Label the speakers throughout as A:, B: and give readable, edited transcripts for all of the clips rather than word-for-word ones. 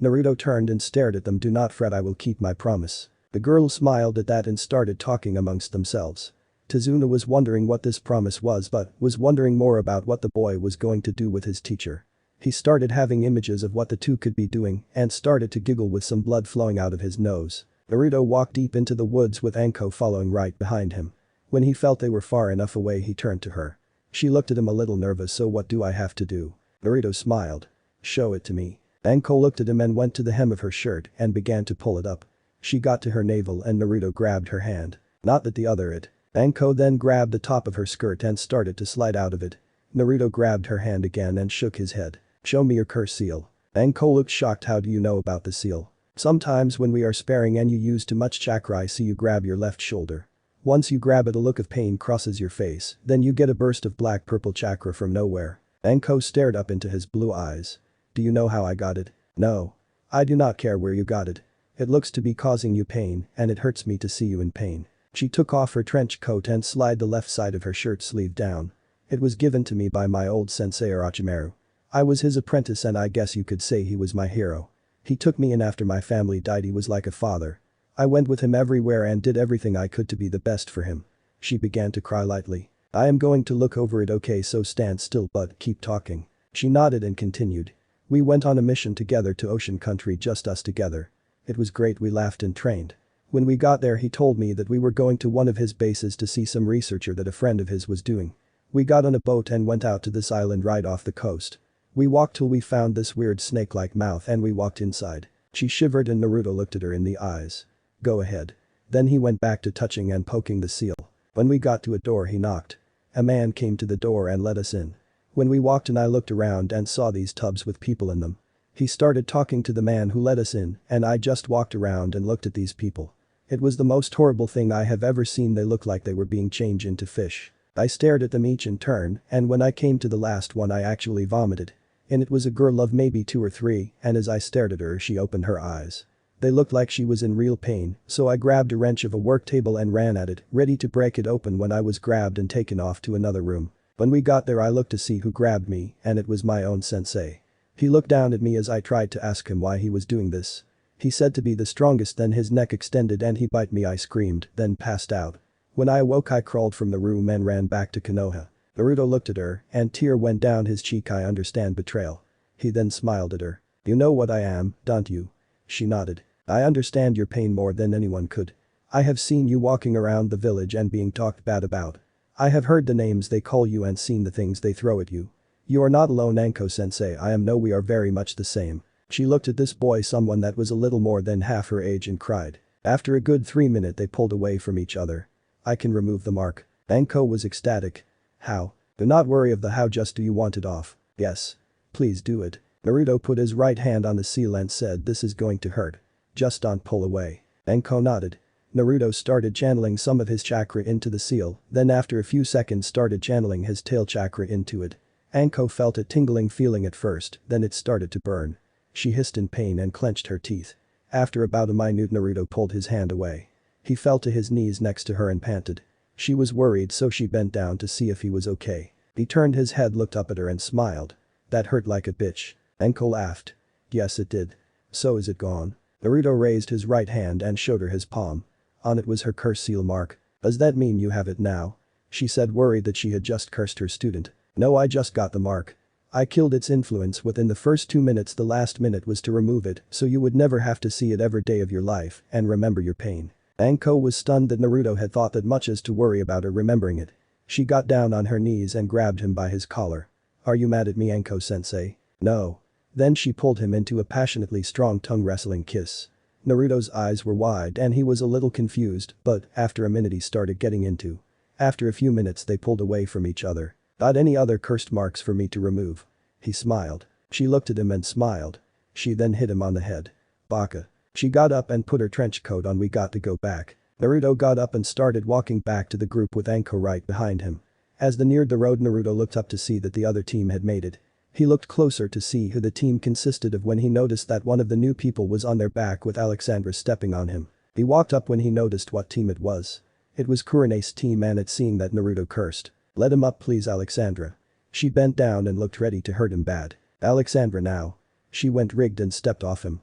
A: Naruto turned and stared at them. Do not fret, I will keep my promise. The girls smiled at that and started talking amongst themselves. Tazuna was wondering what this promise was but was wondering more about what the boy was going to do with his teacher. He started having images of what the two could be doing and started to giggle with some blood flowing out of his nose. Naruto walked deep into the woods with Anko following right behind him. When he felt they were far enough away he turned to her. She looked at him a little nervous. So what do I have to do? Naruto smiled. Show it to me. Anko looked at him and went to the hem of her shirt and began to pull it up. She got to her navel and Naruto grabbed her hand. Not that the other it. Anko then grabbed the top of her skirt and started to slide out of it. Naruto grabbed her hand again and shook his head. Show me your curse seal. Anko looked shocked. How do you know about the seal? Sometimes when we are sparring and you use too much chakra, I see you grab your left shoulder. Once you grab it, a look of pain crosses your face, then you get a burst of black-purple chakra from nowhere. Anko stared up into his blue eyes. Do you know how I got it? No. I do not care where you got it. It looks to be causing you pain and it hurts me to see you in pain. She took off her trench coat and slid the left side of her shirt sleeve down. It was given to me by my old sensei Orochimaru. I was his apprentice and I guess you could say he was my hero. He took me in after my family died. He was like a father. I went with him everywhere and did everything I could to be the best for him. She began to cry lightly. I am going to look over it. Okay, so stand still but keep talking. She nodded and continued. We went on a mission together to Ocean Country, just us together. It was great, we laughed and trained. When we got there he told me that we were going to one of his bases to see some researcher that a friend of his was doing. We got on a boat and went out to this island right off the coast. We walked till we found this weird snake-like mouth and we walked inside. She shivered and Naruto looked at her in the eyes. Go ahead. Then he went back to touching and poking the seal. When we got to a door he knocked. A man came to the door and let us in. When we walked in I looked around and saw these tubs with people in them. He started talking to the man who let us in and I just walked around and looked at these people. It was the most horrible thing I have ever seen. They looked like they were being changed into fish. I stared at them each in turn and when I came to the last one I actually vomited. And it was a girl of maybe 2 or 3 and as I stared at her she opened her eyes. They looked like she was in real pain, so I grabbed a wrench of a work table and ran at it, ready to break it open when I was grabbed and taken off to another room. When we got there I looked to see who grabbed me and it was my own sensei. He looked down at me as I tried to ask him why he was doing this. He said to be the strongest, then his neck extended and he bite me. I screamed, then passed out. When I awoke I crawled from the room and ran back to Konoha. Naruto looked at her and tear went down his cheek. I understand betrayal. He then smiled at her. You know what I am, don't you? She nodded. I understand your pain more than anyone could. I have seen you walking around the village and being talked bad about. I have heard the names they call you and seen the things they throw at you. You are not alone, Anko-sensei. I am. No, we are very much the same. She looked at this boy, someone that was a little more than half her age, and cried. After a good 3 minutes they pulled away from each other. I can remove the mark. Anko was ecstatic. How? Do not worry of the how, just do you want it off? Yes. Please do it. Naruto put his right hand on the seal and said, this is going to hurt. Just don't pull away. Anko nodded. Naruto started channeling some of his chakra into the seal, then after a few seconds started channeling his tail chakra into it. Anko felt a tingling feeling at first, then it started to burn. She hissed in pain and clenched her teeth. After about a minute Naruto pulled his hand away. He fell to his knees next to her and panted. She was worried so she bent down to see if he was okay. He turned his head, looked up at her and smiled. That hurt like a bitch. Anko laughed. Yes it did. So is it gone? Naruto raised his right hand and showed her his palm. On it was her curse seal mark. Does that mean you have it now? She said, worried that she had just cursed her student. No, I just got the mark. I killed its influence within the first 2 minutes. The last minute was to remove it so you would never have to see it every day of your life and remember your pain. Anko was stunned that Naruto had thought that much as to worry about her remembering it. She got down on her knees and grabbed him by his collar. Are you mad at me, Anko-sensei? No. Then she pulled him into a passionately strong tongue wrestling kiss. Naruto's eyes were wide and he was a little confused, but after a minute he started getting into. After a few minutes they pulled away from each other. Got any other cursed marks for me to remove? He smiled. She looked at him and smiled. She then hit him on the head. Baka. She got up and put her trench coat on. We got to go back. Naruto got up and started walking back to the group with Anko right behind him. As they neared the road Naruto looked up to see that the other team had made it. He looked closer to see who the team consisted of when he noticed that one of the new people was on their back with Alexandra stepping on him. He walked up when he noticed what team it was. It was Kurina's team and at seeing that Naruto cursed. Let him up please, Alexandra. She bent down and looked ready to hurt him bad. Alexandra now. She went rigged and stepped off him.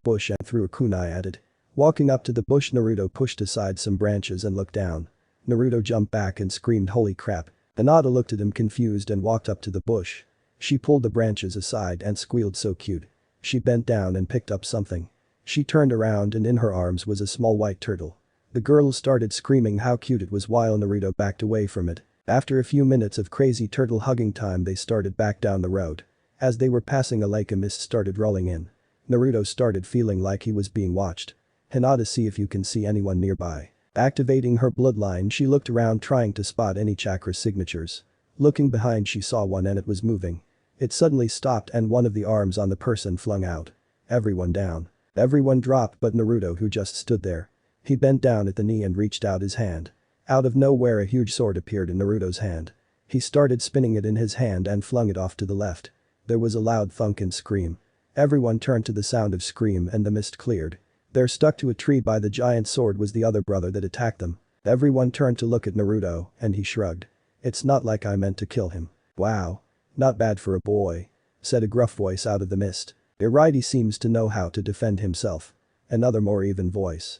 A: bush and threw a kunai at it. Walking up to the bush, Naruto pushed aside some branches and looked down. Naruto jumped back and screamed, "Holy crap." Hinata looked at him confused and walked up to the bush. She pulled the branches aside and squealed, "So cute." She bent down and picked up something. She turned around and in her arms was a small white turtle. The girl started screaming how cute it was while Naruto backed away from it. After a few minutes of crazy turtle hugging time, they started back down the road. As they were passing a lake, a mist started rolling in. Naruto started feeling like he was being watched. "Hinata, see if you can see anyone nearby." Activating her bloodline, she looked around trying to spot any chakra signatures. Looking behind, she saw one and it was moving. It suddenly stopped and one of the arms on the person flung out. Everyone down. Everyone dropped but Naruto, who just stood there. He bent down at the knee and reached out his hand. Out of nowhere a huge sword appeared in Naruto's hand. He started spinning it in his hand and flung it off to the left. There was a loud thunk and scream. Everyone turned to the sound of scream and the mist cleared. There, stuck to a tree by the giant sword, was the other brother that attacked them. Everyone turned to look at Naruto and he shrugged. "It's not like I meant to kill him." "Wow. Not bad for a boy," said a gruff voice out of the mist. "You're right, he seems to know how to defend himself." Another more even voice.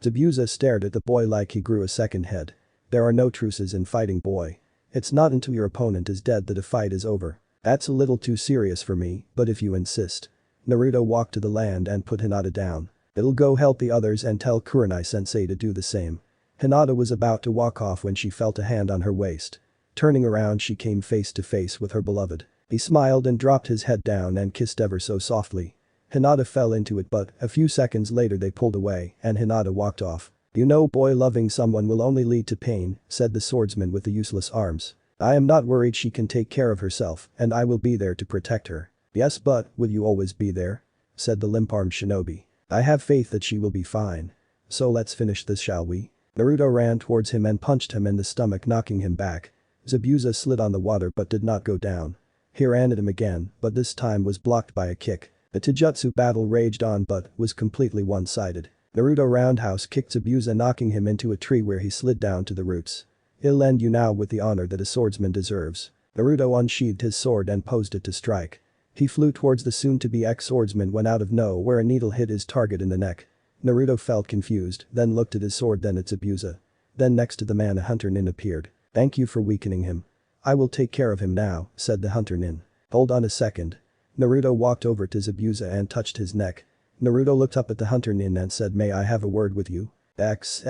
A: Zabuza stared at the boy like he grew a second head. There are no truces in fighting, boy. It's not until your opponent is dead that a fight is over. That's a little too serious for me, but if you insist. Naruto walked to the land and put Hinata down. It'll go help the others and tell Kurenai-sensei to do the same. Hinata was about to walk off when she felt a hand on her waist. Turning around, she came face to face with her beloved. He smiled and dropped his head down and kissed ever so softly. Hinata fell into it, but a few seconds later they pulled away and Hinata walked off. You know, boy, loving someone will only lead to pain, said the swordsman with the useless arms. I am not worried, she can take care of herself and I will be there to protect her. Yes, but will you always be there? Said the limp-armed shinobi. I have faith that she will be fine. So let's finish this, shall we? Naruto ran towards him and punched him in the stomach, knocking him back. Zabuza slid on the water but did not go down. He ran at him again, but this time was blocked by a kick. The taijutsu battle raged on but was completely one-sided. Naruto roundhouse kicked Zabuza, knocking him into a tree where he slid down to the roots. He'll end you now with the honor that a swordsman deserves. Naruto unsheathed his sword and posed it to strike. He flew towards the soon-to-be ex-swordsman when out of nowhere a needle hit his target in the neck. Naruto felt confused, then looked at his sword, then at Zabuza. Then next to the man a hunter nin appeared. Thank you for weakening him. I will take care of him now, said the hunter nin. Hold on a second. Naruto walked over to Zabuza and touched his neck. Naruto looked up at the hunter nin and said, may I have a word with you? X.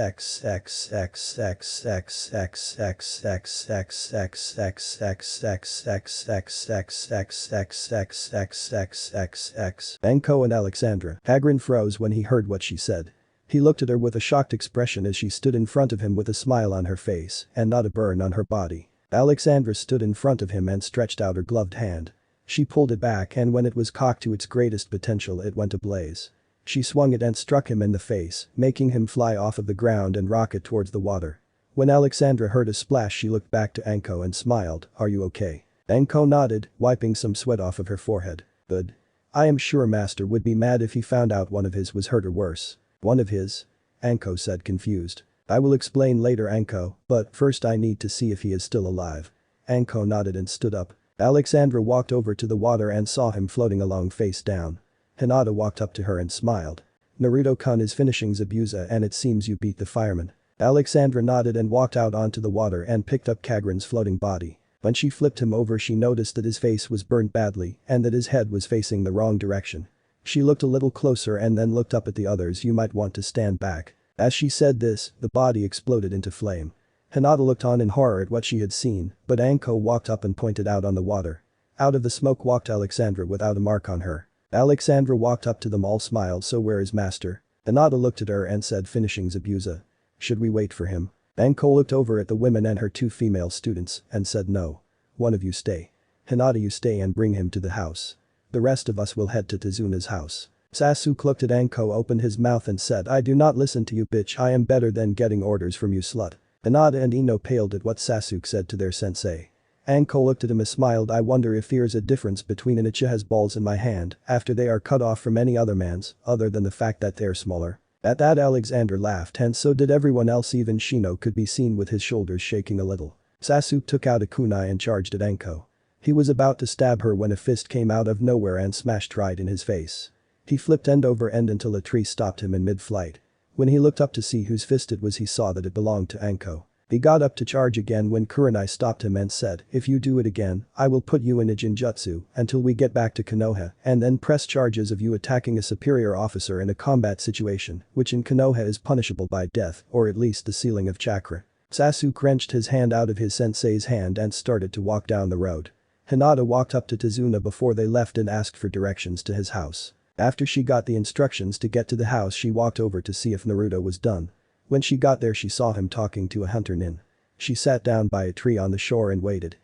A: Anko and Alexandra. Hagrin froze when he heard what she said. He looked at her with a shocked expression as she stood in front of him with a smile on her face and not a burn on her body. Alexandra stood in front of him and stretched out her gloved hand. She pulled it back and when it was cocked to its greatest potential it went ablaze. She swung it and struck him in the face, making him fly off of the ground and rocket towards the water. When Alexandra heard a splash, she looked back to Anko and smiled, are you okay? Anko nodded, wiping some sweat off of her forehead. Good. I am sure Master would be mad if he found out one of his was hurt or worse. One of his? Anko said, confused. I will explain later, Anko, but first I need to see if he is still alive. Anko nodded and stood up. Alexandra walked over to the water and saw him floating along face down. Hinata walked up to her and smiled. Naruto-kun is finishing Zabuza and it seems you beat the fireman. Alexandra nodded and walked out onto the water and picked up Kagran's floating body. When she flipped him over, she noticed that his face was burned badly and that his head was facing the wrong direction. She looked a little closer and then looked up at the others. You might want to stand back. As she said this, the body exploded into flame. Hinata looked on in horror at what she had seen, but Anko walked up and pointed out on the water. Out of the smoke walked Alexandra without a mark on her. Alexandra walked up to them all, smiled, so where is Master? Hinata looked at her and said, finishing Zabuza. Should we wait for him? Anko looked over at the women and her two female students and said no. One of you stay. Hinata, you stay and bring him to the house. The rest of us will head to Tezuna's house. Sasuke looked at Anko, opened his mouth and said, I do not listen to you, bitch. I am better than getting orders from you, slut. Hinata and Ino paled at what Sasuke said to their sensei. Anko looked at him and smiled. I wonder if there's a difference between an Uchiha's balls in my hand after they are cut off from any other man's other than the fact that they're smaller. At that Alexander laughed and so did everyone else. Even Shino could be seen with his shoulders shaking a little. Sasuke took out a kunai and charged at Anko. He was about to stab her when a fist came out of nowhere and smashed right in his face. He flipped end over end until a tree stopped him in mid-flight. When he looked up to see whose fist it was, he saw that it belonged to Anko. He got up to charge again when Kurenai stopped him and said, if you do it again, I will put you in a genjutsu until we get back to Konoha and then press charges of you attacking a superior officer in a combat situation, which in Konoha is punishable by death or at least the sealing of chakra. Sasuke wrenched his hand out of his sensei's hand and started to walk down the road. Hinata walked up to Tezuna before they left and asked for directions to his house. After she got the instructions to get to the house, she walked over to see if Naruto was done. When she got there, she saw him talking to a hunter nin. She sat down by a tree on the shore and waited.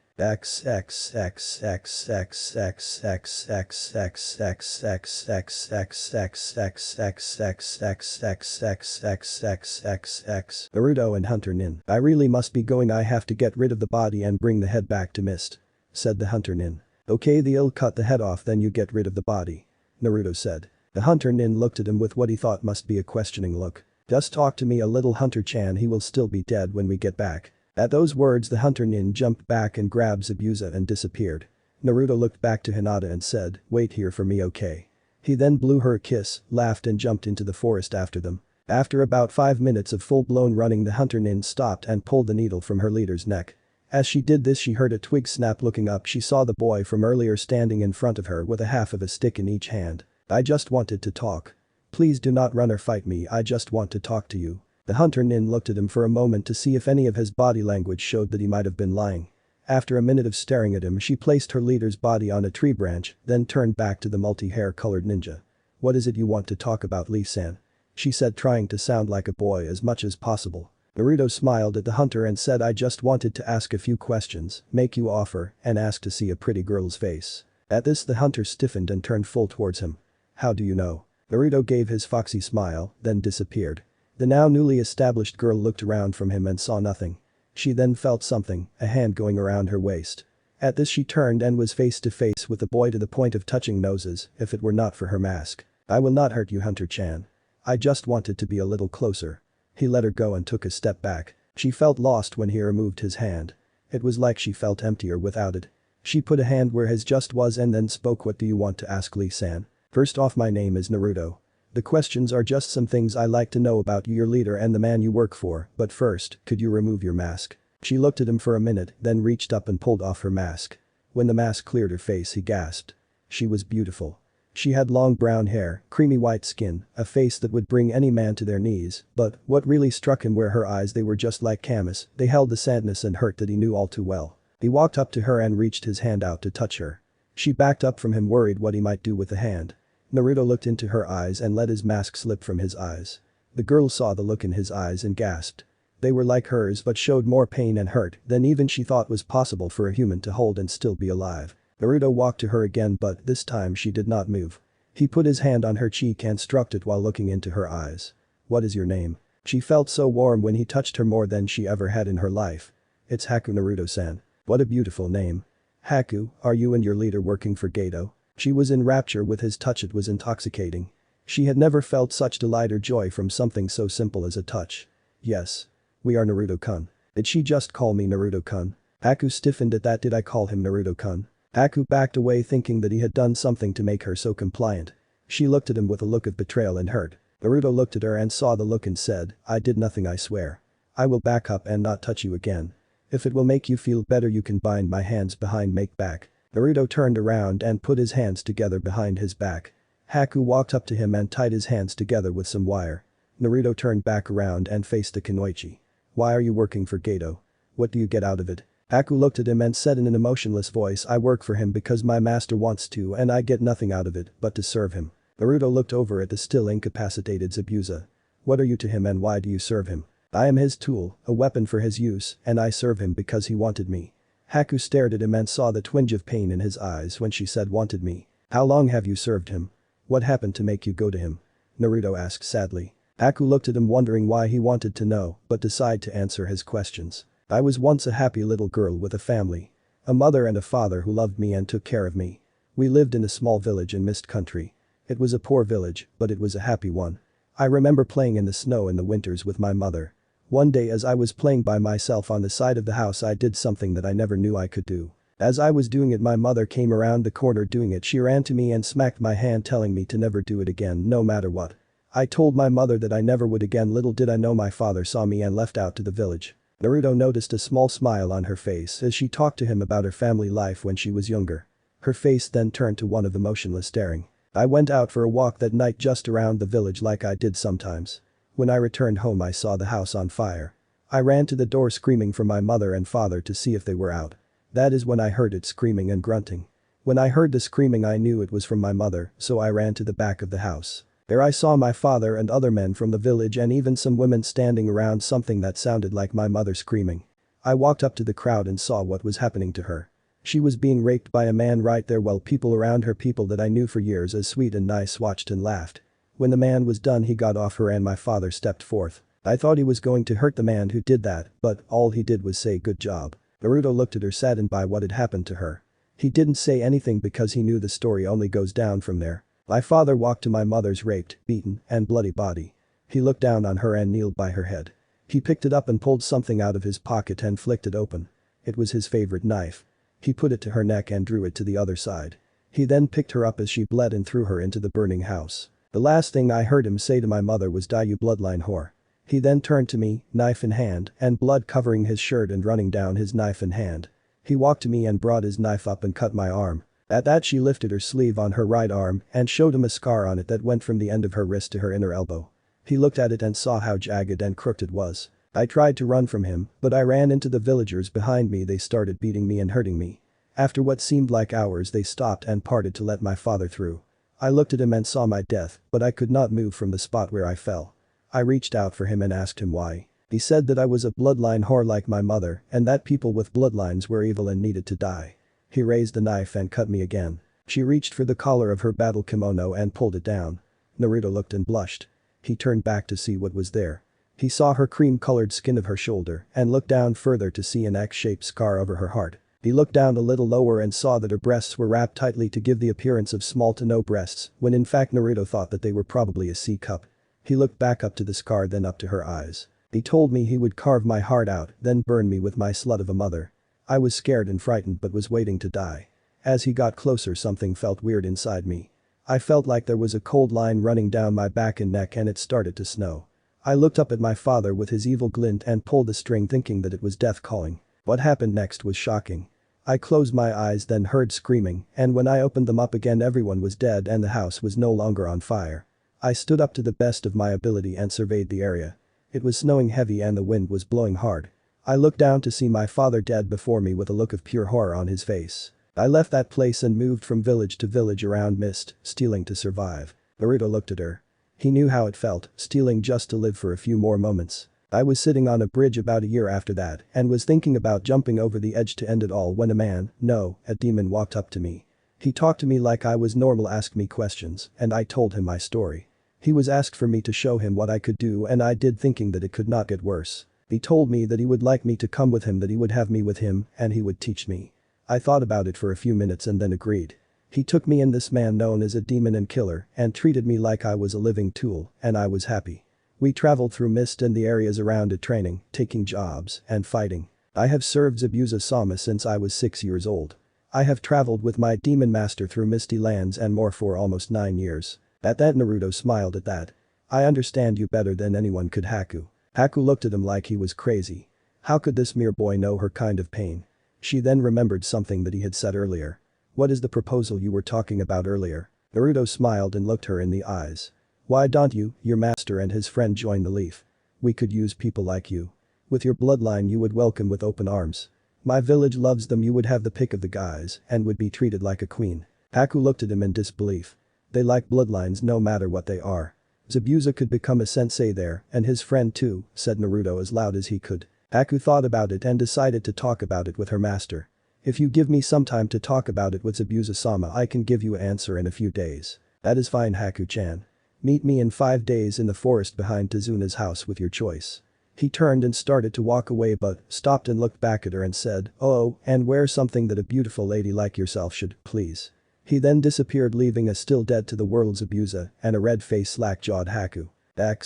A: Naruto and hunter nin. I really must be going. I have to get rid of the body and bring the head back to Mist, said the hunter nin. Okay, they'll cut the head off, then you get rid of the body, Naruto said. The hunter nin looked at him with what he thought must be a questioning look. Just talk to me a little, Hunter-chan, he will still be dead when we get back. At those words, the hunter nin jumped back and grabbed Zabuza and disappeared. Naruto looked back to Hinata and said, wait here for me, okay? He then blew her a kiss, laughed and jumped into the forest after them. After about 5 minutes of full-blown running, the hunter nin stopped and pulled the needle from her leader's neck. As she did this, she heard a twig snap. Looking up, she saw the boy from earlier standing in front of her with a half of a stick in each hand. "I just wanted to talk. Please do not run or fight me, I just want to talk to you." The hunter nin looked at him for a moment to see if any of his body language showed that he might have been lying. After a minute of staring at him, she placed her leader's body on a tree branch, then turned back to the multi-hair colored ninja. "What is it you want to talk about, Lee-san?" she said, trying to sound like a boy as much as possible. Naruto smiled at the hunter and said, "I just wanted to ask a few questions, make you offer, and ask to see a pretty girl's face." At this, the hunter stiffened and turned full towards him. "How do you know?" Naruto gave his foxy smile, then disappeared. The now newly established girl looked around from him and saw nothing. She then felt something, a hand going around her waist. At this, she turned and was face to face with the boy to the point of touching noses, if it were not for her mask. "I will not hurt you, Hunter-chan. I just wanted to be a little closer." He let her go and took a step back. She felt lost when he removed his hand. It was like she felt emptier without it. She put a hand where his just was and then spoke. "What do you want to ask, Lee-san?" "First off, my name is Naruto. The questions are just some things I like to know about you, your leader and the man you work for, but first, could you remove your mask?" She looked at him for a minute, then reached up and pulled off her mask. When the mask cleared her face, he gasped. She was beautiful. She had long brown hair, creamy white skin, a face that would bring any man to their knees, but what really struck him were her eyes. They were just like Camus, they held the sadness and hurt that he knew all too well. He walked up to her and reached his hand out to touch her. She backed up from him, worried what he might do with the hand. Naruto looked into her eyes and let his mask slip from his eyes. The girl saw the look in his eyes and gasped. They were like hers but showed more pain and hurt than even she thought was possible for a human to hold and still be alive. Naruto walked to her again, but this time she did not move. He put his hand on her cheek and stroked it while looking into her eyes. "What is your name?" She felt so warm when he touched her, more than she ever had in her life. "It's Haku, Naruto-san." "What a beautiful name." "Haku, are you and your leader working for Gato?" She was in rapture with his touch. It was intoxicating. She had never felt such delight or joy from something so simple as a touch. "Yes. We are, Naruto-kun." "Did she just call me Naruto-kun?" Haku stiffened at that. "Did I call him Naruto-kun?" Haku backed away, thinking that he had done something to make her so compliant. She looked at him with a look of betrayal and hurt. Naruto looked at her and saw the look and said, "I did nothing, I swear. I will back up and not touch you again. If it will make you feel better, you can bind my hands behind my back." Naruto turned around and put his hands together behind his back. Haku walked up to him and tied his hands together with some wire. Naruto turned back around and faced the kunoichi. "Why are you working for Gato? What do you get out of it?" Haku looked at him and said in an emotionless voice, "I work for him because my master wants to, and I get nothing out of it but to serve him." Naruto looked over at the still incapacitated Zabuza. "What are you to him and why do you serve him?" "I am his tool, a weapon for his use, and I serve him because he wanted me." Haku stared at him and saw the twinge of pain in his eyes when she said wanted me. "How long have you served him? What happened to make you go to him?" Naruto asked sadly. Haku looked at him, wondering why he wanted to know, but decided to answer his questions. "I was once a happy little girl with a family. A mother and a father who loved me and took care of me. We lived in a small village in Mist Country. It was a poor village, but it was a happy one. I remember playing in the snow in the winters with my mother. One day as I was playing by myself on the side of the house, I did something that I never knew I could do. As I was doing it, my mother came around the corner doing it. She ran to me and smacked my hand, telling me to never do it again, no matter what. I told my mother that I never would again. Little did I know my father saw me and left out to the village." Naruto noticed a small smile on her face as she talked to him about her family life when she was younger. Her face then turned to one of emotionless staring. "I went out for a walk that night just around the village like I did sometimes. When I returned home, I saw the house on fire. I ran to the door screaming for my mother and father to see if they were out. That is when I heard it screaming and grunting. When I heard the screaming, I knew it was from my mother, so I ran to the back of the house. There I saw my father and other men from the village and even some women standing around something that sounded like my mother screaming. I walked up to the crowd and saw what was happening to her. She was being raped by a man right there while people around her, people that I knew for years as sweet and nice, watched and laughed. When the man was done, he got off her and my father stepped forth. I thought he was going to hurt the man who did that, but all he did was say good job." Naruto looked at her, saddened by what had happened to her. He didn't say anything because he knew the story only goes down from there. "My father walked to my mother's raped, beaten, and bloody body. He looked down on her and kneeled by her head. He picked it up and pulled something out of his pocket and flicked it open. It was his favorite knife. He put it to her neck and drew it to the other side. He then picked her up as she bled and threw her into the burning house. The last thing I heard him say to my mother was "Die you bloodline whore." He then turned to me, knife in hand, and blood covering his shirt and running down his knife in hand. He walked to me and brought his knife up and cut my arm. At that she lifted her sleeve on her right arm and showed him a scar on it that went from the end of her wrist to her inner elbow. He looked at it and saw how jagged and crooked it was. I tried to run from him, but I ran into the villagers behind me. They started beating me and hurting me. After what seemed like hours they stopped and parted to let my father through. I looked at him and saw my death, but I could not move from the spot where I fell. I reached out for him and asked him why. He said that I was a bloodline whore like my mother and that people with bloodlines were evil and needed to die. He raised the knife and cut me again. She reached for the collar of her battle kimono and pulled it down. Naruto looked and blushed. He turned back to see what was there. He saw her cream-colored skin of her shoulder and looked down further to see an X-shaped scar over her heart. He looked down a little lower and saw that her breasts were wrapped tightly to give the appearance of small to no breasts, when in fact Naruto thought that they were probably a C-cup. He looked back up to the scar, then up to her eyes. He told me he would carve my heart out, then burn me with my slut of a mother. I was scared and frightened but was waiting to die. As he got closer something felt weird inside me. I felt like there was a cold line running down my back and neck and it started to snow. I looked up at my father with his evil glint and pulled the string thinking that it was death calling. What happened next was shocking. I closed my eyes then heard screaming, and when I opened them up again everyone was dead and the house was no longer on fire. I stood up to the best of my ability and surveyed the area. It was snowing heavy and the wind was blowing hard. I looked down to see my father dead before me with a look of pure horror on his face. I left that place and moved from village to village around mist, stealing to survive. Naruto looked at her. He knew how it felt, stealing just to live for a few more moments. I was sitting on a bridge about a year after that and was thinking about jumping over the edge to end it all when a demon walked up to me. He talked to me like I was normal, asked me questions, and I told him my story. He was asked for me to show him what I could do and I did, thinking that it could not get worse. He told me that he would like me to come with him, that he would have me with him and he would teach me. I thought about it for a few minutes and then agreed. He took me and this man known as a demon and killer and treated me like I was a living tool and I was happy. We traveled through mist and the areas around it, training, taking jobs, and fighting. I have served Zabuza-sama since I was 6 years old. I have traveled with my demon master through misty lands and more for almost 9 years. At that Naruto smiled at that. I understand you better than anyone could, Haku. Haku looked at him like he was crazy. How could this mere boy know her kind of pain? She then remembered something that he had said earlier. What is the proposal you were talking about earlier? Naruto smiled and looked her in the eyes. Why don't you, your master and his friend join the Leaf? We could use people like you. With your bloodline you would welcome with open arms. My village loves them, you would have the pick of the guys and would be treated like a queen. Haku looked at him in disbelief. They like bloodlines no matter what they are. Zabuza could become a sensei there and his friend too, said Naruto as loud as he could. Haku thought about it and decided to talk about it with her master. If you give me some time to talk about it with Zabuza-sama, I can give you an answer in a few days. That is fine, Haku-chan. Meet me in 5 days in the forest behind Tazuna's house with your choice. He turned and started to walk away but stopped and looked back at her and said, "Oh, and wear something that a beautiful lady like yourself should, please." He then disappeared, leaving a still dead to the world Zabuza and a red-faced slack-jawed Haku. Back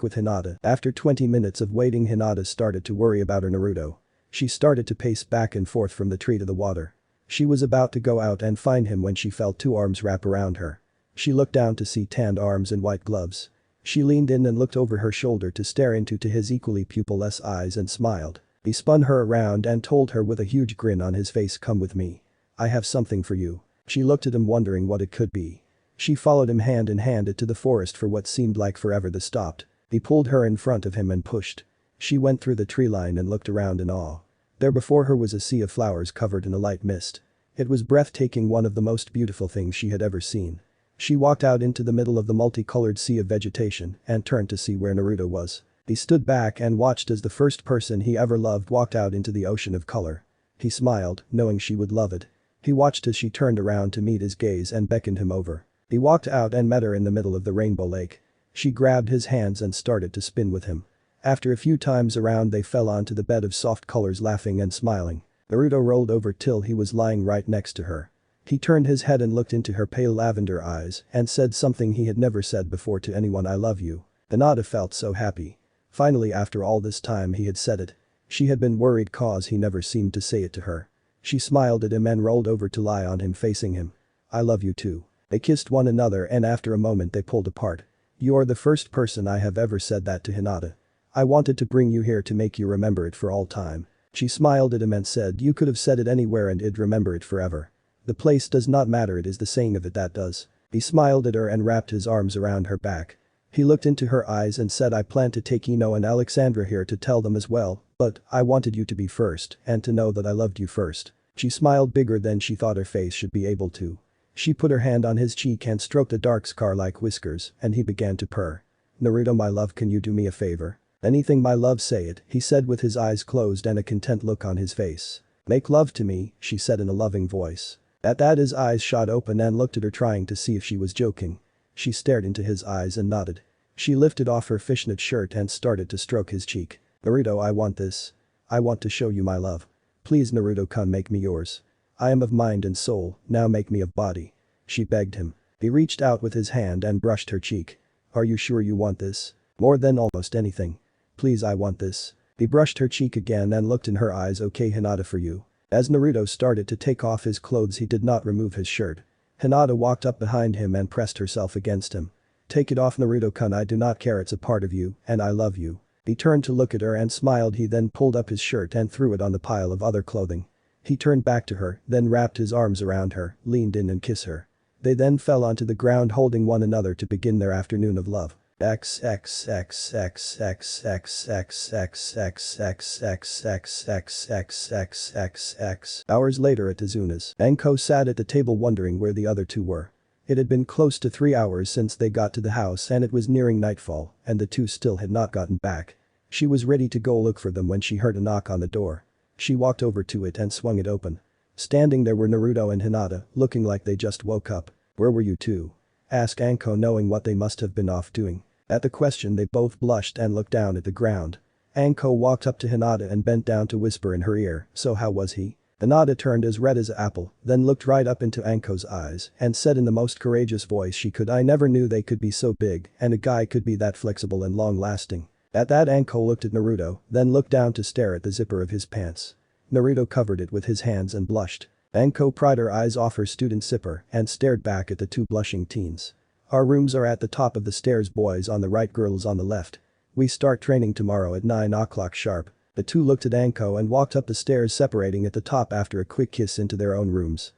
A: with Hinata. After 20 minutes of waiting, Hinata started to worry about her Naruto. She started to pace back and forth from the tree to the water. She was about to go out and find him when she felt 2 arms wrap around her. She looked down to see tanned arms and white gloves. She leaned in and looked over her shoulder to stare into his equally pupilless eyes and smiled. He spun her around and told her with a huge grin on his face, "Come with me. I have something for you." She looked at him wondering what it could be. She followed him hand in hand into the forest for what seemed like forever. They stopped. He pulled her in front of him and pushed. She went through the tree line and looked around in awe. There before her was a sea of flowers covered in a light mist. It was breathtaking, one of the most beautiful things she had ever seen. She walked out into the middle of the multicolored sea of vegetation and turned to see where Naruto was. He stood back and watched as the first person he ever loved walked out into the ocean of color. He smiled, knowing she would love it. He watched as she turned around to meet his gaze and beckoned him over. He walked out and met her in the middle of the rainbow lake. She grabbed his hands and started to spin with him. After a few times around they fell onto the bed of soft colors, laughing and smiling. Naruto rolled over till he was lying right next to her. He turned his head and looked into her pale lavender eyes and said something he had never said before to anyone, "I love you." Hinata felt so happy. Finally, after all this time, he had said it. She had been worried cause he never seemed to say it to her. She smiled at him and rolled over to lie on him facing him. I love you too. They kissed one another and after a moment they pulled apart. You're the first person I have ever said that to Hinata. I wanted to bring you here to make you remember it for all time. She smiled at him and said you could have said it anywhere and I'd remember it forever. The place does not matter, it is the saying of it that does. He smiled at her and wrapped his arms around her back. He looked into her eyes and said I plan to take Ino and Alexandra here to tell them as well, but I wanted you to be first and to know that I loved you first. She smiled bigger than she thought her face should be able to. She put her hand on his cheek and stroked a dark scar like whiskers and he began to purr. Naruto my love, can you do me a favor? Anything my love, say it, he said with his eyes closed and a content look on his face. Make love to me, she said in a loving voice. At that his eyes shot open and looked at her trying to see if she was joking. She stared into his eyes and nodded. She lifted off her fishnet shirt and started to stroke his cheek. Naruto, I want this. I want to show you my love. Please Naruto, come make me yours. I am of mind and soul, now make me of body. She begged him. He reached out with his hand and brushed her cheek. Are you sure you want this? More than almost anything. Please, I want this. He brushed her cheek again and looked in her eyes. Okay Hinata, for you. As Naruto started to take off his clothes he did not remove his shirt. Hinata walked up behind him and pressed herself against him. Take it off Naruto-kun, I do not care, it's a part of you and I love you. He turned to look at her and smiled. He then pulled up his shirt and threw it on the pile of other clothing. He turned back to her, then wrapped his arms around her, leaned in and kissed her. They then fell onto the ground holding one another to begin their afternoon of love. Hours later at Izuna's, Anko sat at the table wondering where the other two were. It had been close to 3 hours since they got to the house and it was nearing nightfall and the two still had not gotten back. She was ready to go look for them when she heard a knock on the door. She walked over to it and swung it open. Standing there were Naruto and Hinata, looking like they just woke up. Where were you two? Asked Anko, knowing what they must have been off doing. At the question they both blushed and looked down at the ground. Anko walked up to Hinata and bent down to whisper in her ear, so how was he? Hinata turned as red as an apple, then looked right up into Anko's eyes and said in the most courageous voice she could, I never knew they could be so big and a guy could be that flexible and long-lasting. At that Anko looked at Naruto, then looked down to stare at the zipper of his pants. Naruto covered it with his hands and blushed. Anko pried her eyes off her student zipper and stared back at the two blushing teens. Our rooms are at the top of the stairs, boys on the right, girls on the left. We start training tomorrow at 9 o'clock sharp. The two looked at Anko and walked up the stairs, separating at the top after a quick kiss into their own rooms.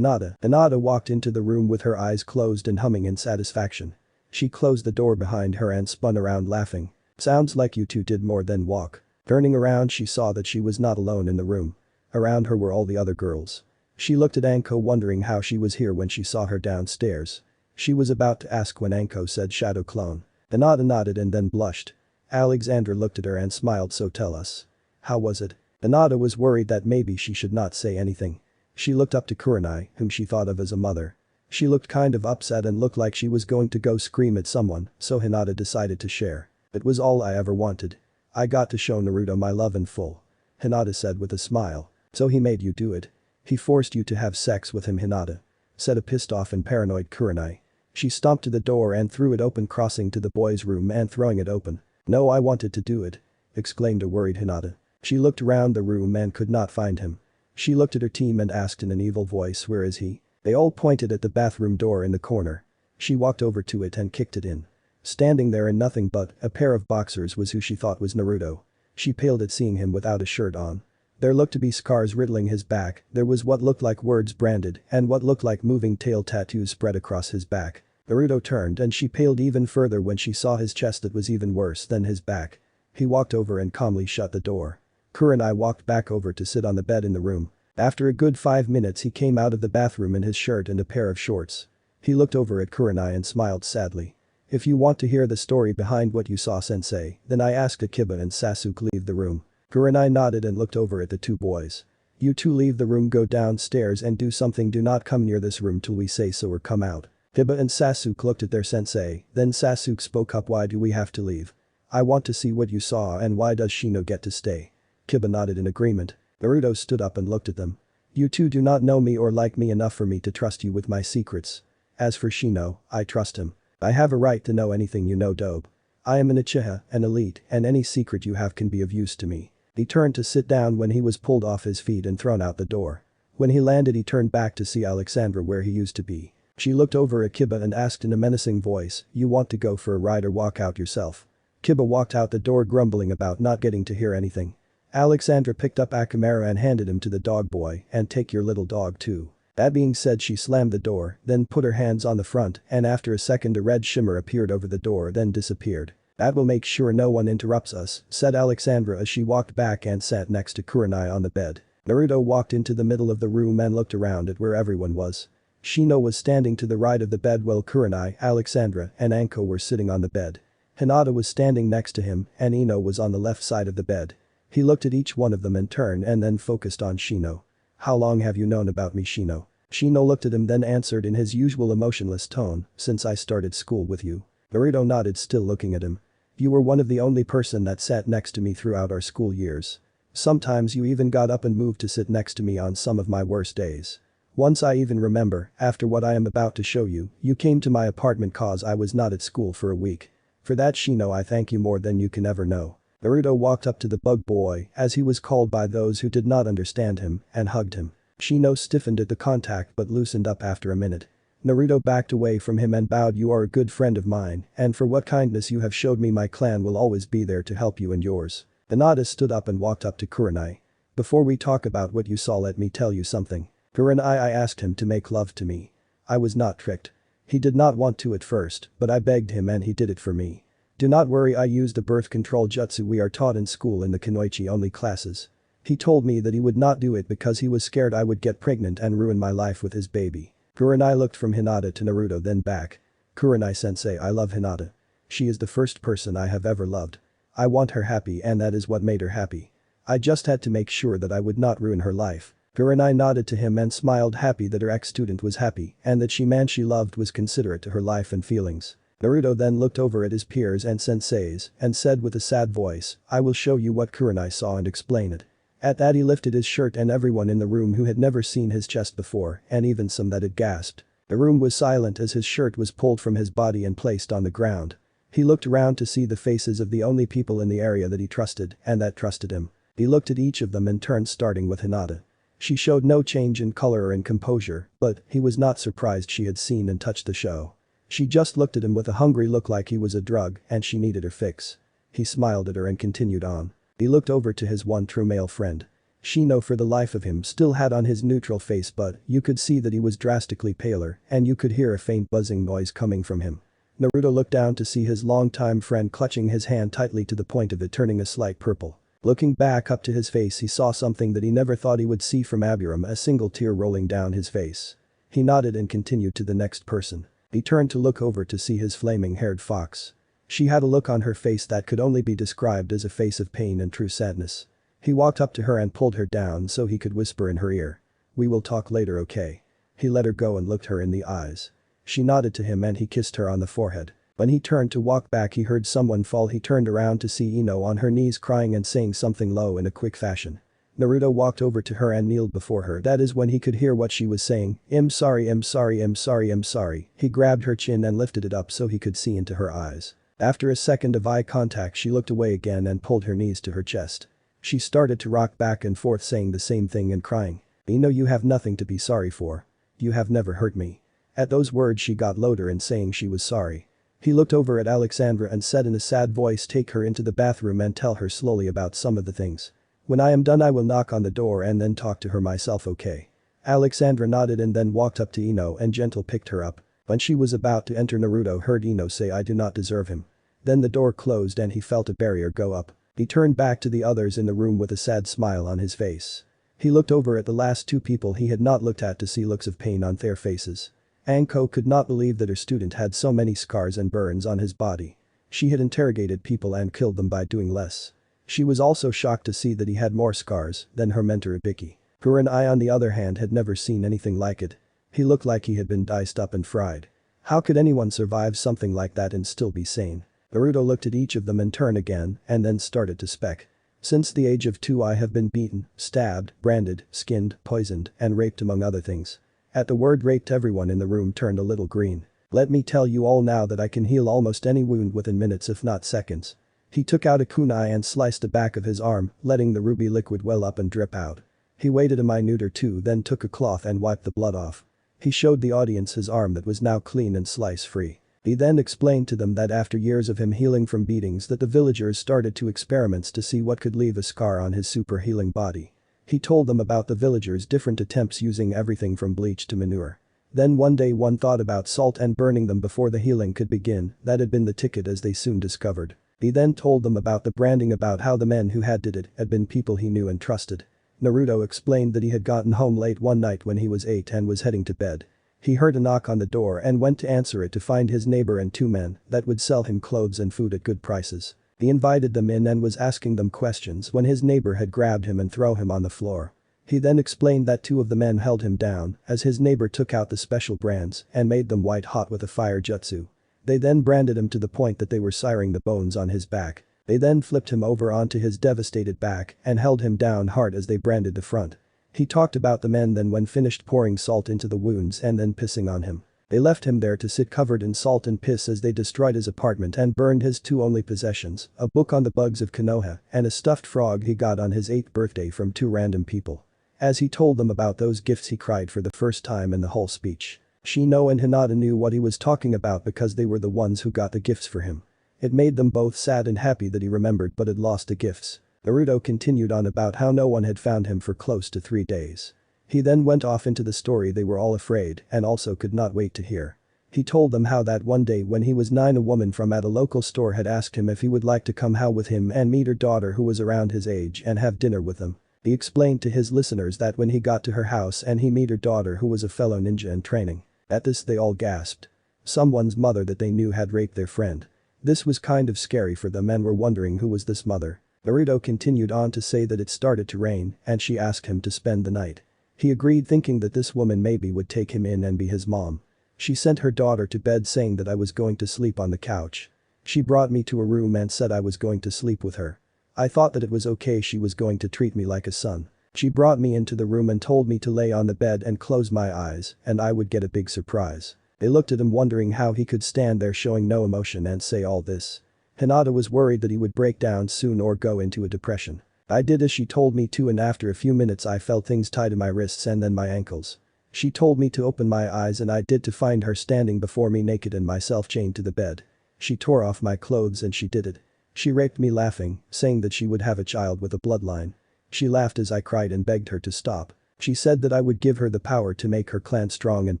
A: Hinata walked into the room with her eyes closed and humming in satisfaction. She closed the door behind her and spun around laughing. Sounds like you two did more than walk. Turning around she saw that she was not alone in the room. Around her were all the other girls. She looked at Anko wondering how she was here when she saw her downstairs. She was about to ask when Anko said shadow clone. Hinata nodded and then blushed. Alexandra looked at her and smiled, so tell us. How was it? Hinata was worried that maybe she should not say anything. She looked up to Kurenai, whom she thought of as a mother. She looked kind of upset and looked like she was going to go scream at someone, so Hinata decided to share. It was all I ever wanted. I got to show Naruto my love in full. Hinata said with a smile. So he made you do it? He forced you to have sex with him, Hinata? Said a pissed off and paranoid Kurenai. She stomped to the door and threw it open, crossing to the boys' room and throwing it open. No, I wanted to do it. Exclaimed a worried Hinata. She looked around the room and could not find him. She looked at her team and asked in an evil voice, where is he? They all pointed at the bathroom door in the corner. She walked over to it and kicked it in. Standing there in nothing but a pair of boxers was who she thought was Naruto. She paled at seeing him without a shirt on. There looked to be scars riddling his back, there was what looked like words branded and what looked like moving tail tattoos spread across his back. Naruto turned and she paled even further when she saw his chest that was even worse than his back. He walked over and calmly shut the door. Kurenai walked back over to sit on the bed in the room. After a good 5 minutes he came out of the bathroom in his shirt and a pair of shorts. He looked over at Kurenai and smiled sadly. If you want to hear the story behind what you saw, sensei, then I asked Akiba and Sasuke leave the room. Kurenai nodded and looked over at the two boys. You two leave the room, go downstairs and do something, do not come near this room till we say so or come out. Akiba and Sasuke looked at their sensei, then Sasuke spoke up, why do we have to leave? I want to see what you saw and why does Shino get to stay? Akiba nodded in agreement. Naruto stood up and looked at them. You two do not know me or like me enough for me to trust you with my secrets. As for Shino, I trust him. I have a right to know anything you know, Dobe. I am an Uchiha, an elite, and any secret you have can be of use to me. He turned to sit down when he was pulled off his feet and thrown out the door. When he landed he turned back to see Alexandra where he used to be. She looked over at Kiba and asked in a menacing voice, "You want to go for a ride or walk out yourself?" Kiba walked out the door grumbling about not getting to hear anything. Alexandra picked up Akamara and handed him to the dog boy, "And take your little dog too." That being said she slammed the door, then put her hands on the front and after a second a red shimmer appeared over the door then disappeared. "That will make sure no one interrupts us," said Alexandra as she walked back and sat next to Kurenai on the bed. Naruto walked into the middle of the room and looked around at where everyone was. Shino was standing to the right of the bed while Kurenai, Alexandra, and Anko were sitting on the bed. Hinata was standing next to him and Ino was on the left side of the bed. He looked at each one of them in turn and then focused on Shino. "How long have you known about me, Shino?" Shino looked at him then answered in his usual emotionless tone, "Since I started school with you." Naruto nodded still looking at him. "You were one of the only person that sat next to me throughout our school years. Sometimes you even got up and moved to sit next to me on some of my worst days. Once I even remember, after what I am about to show you, you came to my apartment cause I was not at school for a week. For that Shino I thank you more than you can ever know." Naruto walked up to the bug boy, as he was called by those who did not understand him, and hugged him. Shino stiffened at the contact but loosened up after a minute. Naruto backed away from him and bowed. "You are a good friend of mine, and for what kindness you have showed me my clan will always be there to help you and yours." Hinata stood up and walked up to Kurenai. "Before we talk about what you saw let me tell you something. Kurenai, I asked him to make love to me. I was not tricked. He did not want to at first, but I begged him and he did it for me. Do not worry, I used the birth control jutsu we are taught in school in the Kunoichi only classes. He told me that he would not do it because he was scared I would get pregnant and ruin my life with his baby." Kurenai looked from Hinata to Naruto then back. "Kurenai-sensei, I love Hinata. She is the first person I have ever loved. I want her happy and that is what made her happy. I just had to make sure that I would not ruin her life." Kurenai nodded to him and smiled, happy that her ex-student was happy and that she man she loved was considerate to her life and feelings. Naruto then looked over at his peers and senseis and said with a sad voice, "I will show you what Kurenai saw and explain it." At that he lifted his shirt and everyone in the room who had never seen his chest before and even some that had gasped. The room was silent as his shirt was pulled from his body and placed on the ground. He looked around to see the faces of the only people in the area that he trusted and that trusted him. He looked at each of them in turn starting with Hinata. She showed no change in color or in composure, but he was not surprised she had seen and touched the show. She just looked at him with a hungry look like he was a drug and she needed her fix. He smiled at her and continued on. He looked over to his one true male friend. Shino for the life of him still had on his neutral face but you could see that he was drastically paler and you could hear a faint buzzing noise coming from him. Naruto looked down to see his longtime friend clutching his hand tightly to the point of it turning a slight purple. Looking back up to his face he saw something that he never thought he would see from Abiram, a single tear rolling down his face. He nodded and continued to the next person. He turned to look over to see his flaming-haired fox. She had a look on her face that could only be described as a face of pain and true sadness. He walked up to her and pulled her down so he could whisper in her ear. "We will talk later, okay?" He let her go and looked her in the eyes. She nodded to him and he kissed her on the forehead. When he turned to walk back he heard someone fall. He turned around to see Ino on her knees crying and saying something low in a quick fashion. Naruto walked over to her and kneeled before her. That is when he could hear what she was saying. "I'm sorry, I'm sorry, I'm sorry, I'm sorry." He grabbed her chin and lifted it up so he could see into her eyes. After a second of eye contact she looked away again and pulled her knees to her chest. She started to rock back and forth saying the same thing and crying. "Ino, you have nothing to be sorry for. You have never hurt me." At those words she got louder in saying she was sorry. He looked over at Alexandra and said in a sad voice, "Take her into the bathroom and tell her slowly about some of the things. When I am done I will knock on the door and then talk to her myself, okay?" Alexandra nodded and then walked up to Ino and gentle picked her up. When she was about to enter Naruto heard Ino say, "I do not deserve him." Then the door closed and he felt a barrier go up. He turned back to the others in the room with a sad smile on his face. He looked over at the last two people he had not looked at to see looks of pain on their faces. Anko could not believe that her student had so many scars and burns on his body. She had interrogated people and killed them by doing less. She was also shocked to see that he had more scars than her mentor Ibiki. Kurenai on the other hand had never seen anything like it. He looked like he had been diced up and fried. How could anyone survive something like that and still be sane? Naruto looked at each of them in turn again and then started to spec. "Since the age of 2 I have been beaten, stabbed, branded, skinned, poisoned, and raped among other things. At the word raped, everyone in the room turned a little green. Let me tell you all now that I can heal almost any wound within minutes if not seconds. He took out a kunai and sliced the back of his arm, letting the ruby liquid well up and drip out. He waited a minute or two, then took a cloth and wiped the blood off. He showed the audience his arm that was now clean and slice-free. He then explained to them that after years of him healing from beatings that the villagers started to experiments to see what could leave a scar on his super healing body. He told them about the villagers' different attempts using everything from bleach to manure. Then one day one thought about salt and burning them before the healing could begin. That had been the ticket, as they soon discovered. He then told them about the branding, about how the men who had did it had been people he knew and trusted. Naruto explained that he had gotten home late one night when he was 8 and was heading to bed. He heard a knock on the door and went to answer it to find his neighbor and 2 men that would sell him clothes and food at good prices. He invited them in and was asking them questions when his neighbor had grabbed him and thrown him on the floor. He then explained that 2 of the men held him down as his neighbor took out the special brands and made them white hot with a fire jutsu. They then branded him to the point that they were searing the bones on his back. They then flipped him over onto his devastated back and held him down hard as they branded the front. He talked about the men then when finished pouring salt into the wounds and then pissing on him. They left him there to sit covered in salt and piss as they destroyed his apartment and burned his 2 only possessions, a book on the bugs of Konoha and a stuffed frog he got on his 8th birthday from 2 random people. As he told them about those gifts, he cried for the first time in the whole speech. Shino and Hinata knew what he was talking about because they were the ones who got the gifts for him. It made them both sad and happy that he remembered but had lost the gifts. Naruto continued on about how no one had found him for close to 3 days. He then went off into the story they were all afraid and also could not wait to hear. He told them how that one day when he was 9 a woman from at a local store had asked him if he would like to come out with him and meet her daughter who was around his age and have dinner with them. He explained to his listeners that when he got to her house and he met her daughter who was a fellow ninja in training. At this they all gasped. Someone's mother that they knew had raped their friend. This was kind of scary for them and were wondering who was this mother. Naruto continued on to say that it started to rain and she asked him to spend the night. He agreed, thinking that this woman maybe would take him in and be his mom. She sent her daughter to bed saying that I was going to sleep on the couch. She brought me to a room and said I was going to sleep with her. I thought that it was okay, she was going to treat me like a son. She brought me into the room and told me to lay on the bed and close my eyes and I would get a big surprise. They looked at him wondering how he could stand there showing no emotion and say all this. Hinata was worried that he would break down soon or go into a depression. I did as she told me to and after a few minutes I felt things tied to my wrists and then my ankles. She told me to open my eyes and I did, to find her standing before me naked and myself chained to the bed. She tore off my clothes and she did it. She raped me, laughing, saying that she would have a child with a bloodline. She laughed as I cried and begged her to stop. She said that I would give her the power to make her clan strong and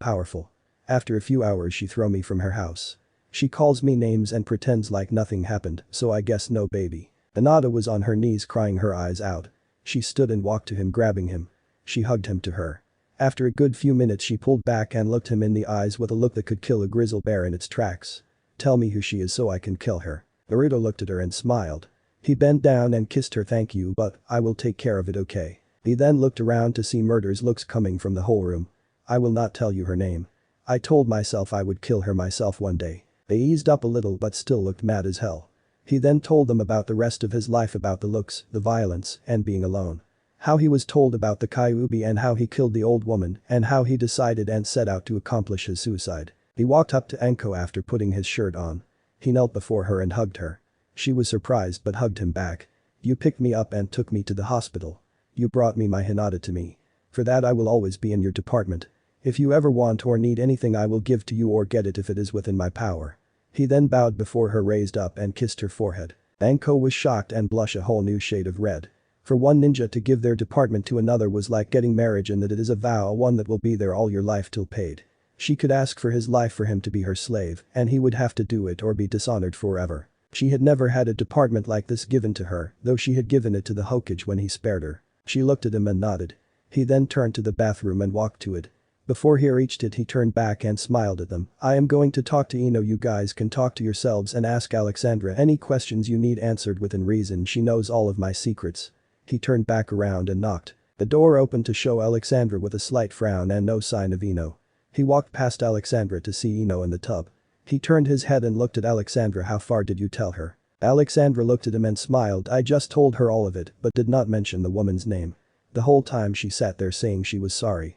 A: powerful. After a few hours she threw me from her house. She calls me names and pretends like nothing happened, so I guess no baby. Hinata was on her knees crying her eyes out. She stood and walked to him, grabbing him. She hugged him to her. After a good few minutes she pulled back and looked him in the eyes with a look that could kill a grizzly bear in its tracks. Tell me who she is so I can kill her. Naruto looked at her and smiled. He bent down and kissed her. Thank you, but I will take care of it, okay? He then looked around to see murderous looks coming from the whole room. I will not tell you her name. I told myself I would kill her myself one day. They eased up a little but still looked mad as hell. He then told them about the rest of his life, about the looks, the violence, and being alone. How he was told about the Kyuubi and how he killed the old woman and how he decided and set out to accomplish his suicide. He walked up to Anko after putting his shirt on. He knelt before her and hugged her. She was surprised but hugged him back. You picked me up and took me to the hospital. You brought me my Hinata to me. For that I will always be in your department. If you ever want or need anything I will give to you or get it if it is within my power. He then bowed before her, raised up and kissed her forehead. Anko was shocked and blushed a whole new shade of red. For one ninja to give their department to another was like getting marriage, and that it is a vow, one that will be there all your life till paid. She could ask for his life for him to be her slave and he would have to do it or be dishonored forever. She had never had a department like this given to her, though she had given it to the Hokage when he spared her. She looked at him and nodded. He then turned to the bathroom and walked to it. Before he reached it he turned back and smiled at them. I am going to talk to Ino. You guys can talk to yourselves and ask Alexandra any questions you need answered within reason. She knows all of my secrets. He turned back around and knocked. The door opened to show Alexandra with a slight frown and no sign of Ino. He walked past Alexandra to see Ino in the tub. He turned his head and looked at Alexandra. How far did you tell her? Alexandra looked at him and smiled. I just told her all of it but did not mention the woman's name. The whole time she sat there saying she was sorry.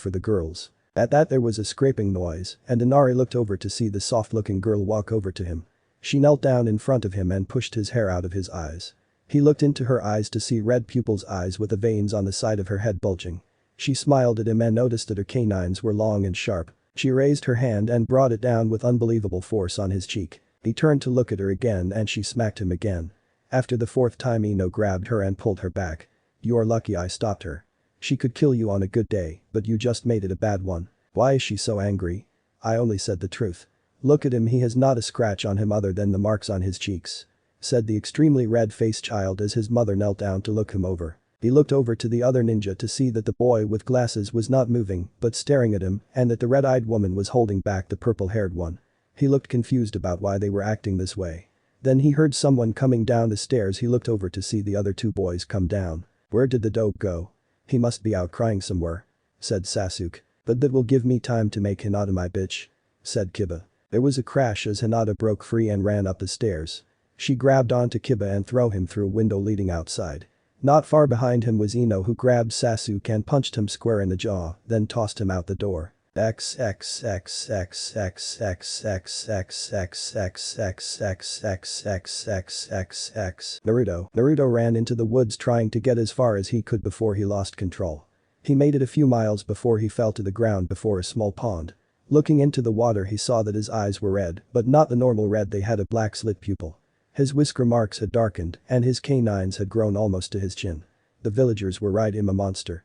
A: for the girls. At that there was a scraping noise, and Inari looked over to see the soft-looking girl walk over to him. She knelt down in front of him and pushed his hair out of his eyes. He looked into her eyes to see red pupils, eyes with the veins on the side of her head bulging. She smiled at him and noticed that her canines were long and sharp. She raised her hand and brought it down with unbelievable force on his cheek. He turned to look at her again and she smacked him again. After the fourth time Ino grabbed her and pulled her back. "You're lucky I stopped her. She could kill you on a good day, but you just made it a bad one. Why is she so angry?" "I only said the truth. Look at him, he has not a scratch on him other than the marks on his cheeks," said the extremely red-faced child as his mother knelt down to look him over. He looked over to the other ninja to see that the boy with glasses was not moving but staring at him and that the red-eyed woman was holding back the purple-haired one. He looked confused about why they were acting this way. Then he heard someone coming down the stairs. He looked over to see the other two boys come down. "Where did the dope go? He must be out crying somewhere," said Sasuke. "But that will give me time to make Hinata my bitch," said Kiba. There was a crash as Hinata broke free and ran up the stairs. She grabbed onto Kiba and threw him through a window leading outside. Not far behind him was Ino, who grabbed Sasuke and punched him square in the jaw, then tossed him out the door. Naruto ran into the woods trying to get as far as he could before he lost control. He made it a few miles before he fell to the ground before a small pond. Looking into the water he saw that his eyes were red, but not the normal red, they had a black slit pupil. His whisker marks had darkened and his canines had grown almost to his chin. The villagers were right, him a monster.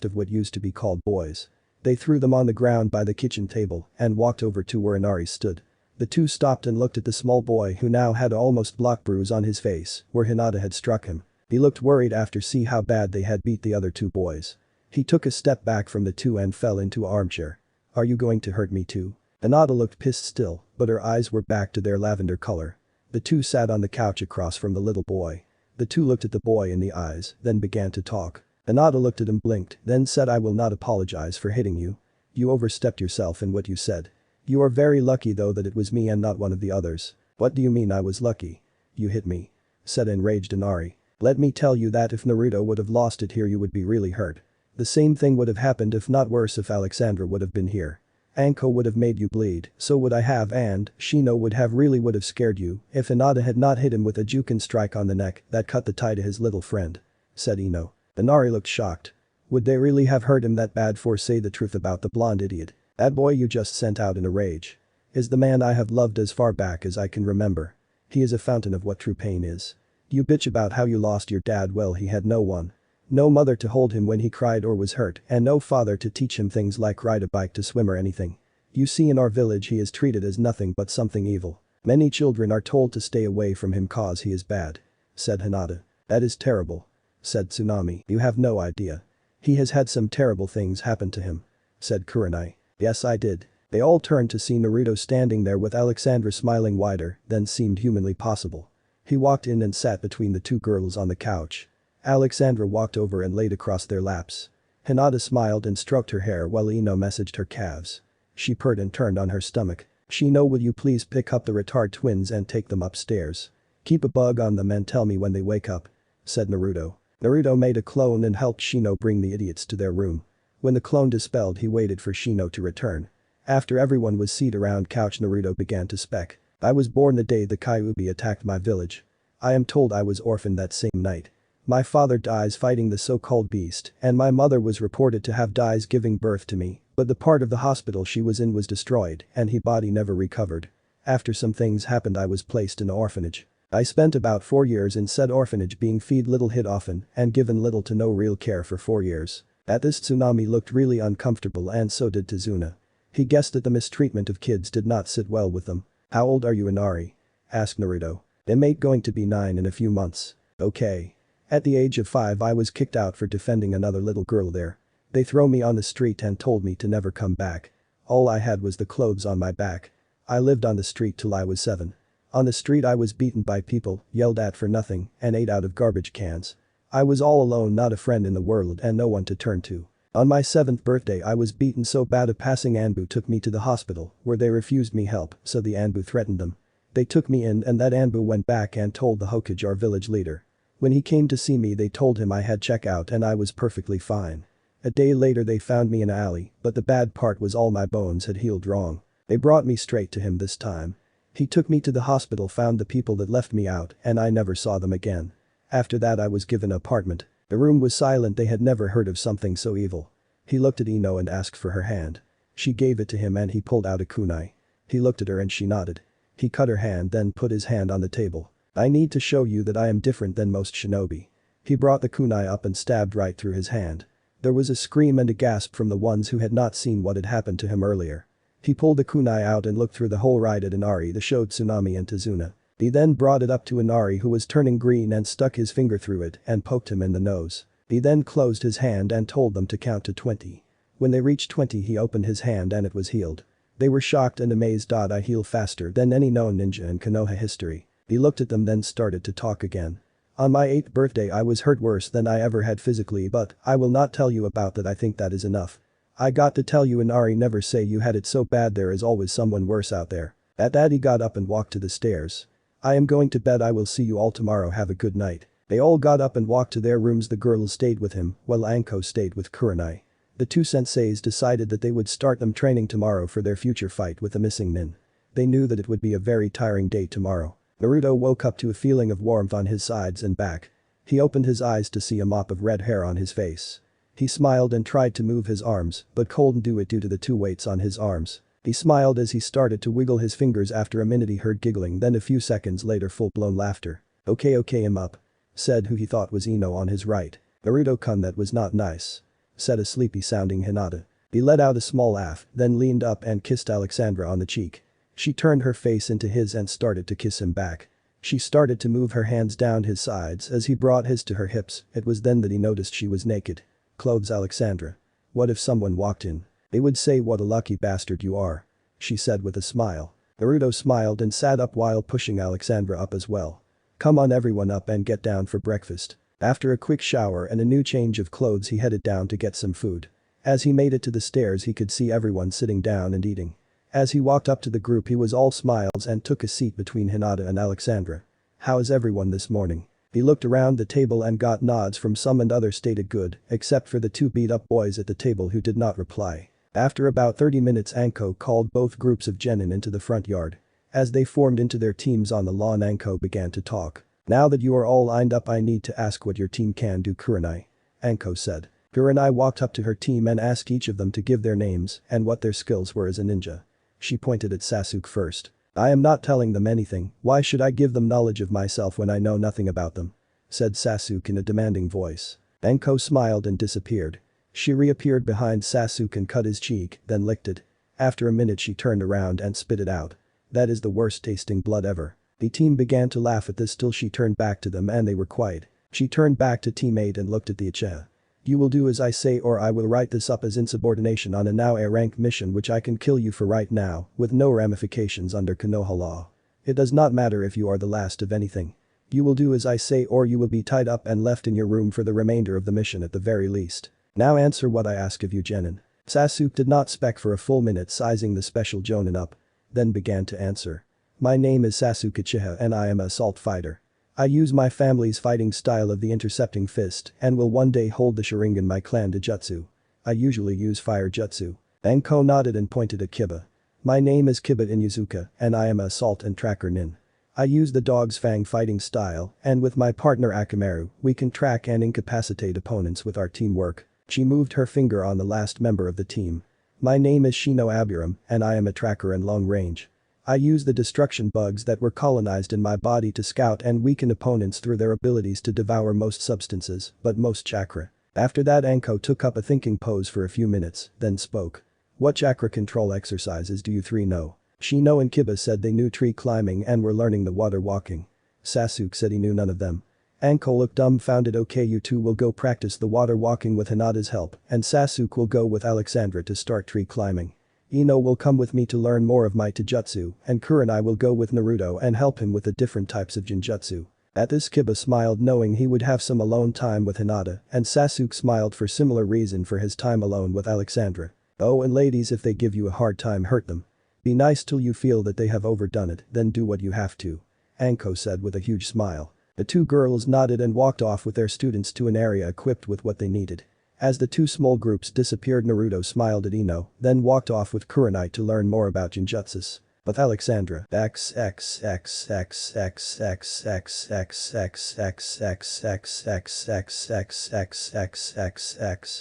A: left of what used to be called boys. They threw them on the ground by the kitchen table and walked over to where Inari stood. The two stopped and looked at the small boy who now had almost block bruise on his face where Hinata had struck him. He looked worried after see how bad they had beat the other two boys. He took a step back from the two and fell into an armchair. "Are you going to hurt me too?" Hinata looked pissed still, but her eyes were back to their lavender color. The two sat on the couch across from the little boy. The two looked at the boy in the eyes, then began to talk. Hinata looked at him, blinked, then said, "I will not apologize for hitting you. You overstepped yourself in what you said. You are very lucky though that it was me and not one of the others." "What do you mean I was lucky? You hit me," said enraged Inari. "Let me tell you that if Naruto would have lost it here you would be really hurt. The same thing would have happened if not worse if Alexandra would have been here. Anko would have made you bleed, so would I have, and Shino would have scared you if Hinata had not hit him with a Juken strike on the neck that cut the tie to his little friend," said Ino. Inari looked shocked. Would they really have hurt him that bad for say the truth about the blonde idiot? That boy you just sent out in a rage is the man I have loved as far back as I can remember. He is a fountain of what true pain is. You bitch about how you lost your dad, well he had no one. No mother to hold him when he cried or was hurt and no father to teach him things like ride a bike to swim or anything. You see in our village he is treated as nothing but something evil. Many children are told to stay away from him cause he is bad," said Hinata. "That is terrible," said Tsunami. "You have no idea. He has had some terrible things happen to him," said Kurenai. "Yes I did." They all turned to see Naruto standing there with Alexandra smiling wider than seemed humanly possible. He walked in and sat between the two girls on the couch. Alexandra walked over and laid across their laps. Hinata smiled and stroked her hair while Ino massaged her calves. She purred and turned on her stomach. "Shino, will you please pick up the retard twins and take them upstairs? Keep a bug on them and tell me when they wake up," said Naruto. Naruto made a clone and helped Shino bring the idiots to their room. When the clone dispelled he waited for Shino to return. After everyone was seated around couch Naruto began to spec. "I was born the day the Kyuubi attacked my village. I am told I was orphaned that same night. My father dies fighting the so-called beast and my mother was reported to have dies giving birth to me, but the part of the hospital she was in was destroyed and her body never recovered. After some things happened I was placed in an orphanage. I spent about 4 years in said orphanage being fed little hit often and given little to no real care for 4 years. At this Tsunami looked really uncomfortable and so did Tazuna. He guessed that the mistreatment of kids did not sit well with them. "How old are you, Inari?" asked Naruto. "I'm going to be 9 in a few months." "Okay. At the age of 5 I was kicked out for defending another little girl there. They threw me on the street and told me to never come back. All I had was the clothes on my back. I lived on the street till I was 7. On the street I was beaten by people, yelled at for nothing, and ate out of garbage cans. I was all alone, not a friend in the world and no one to turn to. On my 7th birthday I was beaten so bad a passing Anbu took me to the hospital where they refused me help so the Anbu threatened them. They took me in and that Anbu went back and told the Hokage, our village leader. When he came to see me they told him I had check out and I was perfectly fine. A day later they found me in an alley, but the bad part was all my bones had healed wrong. They brought me straight to him this time. He took me to the hospital, found the people that left me out and I never saw them again. After that I was given an apartment. The room was silent, they had never heard of something so evil." He looked at Ino and asked for her hand. She gave it to him and he pulled out a kunai. He looked at her and she nodded. He cut her hand then put his hand on the table. I need to show you that I am different than most shinobi. He brought the kunai up and stabbed right through his hand. There was a scream and a gasp from the ones who had not seen what had happened to him earlier. He pulled the kunai out and looked through the hole right at Inari that showed Tsunami and Tazuna. He then brought it up to Inari who was turning green and stuck his finger through it and poked him in the nose. He then closed his hand and told them to count to 20. When they reached 20 he opened his hand and it was healed. They were shocked and amazed. I heal faster than any known ninja in Konoha history. He looked at them then started to talk again. On my 8th birthday I was hurt worse than I ever had physically but I will not tell you about that. I think that is enough. I got to tell you Inari never say you had it so bad, there is always someone worse out there. At that he got up and walked to the stairs. I am going to bed, I will see you all tomorrow, have a good night. They all got up and walked to their rooms. The girls stayed with him while Anko stayed with Kurenai. The two senseis decided that they would start them training tomorrow for their future fight with the missing nin. They knew that it would be a very tiring day tomorrow. Naruto woke up to a feeling of warmth on his sides and back. He opened his eyes to see a mop of red hair on his face. He smiled and tried to move his arms but couldn't do it due to the two weights on his arms. He smiled as he started to wiggle his fingers. After a minute he heard giggling, then a few seconds later full-blown laughter. Okay, I'm up. Said who he thought was Ino on his right. Naruto-kun, that was not nice. Said a sleepy-sounding Hinata. He let out a small laugh, then leaned up and kissed Alexandra on the cheek. She turned her face into his and started to kiss him back. She started to move her hands down his sides as he brought his to her hips. It was then that he noticed she was naked. Clothes Alexandra. What if someone walked in? They would say what a lucky bastard you are. She said with a smile. Naruto smiled and sat up while pushing Alexandra up as well. Come on everyone, up and get down for breakfast. After a quick shower and a new change of clothes he headed down to get some food. As he made it to the stairs he could see everyone sitting down and eating. As he walked up to the group he was all smiles and took a seat between Hinata and Alexandra. How is everyone this morning? He looked around the table and got nods from some and others stated good, except for the two beat-up boys at the table who did not reply. After about 30 minutes Anko called both groups of genin into the front yard. As they formed into their teams on the lawn Anko began to talk. Now that you are all lined up I need to ask what your team can do, Kurenai. Anko said. Kurenai walked up to her team and asked each of them to give their names and what their skills were as a ninja. She pointed at Sasuke first. I am not telling them anything, why should I give them knowledge of myself when I know nothing about them? Said Sasuke in a demanding voice. Anko smiled and disappeared. She reappeared behind Sasuke and cut his cheek, then licked it. After a minute she turned around and spit it out. That is the worst tasting blood ever. The team began to laugh at this till she turned back to them and they were quiet. She turned back to teammate and looked at the Uchiha. You will do as I say or I will write this up as insubordination on a now A-rank mission which I can kill you for right now, with no ramifications under Konoha law. It does not matter if you are the last of anything. You will do as I say or you will be tied up and left in your room for the remainder of the mission at the very least. Now answer what I ask of you, genin. Sasuke did not speak for a full minute, sizing the special jonin up. Then began to answer. My name is Sasuke Uchiha and I am an assault fighter. I use my family's fighting style of the intercepting fist and will one day hold the Sharingan my clan jutsu. I usually use fire jutsu. Anko nodded and pointed at Kiba. My name is Kiba Inuzuka and I am an assault and tracker nin. I use the dog's fang fighting style and with my partner Akamaru we can track and incapacitate opponents with our teamwork. She moved her finger on the last member of the team. My name is Shino Aburam and I am a tracker and long range. I use the destruction bugs that were colonized in my body to scout and weaken opponents through their abilities to devour most substances, but most chakra. After that Anko took up a thinking pose for a few minutes, then spoke. What chakra control exercises do you three know? Shino and Kiba said they knew tree climbing and were learning the water walking. Sasuke said he knew none of them. Anko looked dumbfounded. Okay, you two will go practice the water walking with Hinata's help and Sasuke will go with Alexandra to start tree climbing. Ino will come with me to learn more of my taijutsu and Kurenai will go with Naruto and help him with the different types of genjutsu. At this Kiba smiled knowing he would have some alone time with Hinata and Sasuke smiled for similar reason for his time alone with Alexandra. Oh, and ladies, if they give you a hard time hurt them. Be nice till you feel that they have overdone it, then do what you have to. Anko said with a huge smile. The two girls nodded and walked off with their students to an area equipped with what they needed. As the two small groups disappeared Naruto smiled at Ino, then walked off with Kurenai to learn more about genjutsus. With Alexandra,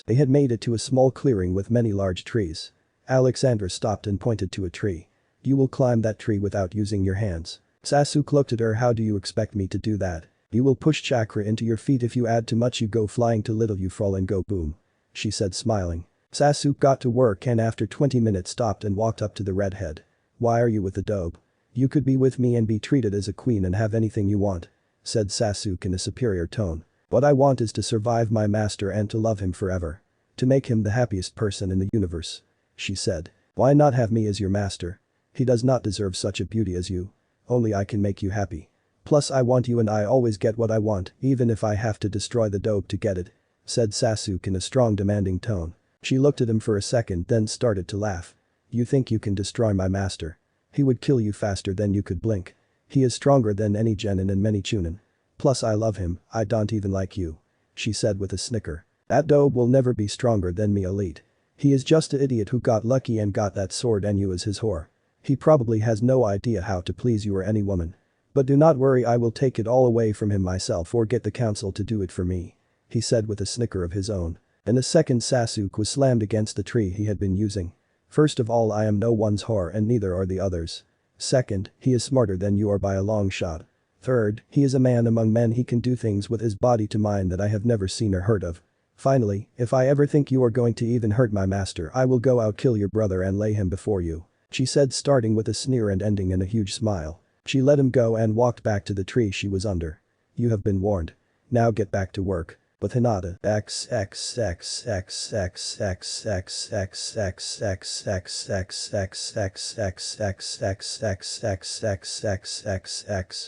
A: they had made it to a small clearing with many large trees. Alexandra stopped and pointed to a tree. You will climb that tree without using your hands. Sasuke looked at her. How do you expect me to do that? You will push chakra into your feet. If you add too much you go flying, too little you fall and go boom. She said smiling. Sasuke got to work and after 20 minutes stopped and walked up to the redhead. Why are you with the dope? You could be with me and be treated as a queen and have anything you want, said Sasuke in a superior tone. What I want is to survive my master and to love him forever. To make him the happiest person in the universe. She said. Why not have me as your master? He does not deserve such a beauty as you. Only I can make you happy. Plus I want you and I always get what I want, even if I have to destroy the dope to get it, said Sasuke in a strong demanding tone. She looked at him for a second then started to laugh. You think you can destroy my master? He would kill you faster than you could blink. He is stronger than any genin and many Chuunin. Plus I love him, I don't even like you. She said with a snicker. That dope will never be stronger than me elite. He is just an idiot who got lucky and got that sword and you as his whore. He probably has no idea how to please you or any woman. But do not worry, I will take it all away from him myself or get the council to do it for me. He said with a snicker of his own. In a second Sasuke was slammed against the tree he had been using. First of all, I am no one's whore and neither are the others. Second, he is smarter than you are by a long shot. Third, he is a man among men. He can do things with his body to mine that I have never seen or heard of. Finally, if I ever think you are going to even hurt my master, I will go out kill your brother and lay him before you. She said, starting with a sneer and ending in a huge smile. She let him go and walked back to the tree she was under. You have been warned. Now get back to work. With Hinata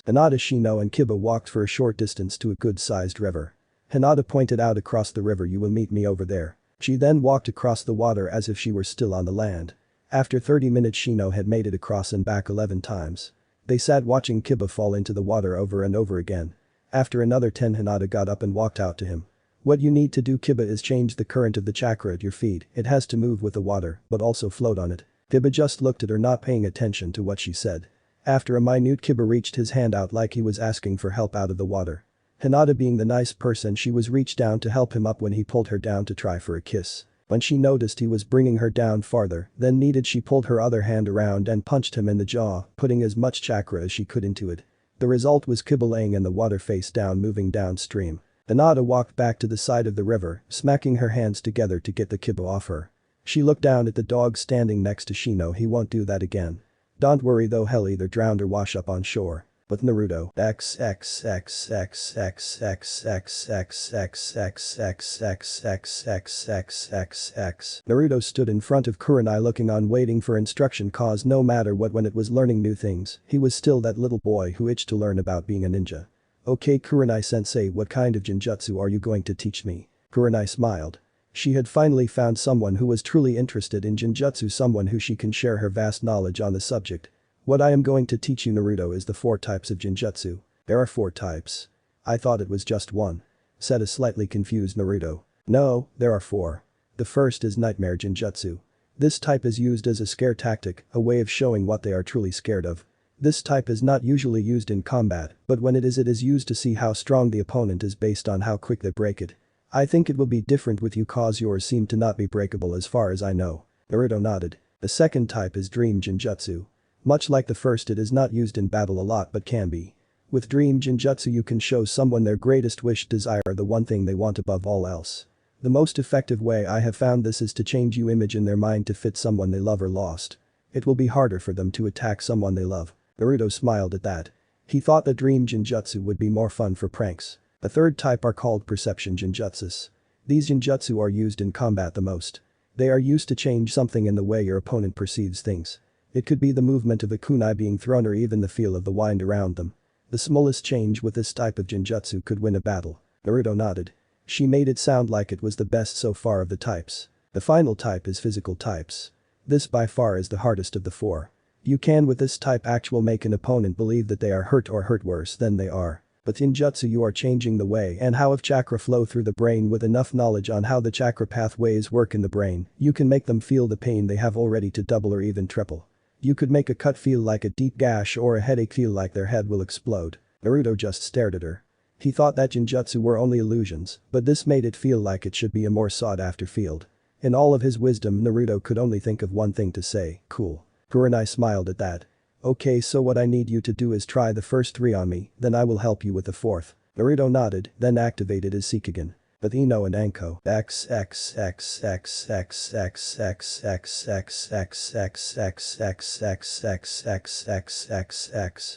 A: Hinata, Shino and Kiba walked for a short distance to a good-sized river. Hinata pointed out across the river. You will meet me over there. She then walked across the water as if she were still on the land. After 30 minutes Shino had made it across and back 11 times. They sat watching Kiba fall into the water over and over again. After another 10 Hinata got up and walked out to him. What you need to do, Kiba, is change the current of the chakra at your feet. It has to move with the water, but also float on it. Kiba just looked at her, not paying attention to what she said. After a minute, Kiba reached his hand out like he was asking for help out of the water. Hinata, being the nice person she was, reached down to help him up when he pulled her down to try for a kiss. When she noticed he was bringing her down farther than needed, she pulled her other hand around and punched him in the jaw, putting as much chakra as she could into it. The result was Kiba laying in the water face down, moving downstream. Hinata walked back to the side of the river, smacking her hands together to get the Kiba off her. She looked down at the dog standing next to Shino. He won't do that again. Don't worry though, he'll either drown or wash up on shore. With Naruto Naruto stood in front of Kurenai looking on, waiting for instruction, cause no matter what, when it was learning new things, he was still that little boy who itched to learn about being a ninja. Okay Kurenai-sensei, what kind of genjutsu are you going to teach me? Kurenai smiled. She had finally found someone who was truly interested in genjutsu, someone who she can share her vast knowledge on the subject. What I am going to teach you, Naruto, is the 4 types of genjutsu. There are 4 types. I thought it was just 1. Said a slightly confused Naruto. No, there are 4. The first is nightmare genjutsu. This type is used as a scare tactic, a way of showing what they are truly scared of. This type is not usually used in combat, but when it is used to see how strong the opponent is based on how quick they break it. I think it will be different with you cause yours seem to not be breakable as far as I know. Naruto nodded. The second type is dream genjutsu. Much like the first, it is not used in battle a lot but can be. With dream genjutsu you can show someone their greatest wish, desire, the one thing they want above all else. The most effective way I have found this is to change your image in their mind to fit someone they love or lost. It will be harder for them to attack someone they love. Naruto smiled at that. He thought that dream genjutsu would be more fun for pranks. The third type are called perception genjutsus. These genjutsu are used in combat the most. They are used to change something in the way your opponent perceives things. It could be the movement of a kunai being thrown or even the feel of the wind around them. The smallest change with this type of genjutsu could win a battle. Naruto nodded. She made it sound like it was the best so far of the types. The final type is physical types. This by far is the hardest of the 4. You can with this type actually make an opponent believe that they are hurt or hurt worse than they are. But in jutsu you are changing the way and how of chakra flow through the brain. With enough knowledge on how the chakra pathways work in the brain, you can make them feel the pain they have already to double or even triple. You could make a cut feel like a deep gash or a headache feel like their head will explode. Naruto just stared at her. He thought that genjutsu were only illusions, but this made it feel like it should be a more sought after field. In all of his wisdom, Naruto could only think of one thing to say, cool. Kurenai smiled at that. Okay, so what I need you to do is try the first 3 on me, then I will help you with the 4th. Naruto nodded, then activated his Shikagen. But Ino and Anko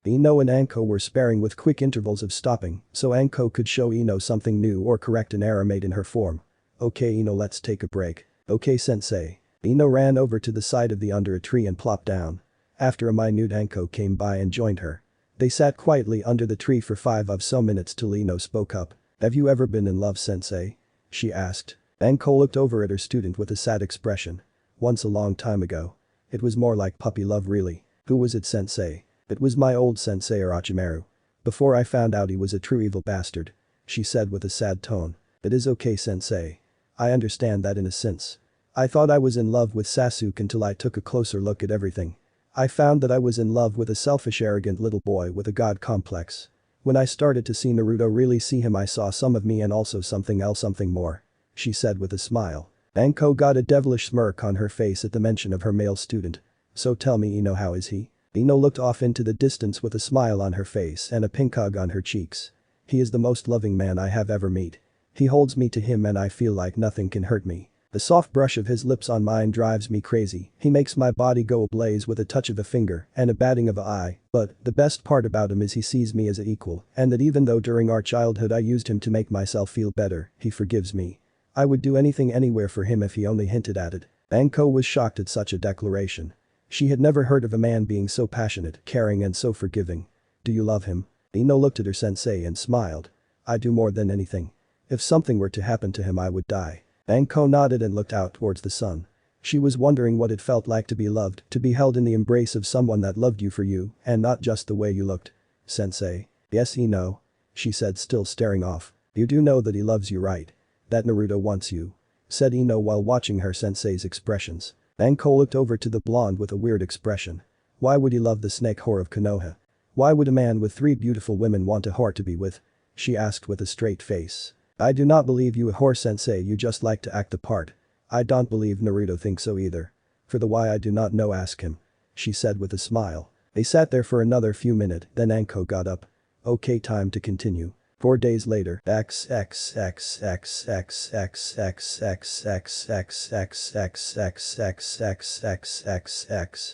A: Ino and Anko were sparing with quick intervals of stopping, so Anko could show Ino something new or correct an error made in her form. Okay Ino, let's take a break. Okay sensei. Ino ran over to the side of the under a tree and plopped down. After a minute Anko came by and joined her. They sat quietly under the tree for 5 of so minutes till Ino spoke up. Have you ever been in love sensei? She asked. Anko looked over at her student with a sad expression. Once a long time ago. It was more like puppy love really. Who was it sensei? It was my old sensei Orochimaru. Before I found out he was a true evil bastard. She said with a sad tone. It is okay sensei. I understand that in a sense. I thought I was in love with Sasuke until I took a closer look at everything. I found that I was in love with a selfish arrogant little boy with a god complex. When I started to see Naruto really see him I saw some of me and also something else something more. She said with a smile. Anko got a devilish smirk on her face at the mention of her male student. So tell me Ino, how is he? Ino looked off into the distance with a smile on her face and a pink hug on her cheeks. He is the most loving man I have ever met. He holds me to him and I feel like nothing can hurt me. The soft brush of his lips on mine drives me crazy, he makes my body go ablaze with a touch of a finger and a batting of an eye, but the best part about him is he sees me as an equal and that even though during our childhood I used him to make myself feel better, he forgives me. I would do anything anywhere for him if he only hinted at it. Anko was shocked at such a declaration. She had never heard of a man being so passionate, caring and so forgiving. Do you love him? Ino looked at her sensei and smiled. I do more than anything. If something were to happen to him I would die. Anko nodded and looked out towards the sun. She was wondering what it felt like to be loved, to be held in the embrace of someone that loved you for you and not just the way you looked. Sensei. Yes Ino. She said still staring off. You do know that he loves you right? That Naruto wants you. Said Ino while watching her sensei's expressions. Anko looked over to the blonde with a weird expression. Why would he love the snake whore of Konoha? Why would a man with 3 beautiful women want a whore to be with? She asked with a straight face. I do not believe you a whore sensei, you just like to act the part. I don't believe Naruto thinks so either. For the why I do not know ask him. She said with a smile. They sat there for another few minutes, then Anko got up. Okay, time to continue. 4 days later.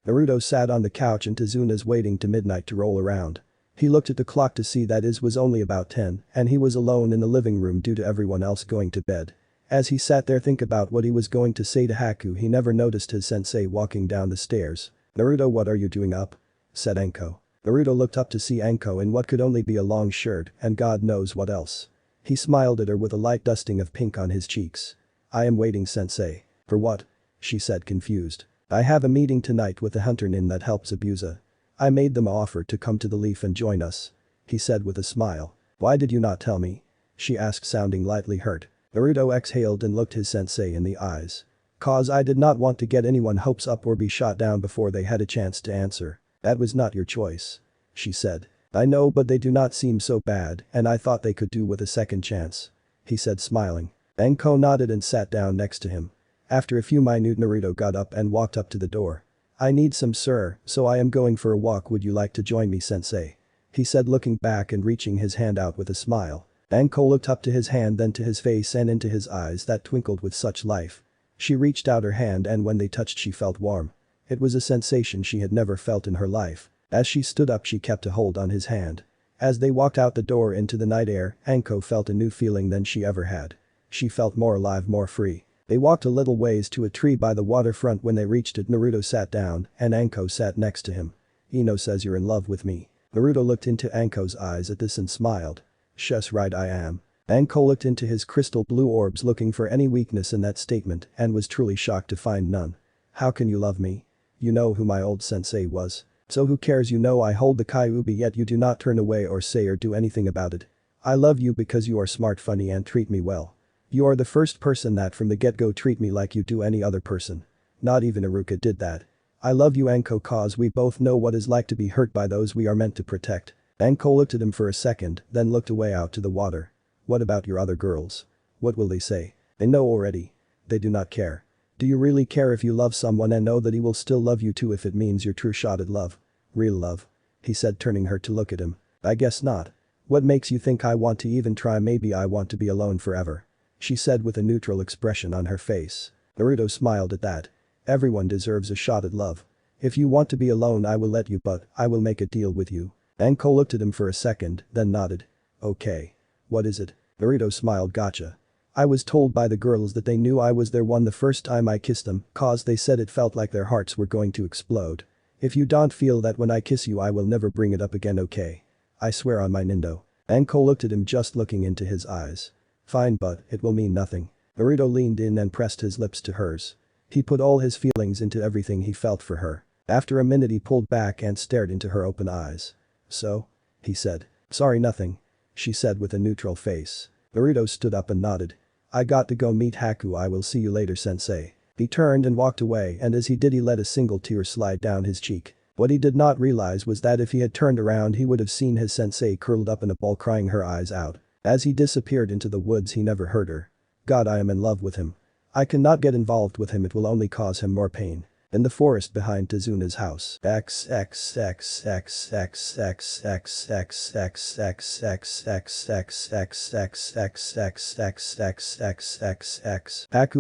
A: Naruto sat on the couch and Tazuna's waiting to midnight to roll around. He looked at the clock to see that it was only about 10 and he was alone in the living room due to everyone else going to bed. As he sat there think about what he was going to say to Haku he never noticed his sensei walking down the stairs. Naruto, what are you doing up? Said Anko. Naruto looked up to see Anko in what could only be a long shirt and God knows what else. He smiled at her with a light dusting of pink on his cheeks. I am waiting sensei. For what? She said confused. I have a meeting tonight with the hunter nin that helps Zabuza. I made them an offer to come to the leaf and join us. He said with a smile. Why did you not tell me? She asked sounding lightly hurt. Naruto exhaled and looked his sensei in the eyes. Cause I did not want to get anyone hopes up or be shot down before they had a chance to answer. That was not your choice. She said. I know but they do not seem so bad and I thought they could do with a second chance. He said smiling. Anko nodded and sat down next to him. After a few minutes Naruto got up and walked up to the door. I need some sir, so I am going for a walk, would you like to join me sensei? He said looking back and reaching his hand out with a smile. Anko looked up to his hand then to his face and into his eyes that twinkled with such life. She reached out her hand and when they touched she felt warm. It was a sensation she had never felt in her life. As she stood up she kept a hold on his hand. As they walked out the door into the night air, Anko felt a new feeling than she ever had. She felt more alive, more free. They walked a little ways to a tree by the waterfront. When they reached it Naruto sat down and Anko sat next to him. Ino says you're in love with me. Naruto looked into Anko's eyes at this and smiled. Shush, right I am. Anko looked into his crystal blue orbs looking for any weakness in that statement and was truly shocked to find none. How can you love me? You know who my old sensei was. So who cares, you know I hold the Kyuubi yet you do not turn away or say or do anything about it. I love you because you are smart, funny and treat me well. You are the first person that from the get-go treat me like you do any other person. Not even Iruka did that. I love you Anko cause we both know what it's like to be hurt by those we are meant to protect. Anko looked at him for a second, then looked away out to the water. What about your other girls? What will they say? They know already. They do not care. Do you really care if you love someone and know that he will still love you too if it means your true shot at love? Real love? He said, turning her to look at him. I guess not. What makes you think I want to even try? Maybe I want to be alone forever. She said with a neutral expression on her face. Naruto smiled at that. Everyone deserves a shot at love. If you want to be alone I will let you, but I will make a deal with you. Anko looked at him for a second, then nodded. Okay. What is it? Naruto smiled. Gotcha. I was told by the girls that they knew I was their one the first time I kissed them, cause they said it felt like their hearts were going to explode. If you don't feel that when I kiss you I will never bring it up again, okay? I swear on my Nindo. Anko looked at him, just looking into his eyes. Fine, but it will mean nothing. Naruto leaned in and pressed his lips to hers. He put all his feelings into everything he felt for her. After a minute he pulled back and stared into her open eyes. So? He said. Sorry, nothing. She said with a neutral face. Naruto stood up and nodded. I got to go meet Haku. I will see you later, sensei. He turned and walked away, and as he did he let a single tear slide down his cheek. What he did not realize was that if he had turned around he would have seen his sensei curled up in a ball crying her eyes out. As he disappeared into the woods he never heard her. God, I am in love with him. I cannot get involved with him, it will only cause him more pain. In the forest behind Tazuna's house. Haku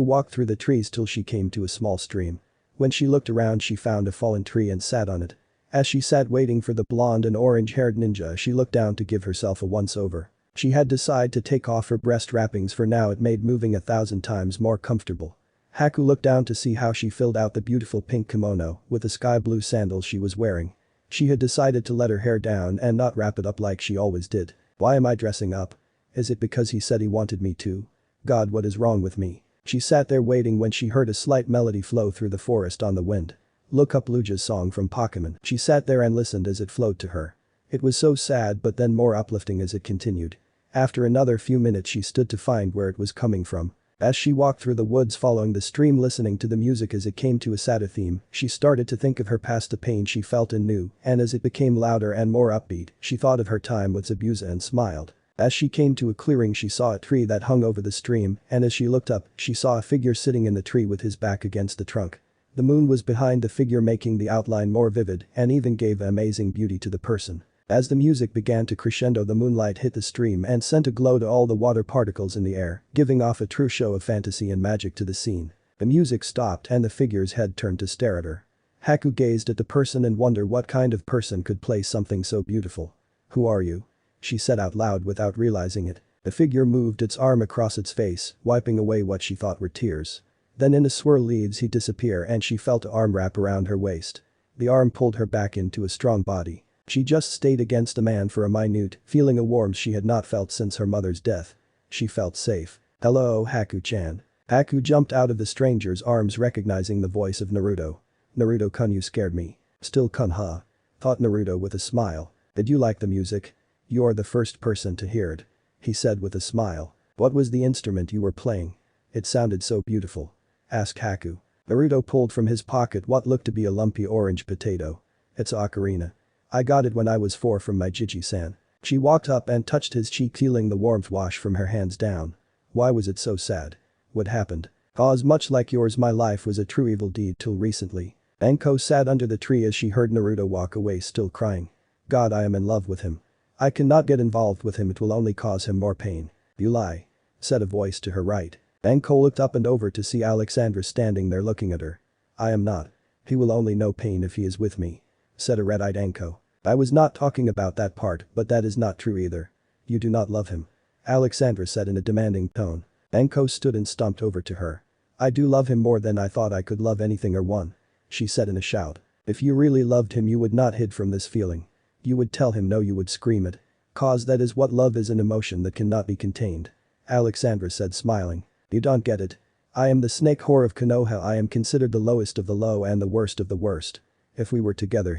A: walked through the trees till she came to a small stream. When she looked around she found a fallen tree and sat on it. As she sat waiting for the blonde and orange-haired ninja she looked down to give herself a once-over. She had decided to take off her breast wrappings for now, it made moving 1,000 times more comfortable. Haku looked down to see how she filled out the beautiful pink kimono with the sky blue sandals she was wearing. She had decided to let her hair down and not wrap it up like she always did. Why am I dressing up? Is it because he said he wanted me to? God, what is wrong with me? She sat there waiting when she heard a slight melody flow through the forest on the wind. Look up Luja's song from Pokemon. She sat there and listened as it flowed to her. It was so sad but then more uplifting as it continued. After another few minutes she stood to find where it was coming from. As she walked through the woods following the stream listening to the music as it came to a sadder theme, she started to think of her past, the pain she felt and knew, and as it became louder and more upbeat, she thought of her time with Zabuza and smiled. As she came to a clearing she saw a tree that hung over the stream, and as she looked up, she saw a figure sitting in the tree with his back against the trunk. The moon was behind the figure, making the outline more vivid and even gave amazing beauty to the person. As the music began to crescendo the moonlight hit the stream and sent a glow to all the water particles in the air, giving off a true show of fantasy and magic to the scene. The music stopped and the figure's head turned to stare at her. Haku gazed at the person and wondered what kind of person could play something so beautiful. Who are you? She said out loud without realizing it. The figure moved its arm across its face, wiping away what she thought were tears. Then in a swirl leaves he disappear and she felt an arm wrap around her waist. The arm pulled her back into a strong body. She just stayed against a man for a minute, feeling a warmth she had not felt since her mother's death. She felt safe. Hello, Haku-chan. Haku jumped out of the stranger's arms, recognizing the voice of Naruto. Naruto-kun, you scared me. Still kun, huh? Thought Naruto with a smile. Did you like the music? You're the first person to hear it. He said with a smile. What was the instrument you were playing? It sounded so beautiful. Asked Haku. Naruto pulled from his pocket what looked to be a lumpy orange potato. It's ocarina. I got it when I was 4 from my Jiji-san. She walked up and touched his cheek, feeling the warmth wash from her hands down. Why was it so sad? What happened? Cause much like yours my life was a true evil deed till recently. Anko sat under the tree as she heard Naruto walk away, still crying. God, I am in love with him. I cannot get involved with him, it will only cause him more pain. You lie. Said a voice to her right. Anko looked up and over to see Alexandra standing there looking at her. I am not. He will only know pain if he is with me. Said a red-eyed Anko. I was not talking about that part, but that is not true either. You do not love him. Alexandra said in a demanding tone. Anko stood and stomped over to her. I do love him more than I thought I could love anything or one. She said in a shout. If you really loved him you would not hide from this feeling. You would tell him no, you would scream it. Cause that is what love is, an emotion that cannot be contained. Alexandra said smiling. You don't get it. I am the snake whore of Konoha, I am considered the lowest of the low and the worst of the worst. If we were together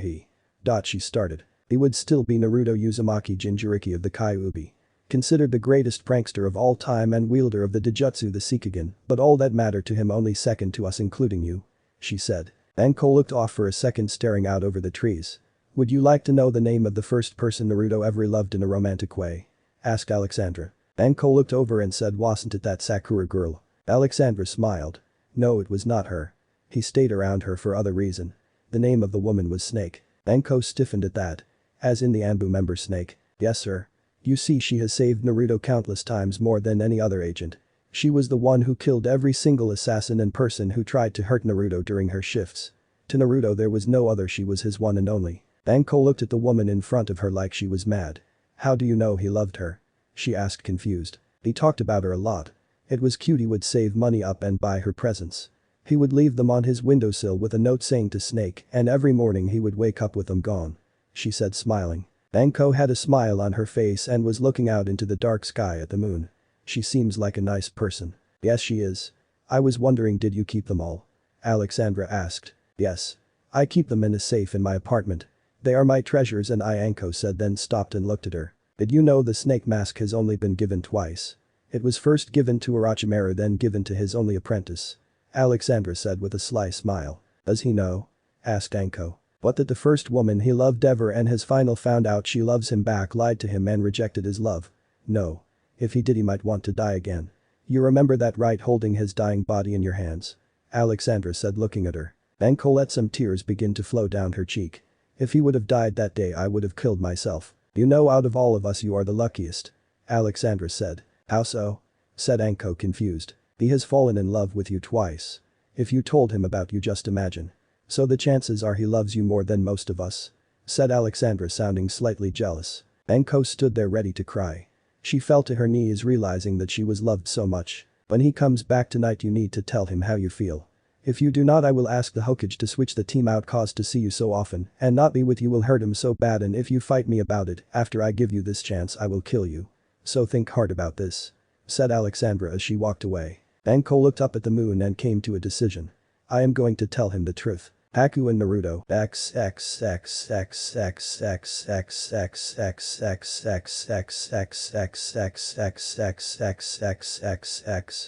A: she started. He would still be Naruto Uzumaki Jinchuriki of the Kyuubi. Considered the greatest prankster of all time and wielder of the Dijutsu the Shikigin, but all that mattered to him only second to us, including you. She said. Anko looked off for a second, staring out over the trees. Would you like to know the name of the first person Naruto ever loved in a romantic way? Asked Alexandra. Anko looked over and said, wasn't it that Sakura girl? Alexandra smiled. No, it was not her. He stayed around her for other reason. The name of the woman was Snake. Anko stiffened at that. As in the Anbu member Snake. Yes sir. You see, she has saved Naruto countless times more than any other agent. She was the one who killed every single assassin and person who tried to hurt Naruto during her shifts. To Naruto there was no other, she was his one and only. Anko looked at the woman in front of her like she was mad. How do you know he loved her? She asked confused. He talked about her a lot. It was cute, he would save money up and buy her presents. He would leave them on his windowsill with a note saying to Snake, and every morning he would wake up with them gone. She said smiling. Anko had a smile on her face and was looking out into the dark sky at the moon. She seems like a nice person. Yes she is. I was wondering, did you keep them all? Alexandra asked. Yes. I keep them in a safe in my apartment. They are my treasures, and Anko said, then stopped and looked at her. Did you know the snake mask has only been given twice? It was first given to Orochimaru, then given to his only apprentice. Alexandra said with a sly smile. Does he know? Asked Anko. What, that the first woman he loved ever and has finally found out she loves him back lied to him and rejected his love? No. If he did, he might want to die again. You remember that, right, holding his dying body in your hands? Alexandra said, looking at her. Anko let some tears begin to flow down her cheek. If he would have died that day, I would have killed myself. You know, out of all of us you are the luckiest. Alexandra said. How so? Said Anko, confused. He has fallen in love with you twice. If you told him about, you just imagine. So the chances are he loves you more than most of us. Said Alexandra, sounding slightly jealous. Anko stood there ready to cry. She fell to her knees, realizing that she was loved so much. When he comes back tonight, you need to tell him how you feel. If you do not, I will ask the Hokage to switch the team out, cause to see you so often and not be with you will hurt him so bad, and if you fight me about it, after I give you this chance, I will kill you. So think hard about this. Said Alexandra as she walked away. Anko looked up at the moon and came to a decision. I am going to tell him the truth. Haku and Naruto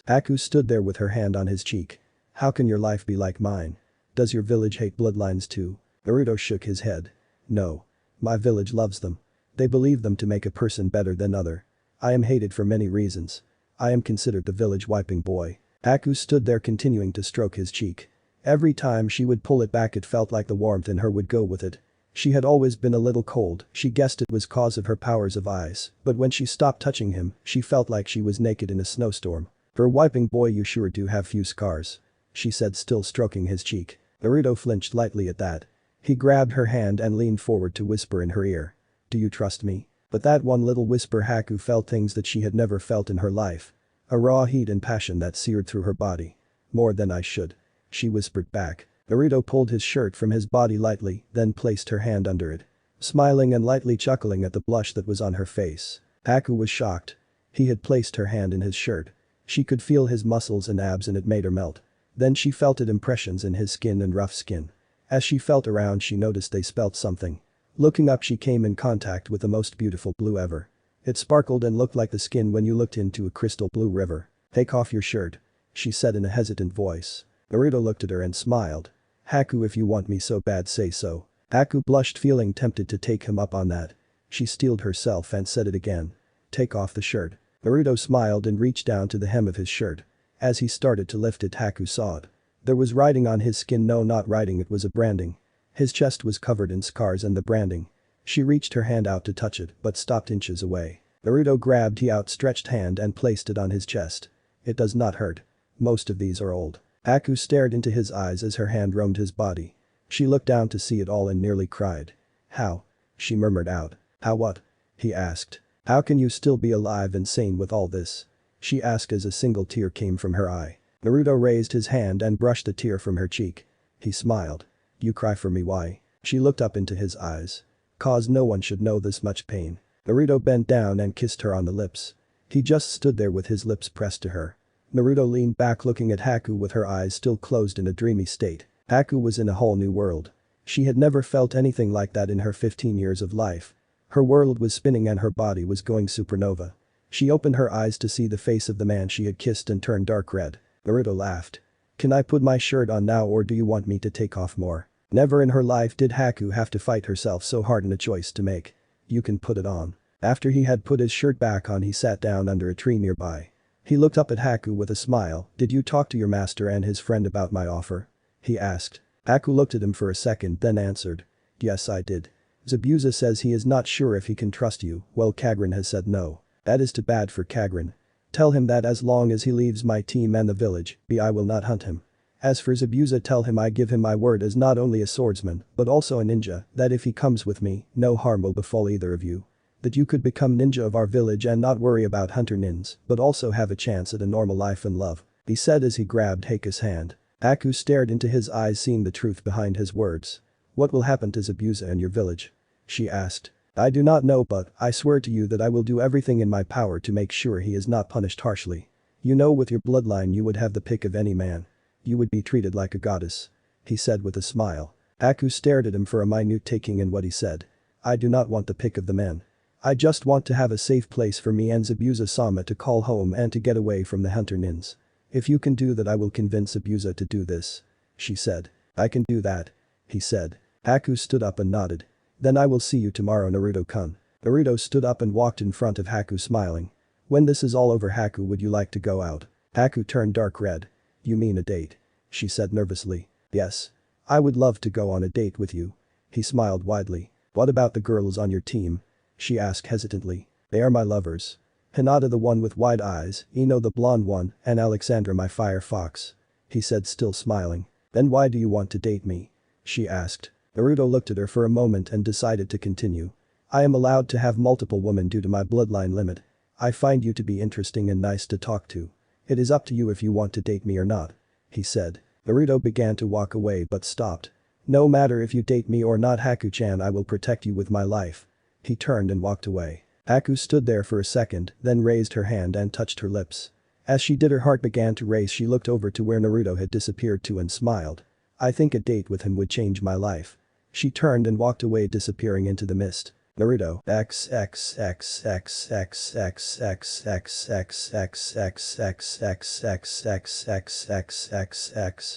A: Haku stood there with her hand on his cheek. How can your life be like mine? Does your village hate bloodlines too? Naruto shook his head. No. My village loves them. They believe them to make a person better than other. I am hated for many reasons. I am considered the village wiping boy. Haku stood there continuing to stroke his cheek. Every time she would pull it back, it felt like the warmth in her would go with it. She had always been a little cold, she guessed it was cause of her powers of ice, but when she stopped touching him, she felt like she was naked in a snowstorm. For a wiping boy, you sure do have few scars. She said, still stroking his cheek. Naruto flinched lightly at that. He grabbed her hand and leaned forward to whisper in her ear. Do you trust me? But that one little whisper, Haku felt things that she had never felt in her life. A raw heat and passion that seared through her body. More than I should. She whispered back. Naruto pulled his shirt from his body lightly, then placed her hand under it. Smiling and lightly chuckling at the blush that was on her face. Haku was shocked. He had placed her hand in his shirt. She could feel his muscles and abs, and it made her melt. Then she felt it, impressions in his skin and rough skin. As she felt around, she noticed they spelt something. Looking up, she came in contact with the most beautiful blue ever. It sparkled and looked like the skin when you looked into a crystal blue river. Take off your shirt. She said in a hesitant voice. Naruto looked at her and smiled. Haku, if you want me so bad, say so. Haku blushed, feeling tempted to take him up on that. She steeled herself and said it again. Take off the shirt. Naruto smiled and reached down to the hem of his shirt. As he started to lift it, Haku saw it. There was writing on his skin. No, not writing, it was a branding. His chest was covered in scars and the branding. She reached her hand out to touch it but stopped inches away. Naruto grabbed his outstretched hand and placed it on his chest. It does not hurt. Most of these are old. Haku stared into his eyes as her hand roamed his body. She looked down to see it all and nearly cried. How? She murmured out. How what? He asked. How can you still be alive and sane with all this? She asked as a single tear came from her eye. Naruto raised his hand and brushed the tear from her cheek. He smiled. You cry for me, why? She looked up into his eyes. Cause no one should know this much pain. Naruto bent down and kissed her on the lips. He just stood there with his lips pressed to her. Naruto leaned back looking at Haku with her eyes still closed in a dreamy state. Haku was in a whole new world. She had never felt anything like that in her 15 years of life. Her world was spinning and her body was going supernova. She opened her eyes to see the face of the man she had kissed and turned dark red. Naruto laughed. Can I put my shirt on now, or do you want me to take off more? Never in her life did Haku have to fight herself so hard in a choice to make. You can put it on. After he had put his shirt back on, he sat down under a tree nearby. He looked up at Haku with a smile. "Did you talk to your master and his friend about my offer?" he asked. Haku looked at him for a second then answered. "Yes, I did. Zabuza says he is not sure if he can trust you, well Kagran has said no. That is too bad for Kagran. Tell him that as long as he leaves my team and the village, I will not hunt him. As for Zabuza, tell him I give him my word as not only a swordsman, but also a ninja, that if he comes with me, no harm will befall either of you. That you could become ninja of our village and not worry about hunter nins, but also have a chance at a normal life and love," he said as he grabbed Haku's hand. Haku stared into his eyes, seeing the truth behind his words. "What will happen to Zabuza and your village?" she asked. "I do not know, but I swear to you that I will do everything in my power to make sure he is not punished harshly. You know, with your bloodline you would have the pick of any man. You would be treated like a goddess," he said with a smile. Haku stared at him for a minute, taking in what he said. "I do not want the pick of the men. I just want to have a safe place for me and Zabuza-sama to call home and to get away from the hunter nins. If you can do that, I will convince Zabuza to do this," she said. "I can do that," he said. Haku stood up and nodded. "Then I will see you tomorrow, Naruto-kun." Naruto stood up and walked in front of Haku, smiling. "When this is all over, Haku, would you like to go out?" Haku turned dark red. "You mean a date?" she said nervously. "Yes. I would love to go on a date with you." He smiled widely. "What about the girls on your team?" she asked hesitantly. "They are my lovers. Hinata, the one with wide eyes, Ino the blonde one, and Alexandra, my fire fox," he said, still smiling. "Then why do you want to date me?" she asked. Naruto looked at her for a moment and decided to continue. "I am allowed to have multiple women due to my bloodline limit. I find you to be interesting and nice to talk to. It is up to you if you want to date me or not," he said. Naruto began to walk away but stopped. "No matter if you date me or not, Haku-chan, I will protect you with my life." He turned and walked away. Haku stood there for a second, then raised her hand and touched her lips. As she did, her heart began to race. She looked over to where Naruto had disappeared to and smiled. "I think a date with him would change my life." She turned and walked away, disappearing into the mist. Naruto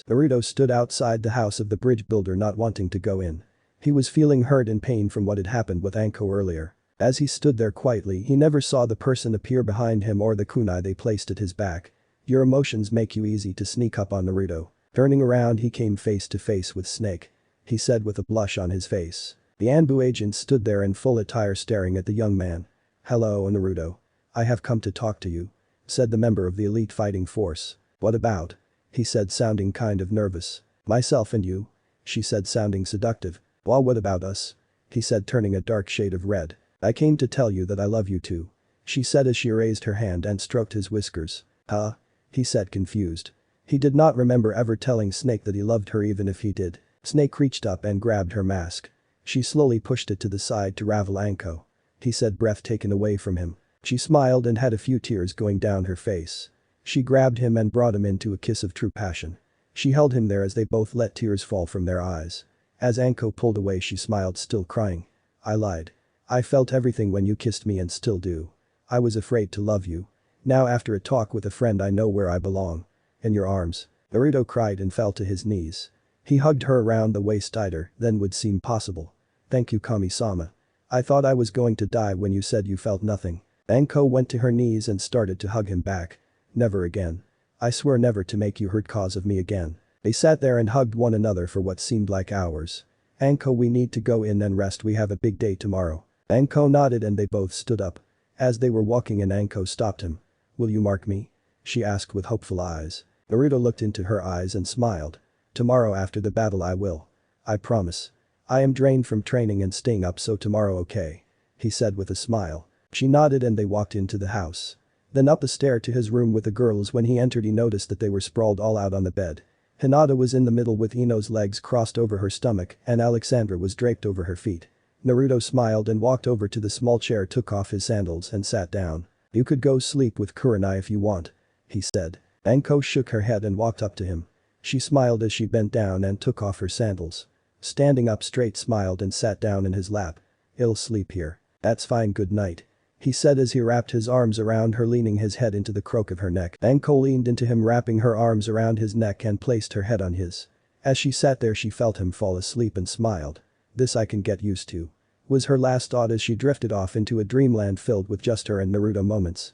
A: Naruto stood outside the house of the bridge builder, not wanting to go in. He was feeling hurt and pain from what had happened with Anko earlier. As he stood there quietly, he never saw the person appear behind him or the kunai they placed at his back. Your emotions make you easy to sneak up on Naruto. Turning around, he came face to face with Snake. He said with a blush on his face. The Anbu agent stood there in full attire, staring at the young man. "Hello, Naruto. I have come to talk to you," said the member of the elite fighting force. "What about?" he said, sounding kind of nervous. "Myself and you," she said, sounding seductive. "Well, what about us?" he said, turning a dark shade of red. "I came to tell you that I love you too," she said as she raised her hand and stroked his whiskers. "Huh?" he said, confused. He did not remember ever telling Snake that he loved her, even if he did. Snake reached up and grabbed her mask. She slowly pushed it to the side to ravel Anko. He said, breath taken away from him. She smiled and had a few tears going down her face. She grabbed him and brought him into a kiss of true passion. She held him there as they both let tears fall from their eyes. As Anko pulled away, she smiled, still crying. "I lied. I felt everything when you kissed me and still do. I was afraid to love you. Now after a talk with a friend, I know where I belong. In your arms." Naruto cried and fell to his knees. He hugged her around the waist tighter than would seem possible. "Thank you, Kami-sama. I thought I was going to die when you said you felt nothing." Anko went to her knees and started to hug him back. "Never again. I swear never to make you hurt cause of me again." They sat there and hugged one another for what seemed like hours. "Anko, we need to go in and rest, we have a big day tomorrow." Anko nodded and they both stood up. As they were walking in, Anko stopped him. "Will you mark me?" she asked with hopeful eyes. Naruto looked into her eyes and smiled. "Tomorrow after the battle I will. I promise. I am drained from training and staying up, so tomorrow, okay?" he said with a smile. She nodded and they walked into the house. Then up the stair to his room with the girls. When he entered, he noticed that they were sprawled all out on the bed. Hinata was in the middle with Ino's legs crossed over her stomach and Alexandra was draped over her feet. Naruto smiled and walked over to the small chair, took off his sandals and sat down. "You could go sleep with Kurenai if you want," he said. Anko shook her head and walked up to him. She smiled as she bent down and took off her sandals. Standing up straight, smiled and sat down in his lap. "I'll sleep here." "That's fine, good night," he said as he wrapped his arms around her, leaning his head into the crook of her neck. Anko leaned into him, wrapping her arms around his neck and placed her head on his. As she sat there, she felt him fall asleep and smiled. "This I can get used to," was her last thought as she drifted off into a dreamland filled with just her and Naruto moments.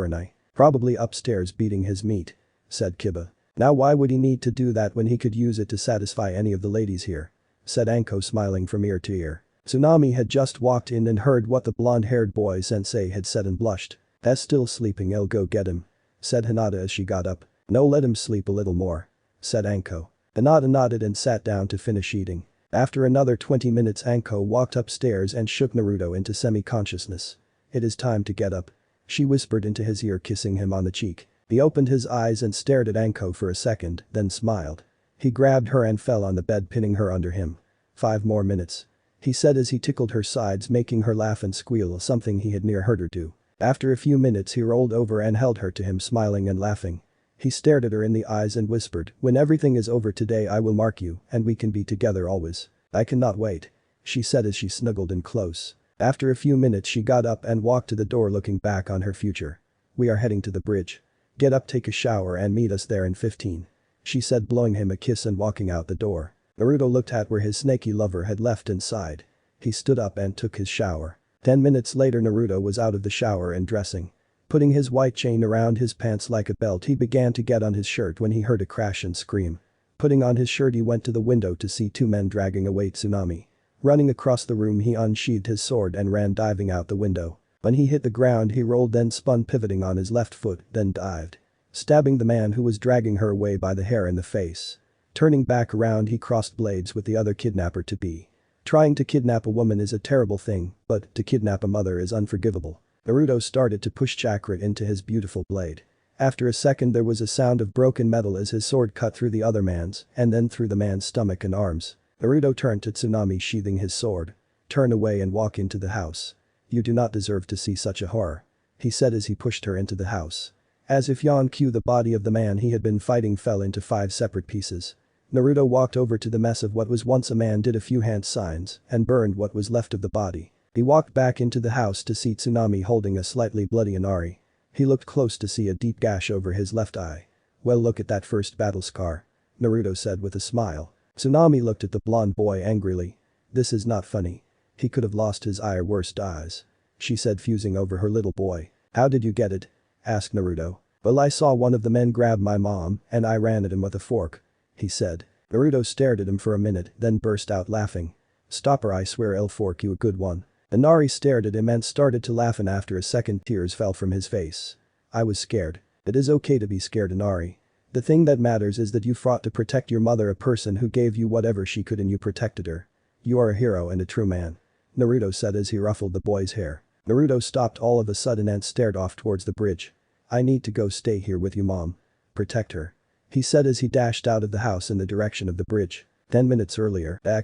A: Kurenai. Probably upstairs beating his meat. Said Kiba. Now why would he need to do that when he could use it to satisfy any of the ladies here? Said Anko smiling from ear to ear. Tsunami had just walked in and heard what the blonde-haired boy sensei had said and blushed. "That's still sleeping, I'll go get him," said Hinata as she got up. "No, let him sleep a little more," said Anko. Hinata nodded and sat down to finish eating. After another 20 minutes Anko walked upstairs and shook Naruto into semi-consciousness. "It is time to get up," she whispered into his ear, kissing him on the cheek. He opened his eyes and stared at Anko for a second, then smiled. He grabbed her and fell on the bed, pinning her under him. 5 more minutes," he said as he tickled her sides, making her laugh and squeal, something he had never heard her do. After a few minutes he rolled over and held her to him, smiling and laughing. He stared at her in the eyes and whispered, "When everything is over today I will mark you and we can be together always. I cannot wait," she said as she snuggled in close. After a few minutes she got up and walked to the door, looking back on her future. "We are heading to the bridge. Get up, take a shower and meet us there in 15. She said, blowing him a kiss and walking out the door. Naruto looked at where his snaky lover had left and sighed. He stood up and took his shower. 10 minutes later Naruto was out of the shower and dressing. Putting his white chain around his pants like a belt, he began to get on his shirt when he heard a crash and scream. Putting on his shirt he went to the window to see 2 men dragging away Tsunami. Running across the room he unsheathed his sword and ran diving out the window. When he hit the ground he rolled, then spun, pivoting on his left foot, then dived, stabbing the man who was dragging her away by the hair in the face. Turning back around he crossed blades with the other kidnapper-to-be. Trying to kidnap a woman is a terrible thing, but to kidnap a mother is unforgivable. Naruto started to push chakra into his beautiful blade. After a second there was a sound of broken metal as his sword cut through the other man's and then through the man's stomach and arms. Naruto turned to Tsunami, sheathing his sword. "Turn away and walk into the house. You do not deserve to see such a horror," he said as he pushed her into the house. As if Yonkou, the body of the man he had been fighting fell into 5 separate pieces. Naruto walked over to the mess of what was once a man, did a few hand signs, and burned what was left of the body. He walked back into the house to see Tsunami holding a slightly bloody Inari. He looked close to see a deep gash over his left eye. "Well, look at that first battle scar," Naruto said with a smile. Tsunami looked at the blonde boy angrily. "This is not funny. He could have lost his eye or worse dies," she said, fusing over her little boy. "How did you get it?" asked Naruto. "Well, I saw one of the men grab my mom and I ran at him with a fork," he said. Naruto stared at him for a minute, then burst out laughing. "Stop or I swear I'll fork you a good one." Inari stared at him and started to laugh, and after a second tears fell from his face. "I was scared." "It is okay to be scared, Inari. The thing that matters is that you fought to protect your mother, a person who gave you whatever she could and you protected her. You are a hero and a true man," Naruto said as he ruffled the boy's hair. Naruto stopped all of a sudden and stared off towards the bridge. "I need to go, stay here with you, mom. Protect her," he said as he dashed out of the house in the direction of the bridge. 10 minutes earlier, the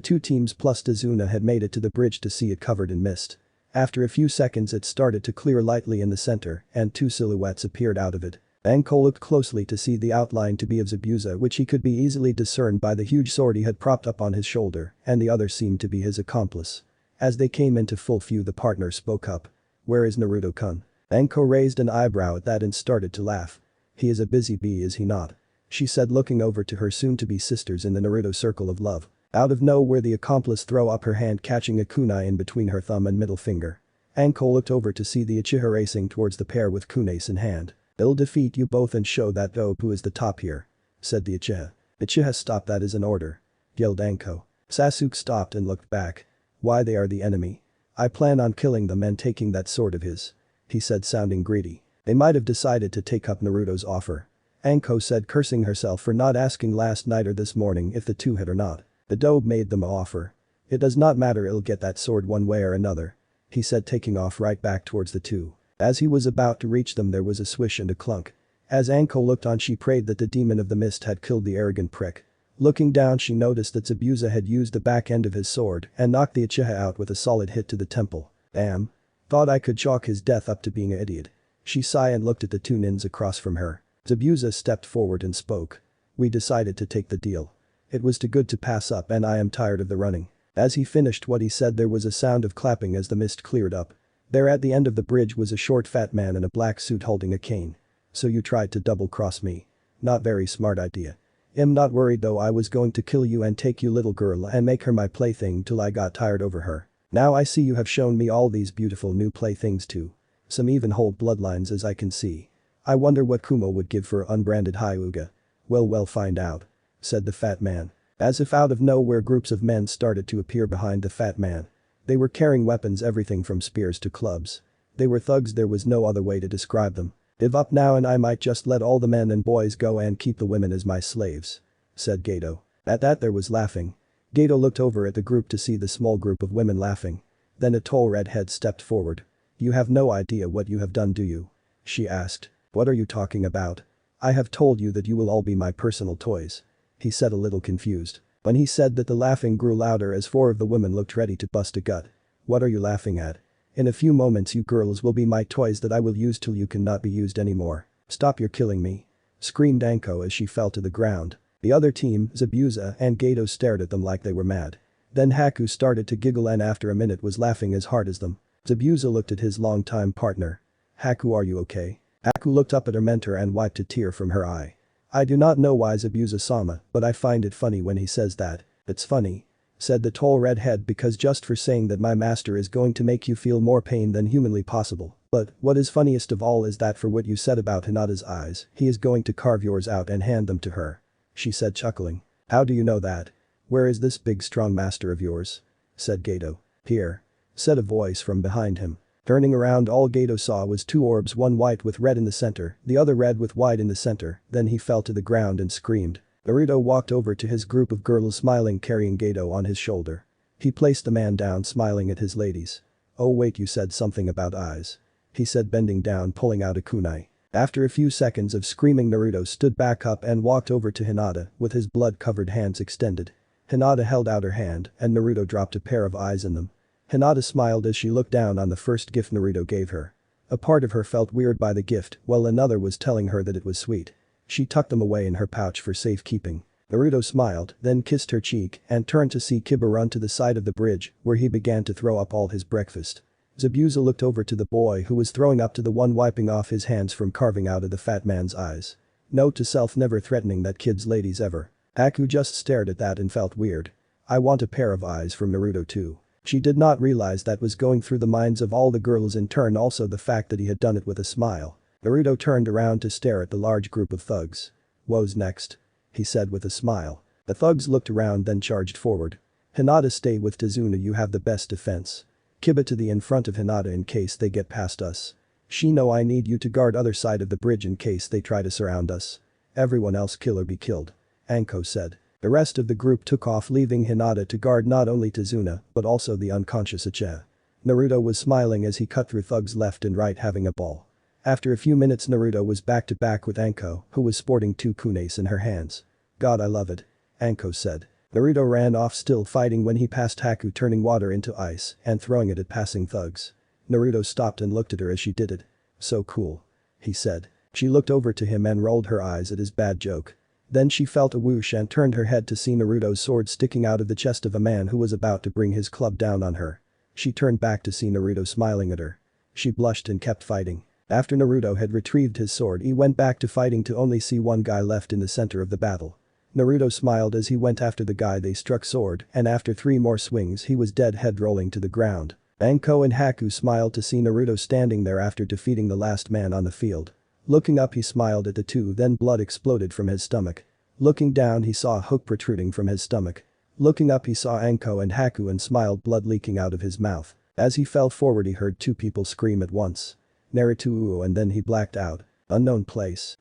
A: two teams plus Azuna had made it to the bridge to see it covered in mist. After a few seconds it started to clear lightly in the center and 2 silhouettes appeared out of it. Anko looked closely to see the outline to be of Zabuza, which he could be easily discerned by the huge sword he had propped up on his shoulder, and the other seemed to be his accomplice. As they came into full view the partner spoke up. "Where is Naruto-kun?" Anko raised an eyebrow at that and started to laugh. "He is a busy bee, is he not?" she said, looking over to her soon-to-be sisters in the Naruto circle of love. Out of nowhere the accomplice threw up her hand, catching a kunai in between her thumb and middle finger. Anko looked over to see the Uchiha racing towards the pair with kunais in hand. "They'll defeat you both and show that dope who is the top here," said the Uchiha. "Uchiha, stop, that is an order," yelled Anko. Sasuke stopped and looked back. "Why, they are the enemy. I plan on killing them and taking that sword of his," he said, sounding greedy. "They might have decided to take up Naruto's offer," Anko said, cursing herself for not asking last night or this morning if the two had or not. "The dobe made them an offer. It does not matter, it'll get that sword one way or another," he said, taking off right back towards the two. As he was about to reach them there was a swish and a clunk. As Anko looked on she prayed that the demon of the mist had killed the arrogant prick. Looking down she noticed that Zabuza had used the back end of his sword and knocked the Uchiha out with a solid hit to the temple. "Damn. Thought I could chalk his death up to being an idiot." She sighed and looked at the 2 nins across from her. Zabuza stepped forward and spoke. "We decided to take the deal. It was too good to pass up and I am tired of the running. As he finished what he said there was a sound of clapping as the mist cleared up. There at the end of the bridge was a short fat man in a black suit holding a cane. So you tried to double-cross me. Not very smart idea. I'm not worried though, I was going to kill you and take you little girl and make her my plaything till I got tired over her. Now I see you have shown me all these beautiful new playthings too. Some even hold bloodlines as I can see. I wonder what Kumo would give for unbranded Hyuga. Well find out. Said the fat man. As if out of nowhere groups of men started to appear behind the fat man. They were carrying weapons, everything from spears to clubs. They were thugs, there was no other way to describe them. Give up now and I might just let all the men and boys go and keep the women as my slaves. Said Gato. At that there was laughing. Gato looked over at the group to see the small group of women laughing. Then a tall redhead stepped forward. You have no idea what you have done, do you? She asked. What are you talking about? I have told you that you will all be my personal toys. He said a little confused. When he said that the laughing grew louder as four of the women looked ready to bust a gut. What are you laughing at? In a few moments you girls will be my toys that I will use till you cannot be used anymore. Stop, you're killing me. Screamed Anko as she fell to the ground. The other team, Zabuza and Gato, stared at them like they were mad. Then Haku started to giggle and after a minute was laughing as hard as them. Zabuza looked at his longtime partner. Haku, are you okay? Haku looked up at her mentor and wiped a tear from her eye. I do not know why Zabuza-sama, but I find it funny when he says that. It's funny. Said the tall redhead, because just for saying that my master is going to make you feel more pain than humanly possible. But what is funniest of all is that for what you said about Hinata's eyes, he is going to carve yours out and hand them to her. She said, chuckling. How do you know that? Where is this big strong master of yours? Said Gato. Here. Said a voice from behind him. Turning around, all Gato saw was two orbs, one white with red in the center, the other red with white in the center. Then he fell to the ground and screamed. Naruto walked over to his group of girls smiling, carrying Gato on his shoulder. He placed the man down, smiling at his ladies. Oh wait, you said something about eyes. He said, bending down, pulling out a kunai. After a few seconds of screaming, Naruto stood back up and walked over to Hinata with his blood-covered hands extended. Hinata held out her hand and Naruto dropped a pair of eyes in them. Hinata smiled as she looked down on the first gift Naruto gave her. A part of her felt weird by the gift while another was telling her that it was sweet. She tucked them away in her pouch for safekeeping. Naruto smiled, then kissed her cheek and turned to see Kiba run to the side of the bridge where he began to throw up all his breakfast. Zabuza looked over to the boy who was throwing up to the one wiping off his hands from carving out of the fat man's eyes. Note to self, never threatening that kid's ladies ever. Haku just stared at that and felt weird. I want a pair of eyes from Naruto too. She did not realize that was going through the minds of all the girls, in turn also the fact that he had done it with a smile. Naruto turned around to stare at the large group of thugs. Who's next? He said with a smile. The thugs looked around then charged forward. Hinata, stay with Tazuna, you have the best defense. Kiba to the in front of Hinata in case they get past us. Shino, I need you to guard other side of the bridge in case they try to surround us. Everyone else kill or be killed. Anko said. The rest of the group took off, leaving Hinata to guard not only Tazuna but also the unconscious Ichigo. Naruto was smiling as he cut through thugs left and right, having a ball. After a few minutes Naruto was back to back with Anko, who was sporting two kunes in her hands. God, I love it. Anko said. Naruto ran off, still fighting, when he passed Haku turning water into ice and throwing it at passing thugs. Naruto stopped and looked at her as she did it. So cool. He said. She looked over to him and rolled her eyes at his bad joke. Then she felt a whoosh and turned her head to see Naruto's sword sticking out of the chest of a man who was about to bring his club down on her. She turned back to see Naruto smiling at her. She blushed and kept fighting. After Naruto had retrieved his sword, he went back to fighting to only see one guy left in the center of the battle. Naruto smiled as he went after the guy. They struck sword and after 3 more swings he was dead, head rolling to the ground. Anko and Haku smiled to see Naruto standing there after defeating the last man on the field. Looking up he smiled at the two, then blood exploded from his stomach. Looking down he saw a hook protruding from his stomach. Looking up he saw Anko and Haku and smiled, blood leaking out of his mouth. As he fell forward he heard 2 people scream at once. Naruto, and then he blacked out. Unknown place.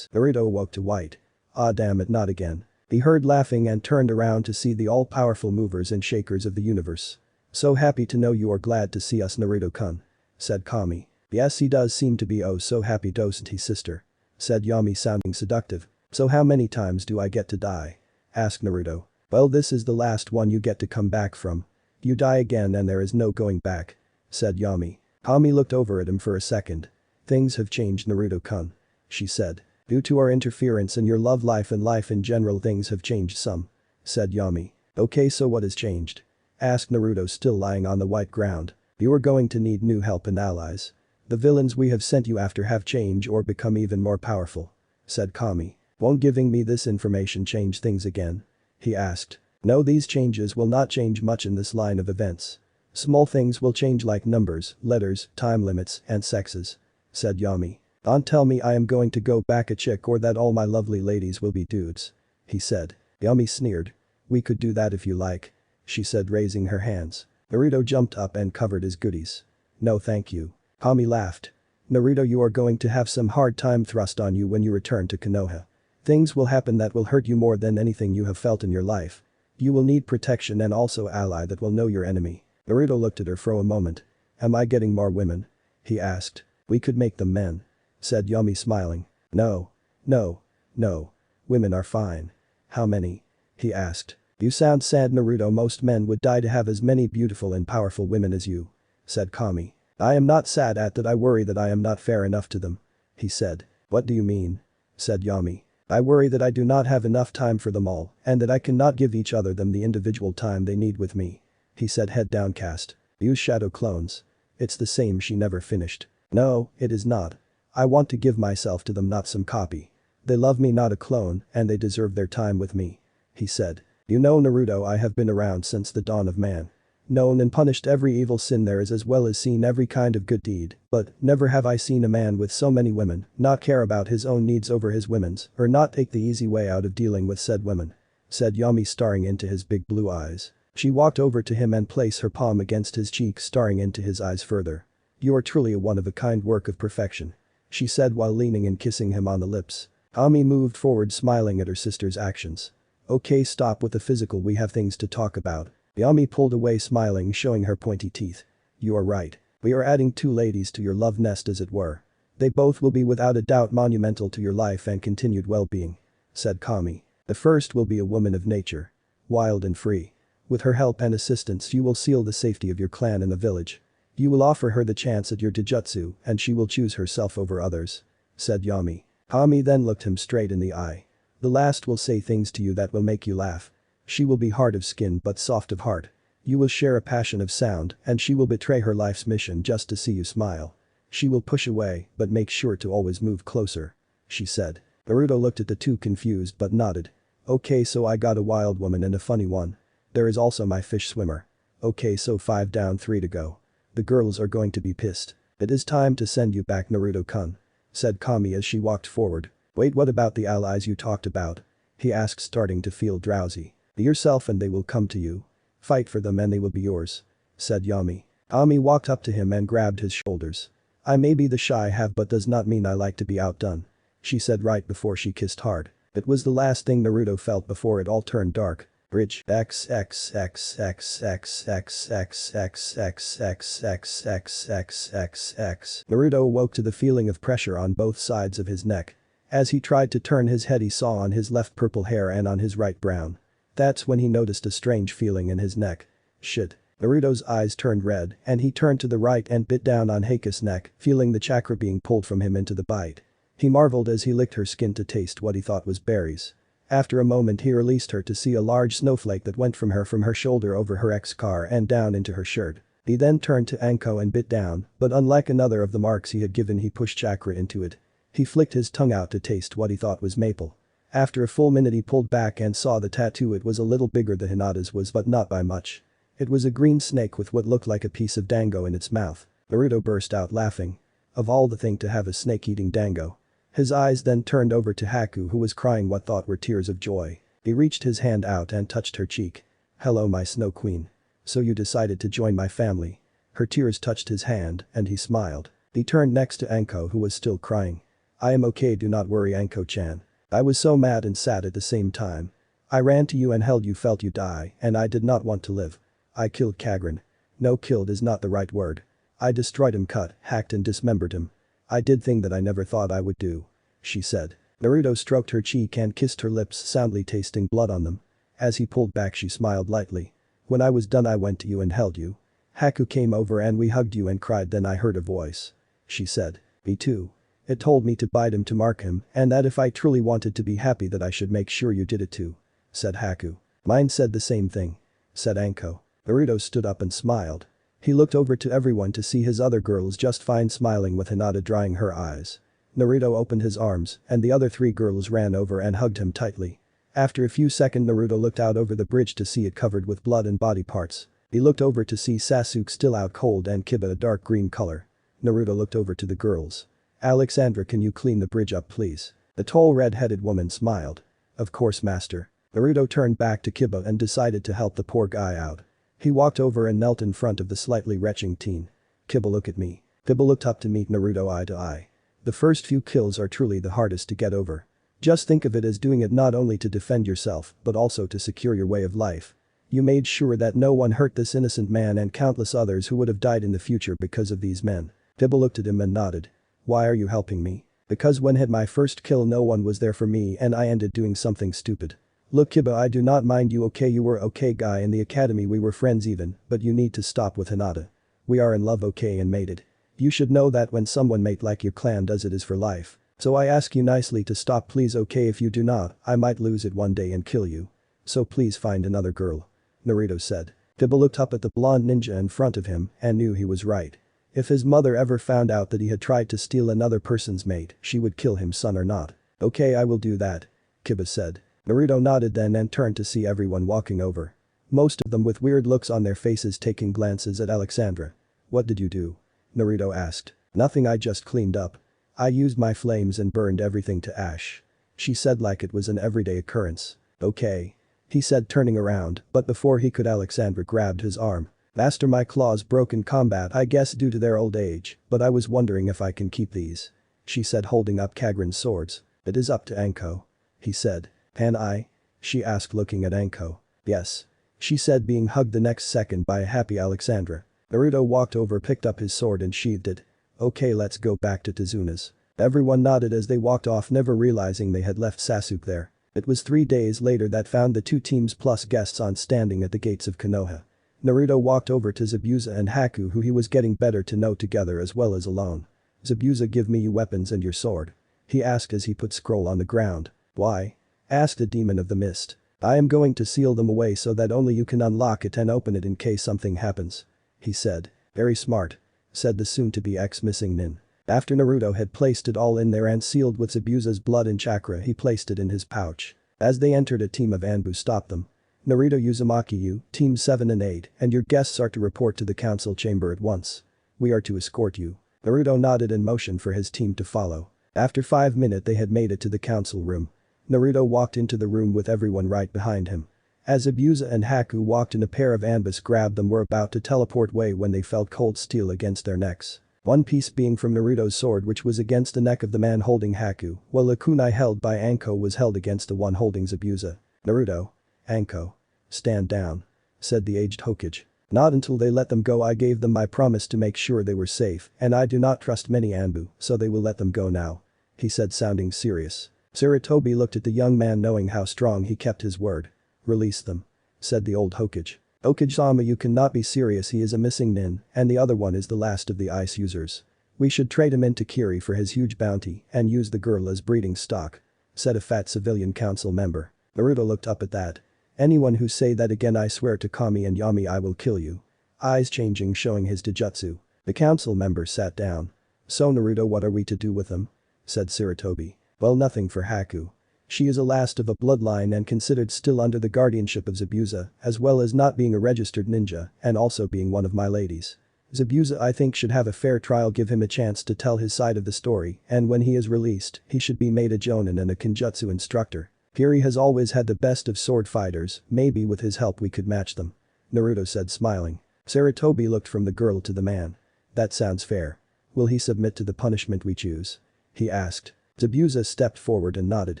A: Naruto awoke to white. Ah damn it, not again. He heard laughing and turned around to see the all-powerful movers and shakers of the universe. So happy to know you are glad to see us, Naruto-kun. Said Kami. Yes, he does seem to be oh so happy, doesn't he, sister? Said Yami, sounding seductive. So how many times do I get to die? Asked Naruto. Well, this is the last one you get to come back from. You die again and there is no going back. Said Yami. Kami looked over at him for a second. Things have changed, Naruto-kun. She said. Due to our interference in your love life and life in general, things have changed some. Said Yami. Okay, so what has changed? Asked Naruto, still lying on the white ground. You are going to need new help and allies. The villains we have sent you after have changed or become even more powerful. Said Kami. Won't giving me this information change things again? He asked. No, these changes will not change much in this line of events. Small things will change like numbers, letters, time limits, and sexes. Said Yami. Don't tell me I am going to go back a chick or that all my lovely ladies will be dudes. He said. Yami sneered. We could do that if you like. She said, raising her hands. Naruto jumped up and covered his goodies. No thank you. Kami laughed. Naruto, you are going to have some hard time thrust on you when you return to Konoha. Things will happen that will hurt you more than anything you have felt in your life. You will need protection and also ally that will know your enemy. Naruto looked at her for a moment. Am I getting more women? He asked. We could make them men. Said Yami, smiling. No. No. No. Women are fine. How many? He asked. You sound sad, Naruto. Most men would die to have as many beautiful and powerful women as you. Said Kami. I am not sad at that, I worry that I am not fair enough to them. He said. What do you mean? Said Yami. I worry that I do not have enough time for them all and that I cannot give each other them the individual time they need with me. He said, head downcast. Use shadow clones. It's the same, she never finished. No, it is not. I want to give myself to them, not some copy. They love me, not a clone, and they deserve their time with me. He said. You know, Naruto, I have been around since the dawn of man. Known and punished every evil sin there is as well as seen every kind of good deed, but never have I seen a man with so many women not care about his own needs over his women's or not take the easy way out of dealing with said women. Said Yami, staring into his big blue eyes. She walked over to him and placed her palm against his cheek, staring into his eyes further. You are truly a one-of-a-kind work of perfection. She said while leaning and kissing him on the lips. Yami moved forward, smiling at her sister's actions. Okay, stop with the physical, we have things to talk about. Yami pulled away, smiling, showing her pointy teeth. You are right. We are adding two ladies to your love nest, as it were. They both will be without a doubt monumental to your life and continued well-being. Said Kami. The first will be a woman of nature. Wild and free. With her help and assistance you will seal the safety of your clan in the village. You will offer her the chance at your taijutsu and she will choose herself over others. Said Yami. Kami then looked him straight in the eye. The last will say things to you that will make you laugh. She will be hard of skin but soft of heart. You will share a passion of sound and she will betray her life's mission just to see you smile. She will push away but make sure to always move closer. She said. Naruto looked at the two, confused but nodded. Okay, so I got a wild woman and a funny one. There is also my fish swimmer. Okay, so 5 down, 3 to go. The girls are going to be pissed. It is time to send you back, Naruto-kun. Said Kami as she walked forward. Wait, what about the allies you talked about? He asked, starting to feel drowsy. Be yourself and they will come to you. Fight for them and they will be yours. Said Yami. Kami walked up to him and grabbed his shoulders. I may be the shy half but does not mean I like to be outdone. She said right before she kissed hard. It was the last thing Naruto felt before it all turned dark. Bridge XXXXXXXXXXXXXXXX. Naruto awoke to the feeling of pressure on both sides of his neck. As he tried to turn his head he saw on his left purple hair and on his right brown. That's when he noticed a strange feeling in his neck. Shit. Naruto's eyes turned red and he turned to the right and bit down on Haku's neck, feeling the chakra being pulled from him into the bite. He marveled as he licked her skin to taste what he thought was berries. After a moment he released her to see a large snowflake that went from her shoulder over her ex-car and down into her shirt. He then turned to Anko and bit down, but unlike another of the marks he had given, he pushed chakra into it. He flicked his tongue out to taste what he thought was maple. After a full minute he pulled back and saw the tattoo. It was a little bigger than Hinata's was but not by much. It was a green snake with what looked like a piece of dango in its mouth. Naruto burst out laughing. Of all the thing to have a snake eating dango. His eyes then turned over to Haku, who was crying what thought were tears of joy. He reached his hand out and touched her cheek. Hello, my snow queen. So you decided to join my family. Her tears touched his hand and he smiled. He turned next to Anko, who was still crying. I am okay, do not worry, Anko-chan. I was so mad and sad at the same time. I ran to you and held you, felt you die and I did not want to live. I killed Kagran. No, killed is not the right word. I destroyed him, cut, hacked and dismembered him. I did thing that I never thought I would do. She said. Naruto stroked her cheek and kissed her lips, soundly tasting blood on them. As he pulled back she smiled lightly. When I was done I went to you and held you. Haku came over and we hugged you and cried, then I heard a voice. She said. Me too. It told me to bite him to mark him and that if I truly wanted to be happy that I should make sure you did it too. Said Haku. Mine said the same thing. Said Anko. Naruto stood up and smiled. He looked over to everyone to see his other girls just fine smiling with Hinata drying her eyes. Naruto opened his arms and the other 3 girls ran over and hugged him tightly. After a few seconds Naruto looked out over the bridge to see it covered with blood and body parts. He looked over to see Sasuke still out cold and Kiba a dark green color. Naruto looked over to the girls. Alexandra, can you clean the bridge up please? The tall red-headed woman smiled. Of course master. Naruto turned back to Kiba and decided to help the poor guy out. He walked over and knelt in front of the slightly retching teen. Kiba, look at me. Kiba looked up to meet Naruto eye to eye. The first few kills are truly the hardest to get over. Just think of it as doing it not only to defend yourself but also to secure your way of life. You made sure that no one hurt this innocent man and countless others who would have died in the future because of these men. Kiba looked at him and nodded. Why are you helping me? Because when I had my first kill no one was there for me and I ended doing something stupid. Look Kiba, I do not mind you, okay, you were okay guy in the academy, we were friends even, but you need to stop with Hinata. We are in love, okay, and mated. You should know that when someone mate like your clan does it is for life. So I ask you nicely to stop please, okay, if you do not, I might lose it one day and kill you. So please find another girl. Naruto said. Kiba looked up at the blonde ninja in front of him and knew he was right. If his mother ever found out that he had tried to steal another person's mate, she would kill him, son or not. Okay, I will do that. Kiba said. Naruto nodded then and turned to see everyone walking over. Most of them with weird looks on their faces taking glances at Alexandra. What did you do? Naruto asked. Nothing, I just cleaned up. I used my flames and burned everything to ash. She said like it was an everyday occurrence. Okay. He said turning around, but before he could Alexandra grabbed his arm. Master, my claws broke in combat I guess due to their old age, but I was wondering if I can keep these. She said holding up Kagran's swords. It is up to Anko. He said. Can I? She asked looking at Anko. Yes. She said being hugged the next second by a happy Alexandra. Naruto walked over, picked up his sword and sheathed it. Okay, let's go back to Tizuna's. Everyone nodded as they walked off, never realizing they had left Sasuke there. It was 3 days later that found the 2 teams plus guests on standing at the gates of Konoha. Naruto walked over to Zabuza and Haku, who he was getting better to know together as well as alone. Zabuza, give me your weapons and your sword. He asked as he put scroll on the ground. Why? Asked the demon of the mist. I am going to seal them away so that only you can unlock it and open it in case something happens. He said. Very smart. Said the soon-to-be ex-missing nin. After Naruto had placed it all in there and sealed with Zabuza's blood and chakra, he placed it in his pouch. As they entered, a team of Anbu stopped them. Naruto, Uzumaki, you, teams 7 and 8, and your guests are to report to the council chamber at once. We are to escort you. Naruto nodded and motioned for his team to follow. After 5 minutes they had made it to the council room. Naruto walked into the room with everyone right behind him. As Zabuza and Haku walked in, a pair of Anbus grabbed them, were about to teleport away when they felt cold steel against their necks. One piece being from Naruto's sword, which was against the neck of the man holding Haku, while the kunai held by Anko was held against the one holding Zabuza. Naruto. Anko. Stand down. Said the aged Hokage. Not until they let them go. I gave them my promise to make sure they were safe, and I do not trust many Anbu, so they will let them go now. He said, sounding serious. Sarutobi looked at the young man, knowing how strong he kept his word. Release them. Said the old Hokage. Hokage-sama, you cannot be serious, he is a missing nin, and the other one is the last of the ice users. We should trade him into Kiri for his huge bounty and use the girl as breeding stock. Said a fat civilian council member. Naruto looked up at that. Anyone who say that again, I swear to Kami and Yami, I will kill you. Eyes changing, showing his taijutsu. The council member sat down. So Naruto, what are we to do with him? Said Sarutobi. Well, nothing for Haku. She is a last of a bloodline and considered still under the guardianship of Zabuza, as well as not being a registered ninja and also being one of my ladies. Zabuza, I think, should have a fair trial, give him a chance to tell his side of the story, and when he is released, he should be made a jonin and a genjutsu instructor. Kiri has always had the best of sword fighters, maybe with his help we could match them. Naruto said, smiling. Sarutobi looked from the girl to the man. That sounds fair. Will he submit to the punishment we choose? He asked. Zabuza stepped forward and nodded.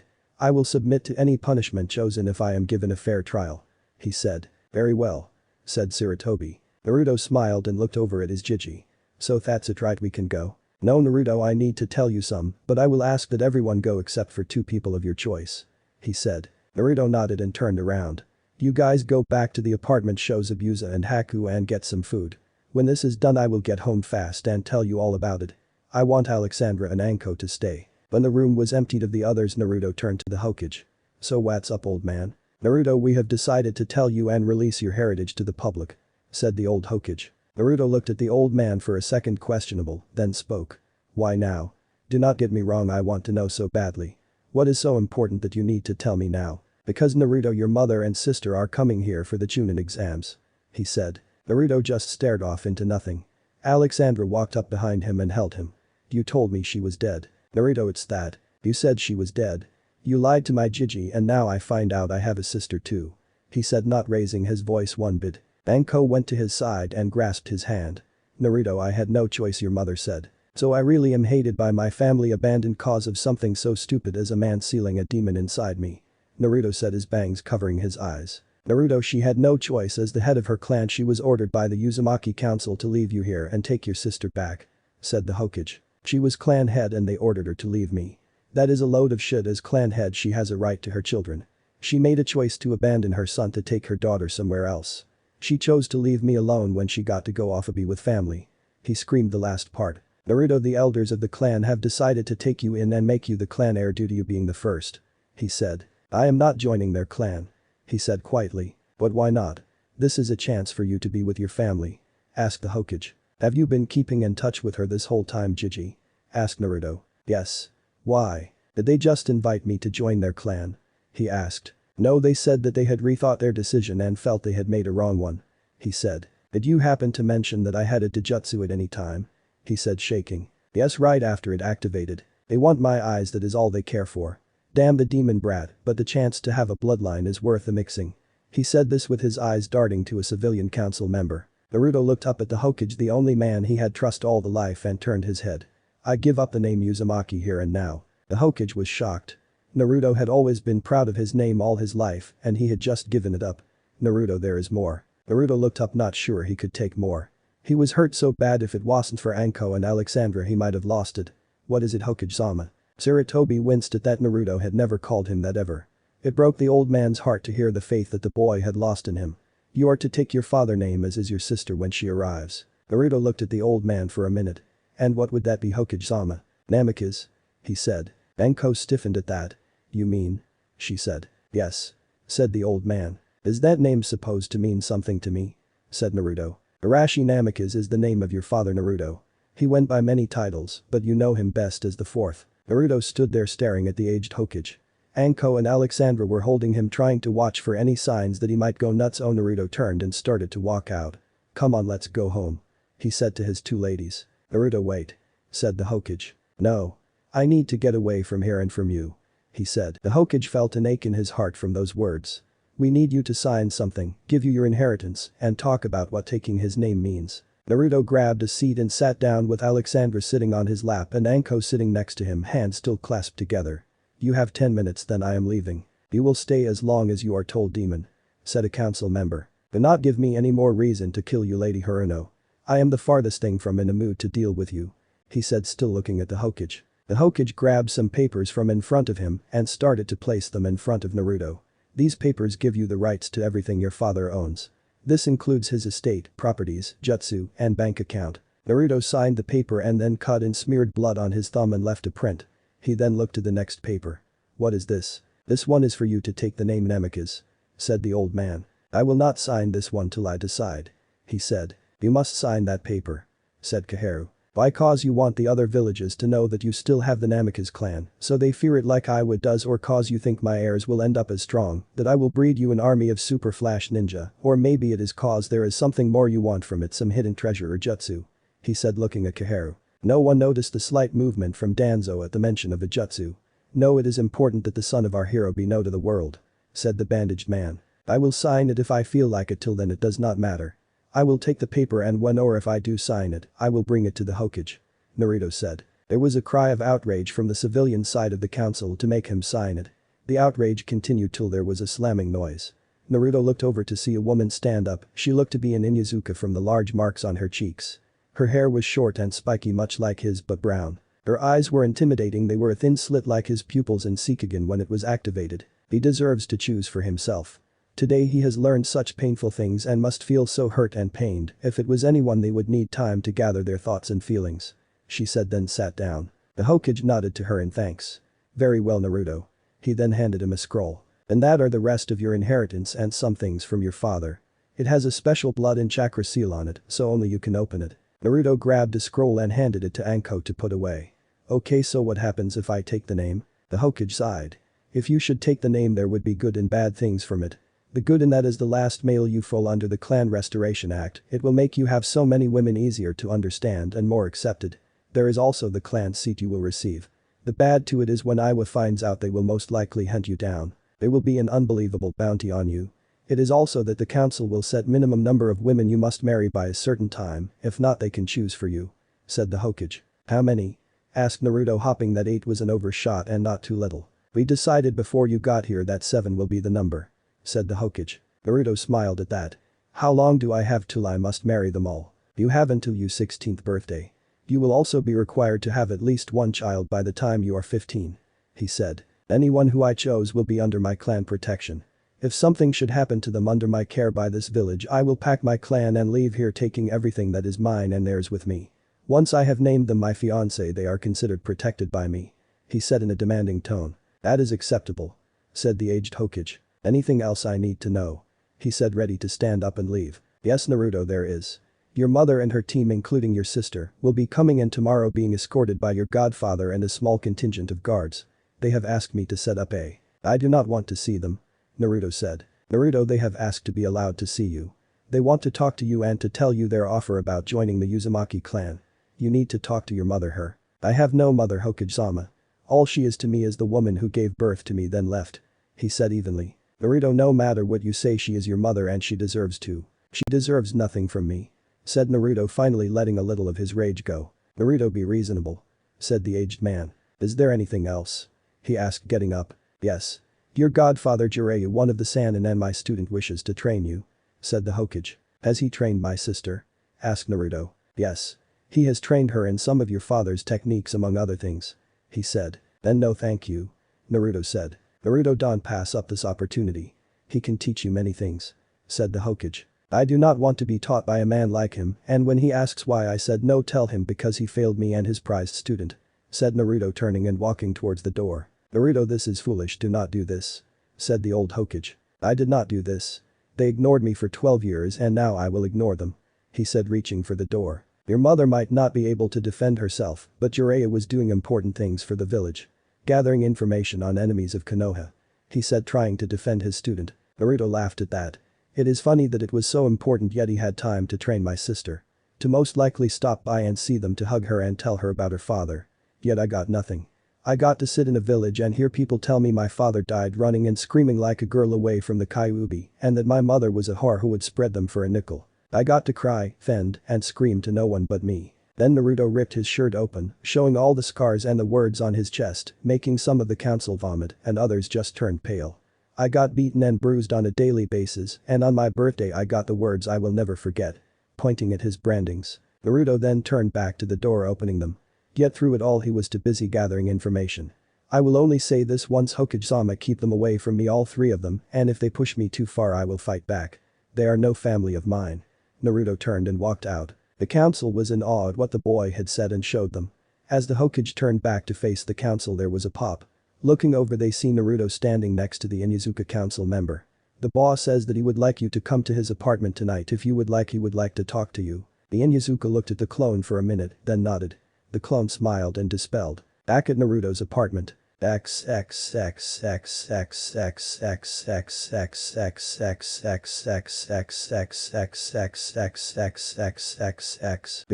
A: I will submit to any punishment chosen if I am given a fair trial. He said. Very well. Said Sarutobi. Naruto smiled and looked over at his Jiji. So that's it, right, we can go? No Naruto, I need to tell you some, but I will ask that everyone go except for 2 people of your choice. He said. Naruto nodded and turned around. You guys go back to the apartment, show Zabuza and Haku, and get some food. When this is done I will get home fast and tell you all about it. I want Alexandra and Anko to stay." When the room was emptied of the others, Naruto turned to the Hokage. "So what's up, old man?" "Naruto, we have decided to tell you and release your heritage to the public," said the old Hokage. Naruto looked at the old man for a second, questionable, then spoke. "Why now? Do not get me wrong, I want to know so badly. What is so important that you need to tell me now?" "Because Naruto, your mother and sister are coming here for the Chuunin exams," he said. Naruto just stared off into nothing. Alexandra walked up behind him and held him. "You told me she was dead." "Naruto, it's that. You said she was dead. You lied to my Gigi and now I find out I have a sister too," he said, not raising his voice one bit. Anko went to his side and grasped his hand. "Naruto, I had no choice," your mother said. "So I really am hated by my family, abandoned cause of something so stupid as a man sealing a demon inside me," Naruto said, his bangs covering his eyes. "Naruto, she had no choice. As the head of her clan she was ordered by the Uzumaki council to leave you here and take your sister back," said the Hokage. "She was clan head and they ordered her to leave me. That is a load of shit. As clan head she has a right to her children. She made a choice to abandon her son to take her daughter somewhere else. She chose to leave me alone when she got to go off a be with family." He screamed the last part. "Naruto, the elders of the clan have decided to take you in and make you the clan heir due to you being the first," he said. "I am not joining their clan," he said quietly. "But why not? This is a chance for you to be with your family," asked the Hokage. "Have you been keeping in touch with her this whole time, Gigi?" asked Naruto. "Yes." "Why? Did they just invite me to join their clan?" he asked. "No, they said that they had rethought their decision and felt they had made a wrong one," he said. "Did you happen to mention that I had a genjutsu at any time?" he said, shaking. "Yes, right after it activated. They want my eyes, that is all they care for. Damn the demon brat, but the chance to have a bloodline is worth the mixing." He said this with his eyes darting to a civilian council member. Naruto looked up at the Hokage, the only man he had trust all the life, and turned his head. "I give up the name Uzumaki here and now." The Hokage was shocked. Naruto had always been proud of his name all his life and he had just given it up. "Naruto, there is more." Naruto looked up, not sure he could take more. He was hurt so bad, if it wasn't for Anko and Alexandra he might have lost it. "What is it, Hokage-sama?" Sarutobi winced at that. Naruto had never called him that ever. It broke the old man's heart to hear the faith that the boy had lost in him. "You are to take your father name as is your sister when she arrives." Naruto looked at the old man for a minute. "And what would that be, Hokage-sama?" "Namikaze," he said. Anko stiffened at that. "You mean?" she said. "Yes," said the old man. "Is that name supposed to mean something to me?" said Naruto. "Arashi Namikaze is the name of your father, Naruto. He went by many titles, but you know him best as the fourth." Naruto stood there staring at the aged Hokage. Anko and Alexandra were holding him, trying to watch for any signs that he might go nuts. Naruto turned and started to walk out. "Come on, let's go home," he said to his two ladies. "Naruto, wait," said the Hokage. "No. I need to get away from here and from you," he said. The Hokage felt an ache in his heart from those words. "We need you to sign something, give you your inheritance, and talk about what taking his name means." Naruto grabbed a seat and sat down with Alexandra sitting on his lap and Anko sitting next to him, hands still clasped together. "You have 10 minutes, then I am leaving." "You will stay as long as you are told, demon," said a council member. "Do not give me any more reason to kill you, Lady Haruno. I am the farthest thing from in a mood to deal with you," he said, still looking at the Hokage. The Hokage grabbed some papers from in front of him and started to place them in front of Naruto. "These papers give you the rights to everything your father owns. This includes his estate, properties, jutsu, and bank account." Naruto signed the paper and then cut and smeared blood on his thumb and left a print. He then looked to the next paper. "What is this?" "This one is for you to take the name Namikaze," said the old man. "I will not sign this one till I decide," he said. "You must sign that paper," said Kaharu. "Why? Cause you want the other villages to know that you still have the Namikaze clan, so they fear it like I would does, or cause you think my heirs will end up as strong, that I will breed you an army of super flash ninja, or maybe it is cause there is something more you want from it, some hidden treasure or jutsu," he said, looking at Kaharu. No one noticed the slight movement from Danzo at the mention of a jutsu. "No, it is important that the son of our hero be known to the world," said the bandaged man. "I will sign it if I feel like it, till then it does not matter. I will take the paper and when or if I do sign it, I will bring it to the Hokage," Naruto said. There was a cry of outrage from the civilian side of the council to make him sign it. The outrage continued till there was a slamming noise. Naruto looked over to see a woman stand up. She looked to be an Inuzuka from the large marks on her cheeks. Her hair was short and spiky, much like his, but brown. Her eyes were intimidating. They were a thin slit like his pupils in Sekigin when it was activated. He deserves to choose for himself. Today he has learned such painful things and must feel so hurt and pained. If it was anyone they would need time to gather their thoughts and feelings. She said, then sat down. The Hokage nodded to her in thanks. Very well, Naruto. He then handed him a scroll. And that are the rest of your inheritance and some things from your father. It has a special blood and chakra seal on it, so only you can open it. Naruto grabbed a scroll and handed it to Anko to put away. Okay, so what happens if I take the name? The Hokage sighed. If you should take the name, there would be good and bad things from it. The good in that is the last male you fall under the Clan Restoration Act. It will make you have so many women easier to understand and more accepted. There is also the clan seat you will receive. The bad to it is when Iwa finds out, they will most likely hunt you down. There will be an unbelievable bounty on you. It is also that the council will set minimum number of women you must marry by a certain time, if not they can choose for you. Said the Hokage. How many? Asked Naruto, hopping that 8 was an overshot and not too little. We decided before you got here that 7 will be the number. Said the Hokage. Naruto smiled at that. How long do I have till I must marry them all? You have until your 16th birthday. You will also be required to have at least one child by the time you are 15. He said. Anyone who I chose will be under my clan protection. If something should happen to them under my care by this village, I will pack my clan and leave here, taking everything that is mine and theirs with me. Once I have named them my fiancé, they are considered protected by me. He said in a demanding tone. That is acceptable. Said the aged Hokage. Anything else I need to know? He said, ready to stand up and leave. Yes, Naruto, there is. Your mother and her team, including your sister, will be coming in tomorrow, being escorted by your godfather and a small contingent of guards. They have asked me to set up a. I do not want to see them. Naruto said. Naruto, they have asked to be allowed to see you. They want to talk to you and to tell you their offer about joining the Uzumaki clan. You need to talk to your mother, her. I have no mother, Hokage-sama. All she is to me is the woman who gave birth to me then left. He said evenly. Naruto, no matter what you say, she is your mother and she deserves to. She deserves nothing from me. Said Naruto, finally letting a little of his rage go. Naruto, be reasonable. Said the aged man. Is there anything else? He asked, getting up. Yes. Your godfather Jiraiya, one of the Sannin and my student, wishes to train you. Said the Hokage. Has he trained my sister? Asked Naruto. Yes. He has trained her in some of your father's techniques among other things. He said. Then no thank you. Naruto said. Naruto, don't pass up this opportunity. He can teach you many things. Said the Hokage. I do not want to be taught by a man like him, and when he asks why I said no, tell him because he failed me and his prized student. Said Naruto, turning and walking towards the door. Naruto, this is foolish, do not do this. Said the old Hokage. I did not do this. They ignored me for 12 years and now I will ignore them. He said, reaching for the door. Your mother might not be able to defend herself, but Jiraiya was doing important things for the village. Gathering information on enemies of Konoha. He said, trying to defend his student. Naruto laughed at that. It is funny that it was so important, yet he had time to train my sister. To most likely stop by and see them, to hug her and tell her about her father. Yet I got nothing. I got to sit in a village and hear people tell me my father died running and screaming like a girl away from the Kyuubi, and that my mother was a whore who would spread them for a nickel. I got to cry, fend, and scream to no one but me. Then Naruto ripped his shirt open, showing all the scars and the words on his chest, making some of the council vomit and others just turned pale. I got beaten and bruised on a daily basis, and on my birthday I got the words I will never forget. Pointing at his brandings. Naruto then turned back to the door, opening them. Yet through it all he was too busy gathering information. I will only say this once, Hokage-sama, keep them away from me, all 3 of them, and if they push me too far I will fight back. They are no family of mine. Naruto turned and walked out. The council was in awe at what the boy had said and showed them. As the Hokage turned back to face the council, there was a pop. Looking over, they see Naruto standing next to the Inuzuka council member. The boss says that he would like you to come to his apartment tonight. If you would like, he would like to talk to you. The Inuzuka looked at the clone for a minute, then nodded. The clone smiled and dispelled. Back at Naruto's apartment. The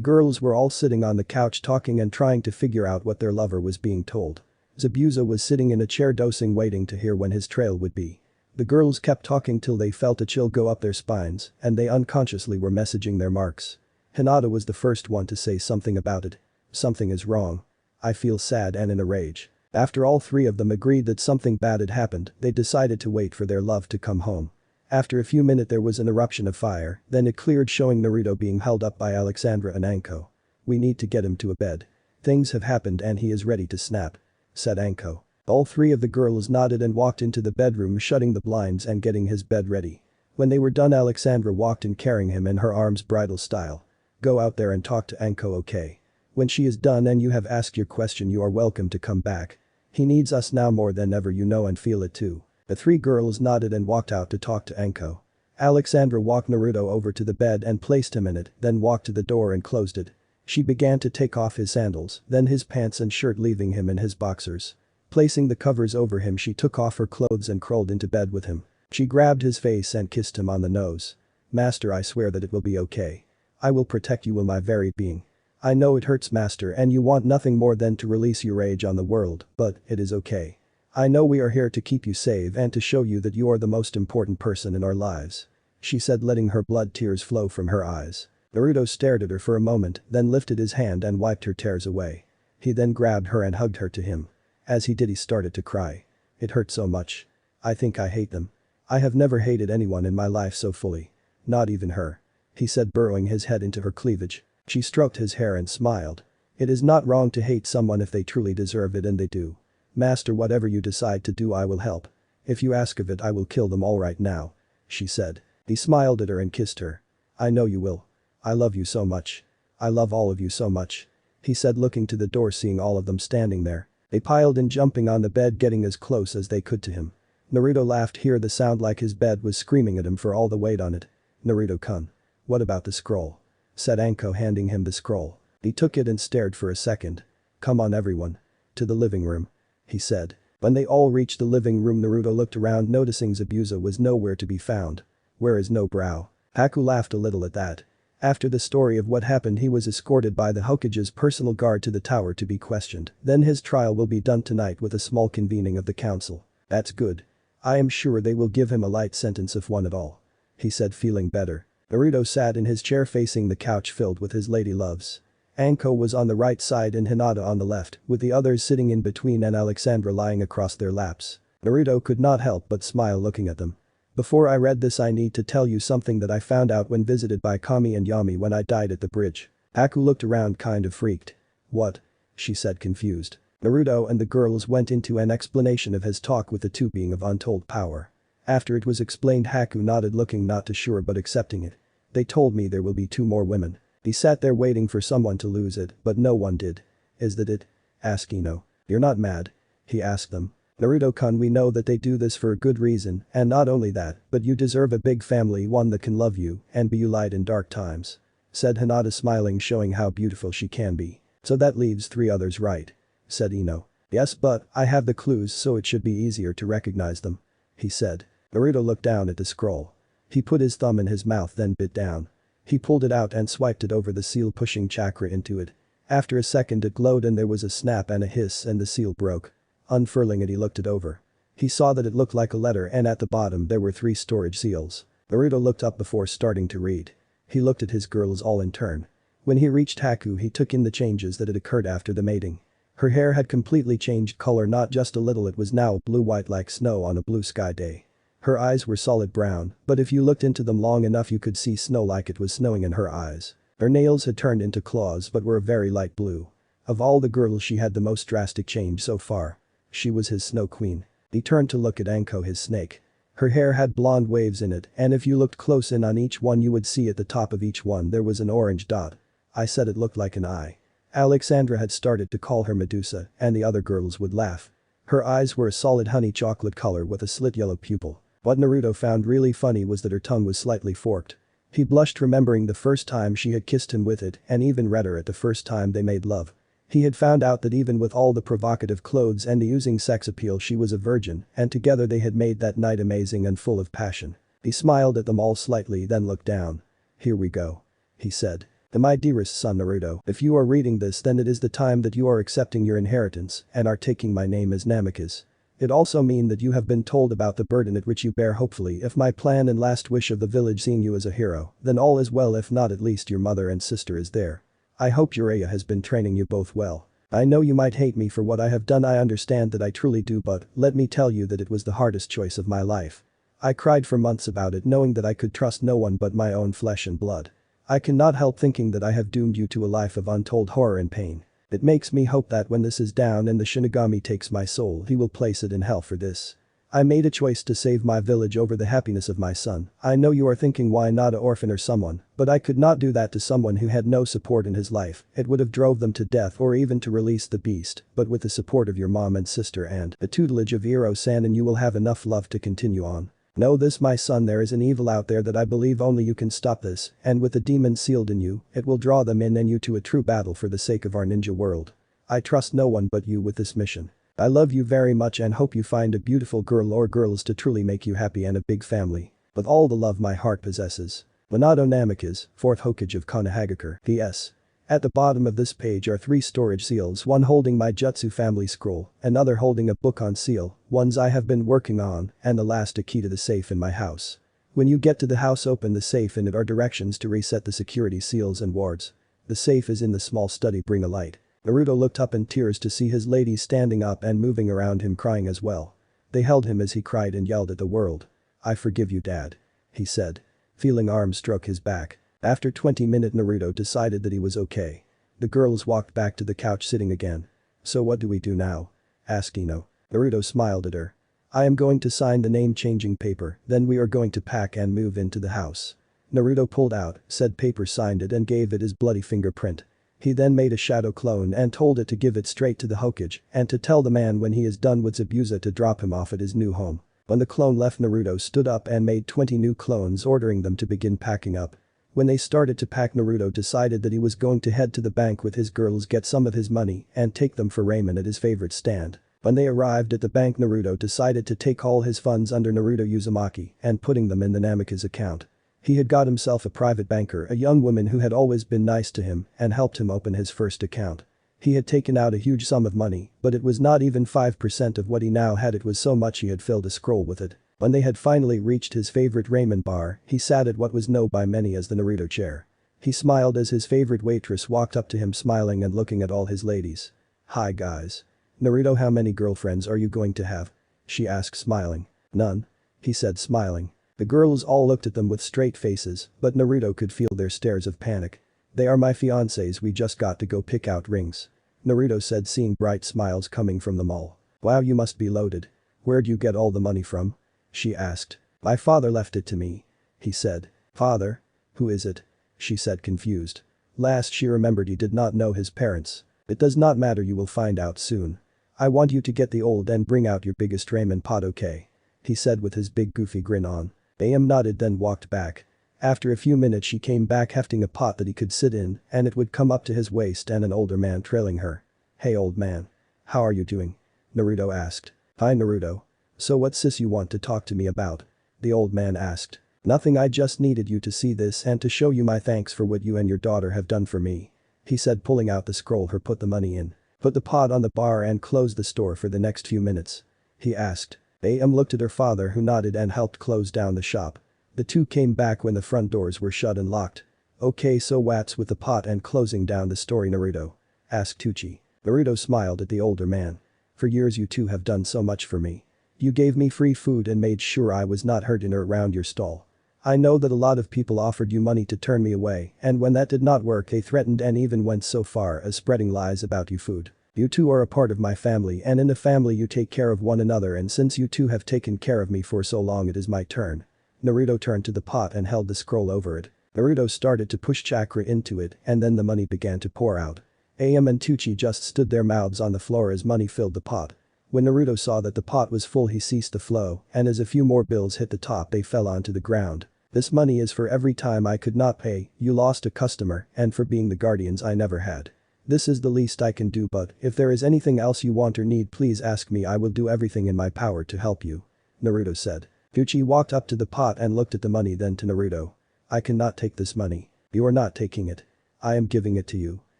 A: girls were all sitting on the couch talking and trying to figure out what their lover was being told. Zabuza was sitting in a chair dosing, waiting to hear when his trail would be. The girls kept talking till they felt a chill go up their spines and they unconsciously were messaging their marks. Hinata was the first one to say something about it. Something is wrong. I feel sad and in a rage. After all 3 of them agreed that something bad had happened, they decided to wait for their love to come home. After a few minutes there was an eruption of fire, then it cleared, showing Naruto being held up by Alexandra and Anko. We need to get him to a bed. Things have happened and he is ready to snap. Said Anko. All three of the girls nodded and walked into the bedroom, shutting the blinds and getting his bed ready. When they were done, Alexandra walked in, carrying him in her arms bridal style. Go out there and talk to Anko, okay? When she is done and you have asked your question, you are welcome to come back. He needs us now more than ever, you know, and feel it too. The three girls nodded and walked out to talk to Anko. Alexandra walked Naruto over to the bed and placed him in it, then walked to the door and closed it. She began to take off his sandals, then his pants and shirt, leaving him in his boxers. Placing the covers over him, she took off her clothes and crawled into bed with him. She grabbed his face and kissed him on the nose. Master, I swear that it will be okay. I will protect you with my very being. I know it hurts, Master, and you want nothing more than to release your rage on the world, but it is okay. I know we are here to keep you safe and to show you that you are the most important person in our lives. She said, letting her blood tears flow from her eyes. Naruto stared at her for a moment, then lifted his hand and wiped her tears away. He then grabbed her and hugged her to him. As he did, he started to cry. It hurt so much. I think I hate them. I have never hated anyone in my life so fully. Not even her. He said, burrowing his head into her cleavage. She stroked his hair and smiled. It is not wrong to hate someone if they truly deserve it, and they do. Master, whatever you decide to do, I will help. If you ask of it, I will kill them all right now. She said. He smiled at her and kissed her. I know you will. I love you so much. I love all of you so much. He said, looking to the door, seeing all of them standing there. They piled in, jumping on the bed, getting as close as they could to him. Naruto laughed, hear the sound like his bed was screaming at him for all the weight on it. Naruto-kun. What about the scroll? Said Anko, handing him the scroll. He took it and stared for a second. Come on everyone. To the living room. He said. When they all reached the living room, Naruto looked around, noticing Zabuza was nowhere to be found. Where is no brow? Haku laughed a little at that. After the story of what happened, he was escorted by the Hokage's personal guard to the tower to be questioned. Then his trial will be done tonight with a small convening of the council. That's good. I am sure they will give him a light sentence if one at all. He said, feeling better. Naruto sat in his chair facing the couch filled with his lady loves. Anko was on the right side and Hinata on the left, with the others sitting in between and Alexandra lying across their laps. Naruto could not help but smile looking at them. Before I read this, I need to tell you something that I found out when visited by Kami and Yami when I died at the bridge. Haku looked around kind of freaked. What? She said, confused. Naruto and the girls went into an explanation of his talk with the two being of untold power. After it was explained, Haku nodded, looking not too sure but accepting it. They told me there will be 2 more women. He sat there waiting for someone to lose it, but no one did. Is that it? Asked Ino. You're not mad? He asked them. Naruto-kun, we know that they do this for a good reason, and not only that, but you deserve a big family, one that can love you and be your light in dark times. Said Hinata, smiling, showing how beautiful she can be. So that leaves 3 others, right? Said Ino. Yes, but I have the clues, so it should be easier to recognize them. He said. Naruto looked down at the scroll. He put his thumb in his mouth, then bit down. He pulled it out and swiped it over the seal, pushing chakra into it. After a second it glowed and there was a snap and a hiss and the seal broke. Unfurling it, he looked it over. He saw that it looked like a letter and at the bottom there were 3 storage seals. Naruto looked up before starting to read. He looked at his girls all in turn. When he reached Haku, he took in the changes that had occurred after the mating. Her hair had completely changed color, not just a little, it was now blue-white like snow on a blue sky day. Her eyes were solid brown, but if you looked into them long enough you could see snow like it was snowing in her eyes. Her nails had turned into claws but were a very light blue. Of all the girls, she had the most drastic change so far. She was his snow queen. He turned to look at Anko, his snake. Her hair had blonde waves in it, and if you looked close in on each one you would see at the top of each one there was an orange dot. I said it looked like an eye. Alexandra had started to call her Medusa, and the other girls would laugh. Her eyes were a solid honey chocolate color with a slit yellow pupil. What Naruto found really funny was that her tongue was slightly forked. He blushed, remembering the first time she had kissed him with it, and even redder at the first time they made love. He had found out that even with all the provocative clothes and the using sex appeal, she was a virgin, and together they had made that night amazing and full of passion. He smiled at them all slightly, then looked down. Here we go. He said. My dearest son Naruto, if you are reading this, then it is the time that you are accepting your inheritance and are taking my name as Namikaze. It also means that you have been told about the burden at which you bear. Hopefully, if my plan and last wish of the village seeing you as a hero, then all is well, if not at least your mother and sister is there. I hope Jiraiya has been training you both well. I know you might hate me for what I have done, I understand that, I truly do, but let me tell you that it was the hardest choice of my life. I cried for months about it, knowing that I could trust no one but my own flesh and blood. I cannot help thinking that I have doomed you to a life of untold horror and pain. It makes me hope that when this is down and the Shinigami takes my soul, he will place it in hell for this. I made a choice to save my village over the happiness of my son. I know you are thinking why not an orphan or someone, but I could not do that to someone who had no support in his life. It would have drove them to death or even to release the beast, but with the support of your mom and sister and the tutelage of Iro-san, and you will have enough love to continue on. Know this, my son, there is an evil out there that I believe only you can stop this, and with the demon sealed in you, it will draw them in and you to a true battle for the sake of our ninja world. I trust no one but you with this mission. I love you very much and hope you find a beautiful girl or girls to truly make you happy and a big family. With all the love my heart possesses. Minato Namikaze, 4th Hokage of Konohagakure. P.S. At the bottom of this page are 3 storage seals, one holding my Jutsu family scroll, another holding a book on seal, ones I have been working on, and the last a key to the safe in my house. When you get to the house, open the safe and it are directions to reset the security seals and wards. The safe is in the small study, bring a light. Naruto looked up in tears to see his lady standing up and moving around him, crying as well. They held him as he cried and yelled at the world. I forgive you, Dad. He said. Feeling arms stroke his back. After 20 minutes Naruto decided that he was okay. The girls walked back to the couch, sitting again. So what do we do now? Asked Ino. Naruto smiled at her. I am going to sign the name-changing paper, then we are going to pack and move into the house. Naruto pulled out said paper, signed it and gave it his bloody fingerprint. He then made a shadow clone and told it to give it straight to the Hokage and to tell the man when he is done with Zabuza to drop him off at his new home. When the clone left, Naruto stood up and made 20 new clones, ordering them to begin packing up. When they started to pack, Naruto decided that he was going to head to the bank with his girls, get some of his money and take them for ramen at his favorite stand. When they arrived at the bank, Naruto decided to take all his funds under Naruto Uzumaki and putting them in the Namikaze account. He had got himself a private banker, a young woman who had always been nice to him and helped him open his first account. He had taken out a huge sum of money, but it was not even 5% of what he now had. It was so much he had filled a scroll with it. When they had finally reached his favorite ramen bar, he sat at what was known by many as the Naruto chair. He smiled as his favorite waitress walked up to him, smiling and looking at all his ladies. Hi guys. Naruto, how many girlfriends are you going to have? She asked, smiling. None. He said, smiling. The girls all looked at them with straight faces, but Naruto could feel their stares of panic. They are my fiancés, we just got to go pick out rings. Naruto said, seeing bright smiles coming from them all. Wow, you must be loaded. Where'd you get all the money from? She asked. My father left it to me. He said. Father? Who is it? She said, confused. Last she remembered, he did not know his parents. It does not matter, you will find out soon. I want you to get the old and bring out your biggest ramen pot, okay? He said with his big goofy grin on. Am nodded, then walked back. After a few minutes she came back hefting a pot that he could sit in and it would come up to his waist, and an older man trailing her. Hey old man. How are you doing? Naruto asked. Hi Naruto. So what's this you want to talk to me about? The old man asked. Nothing, I just needed you to see this and to show you my thanks for what you and your daughter have done for me. He said, pulling out the scroll. Her put the money in. Put the pot on the bar and closed the store for the next few minutes. He asked. Am looked at her father, who nodded and helped close down the shop. The two came back when the front doors were shut and locked. Okay, so what's with the pot and closing down the store, Naruto? Asked Tucci. Naruto smiled at the older man. For years you two have done so much for me. You gave me free food and made sure I was not hurting or around your stall. I know that a lot of people offered you money to turn me away, and when that did not work they threatened and even went so far as spreading lies about you food. You two are a part of my family, and in a family you take care of one another, and since you two have taken care of me for so long, it is my turn. Naruto turned to the pot and held the scroll over it. Naruto started to push chakra into it and then the money began to pour out. Am and Tucci just stood their mouths on the floor as money filled the pot. When Naruto saw that the pot was full he ceased the flow, and as a few more bills hit the top they fell onto the ground. This money is for every time I could not pay, you lost a customer, and for being the guardians I never had. This is the least I can do, but if there is anything else you want or need, please ask me. I will do everything in my power to help you. Naruto said. Tucci walked up to the pot and looked at the money, then to Naruto. I cannot take this money. You are not taking it. I am giving it to you.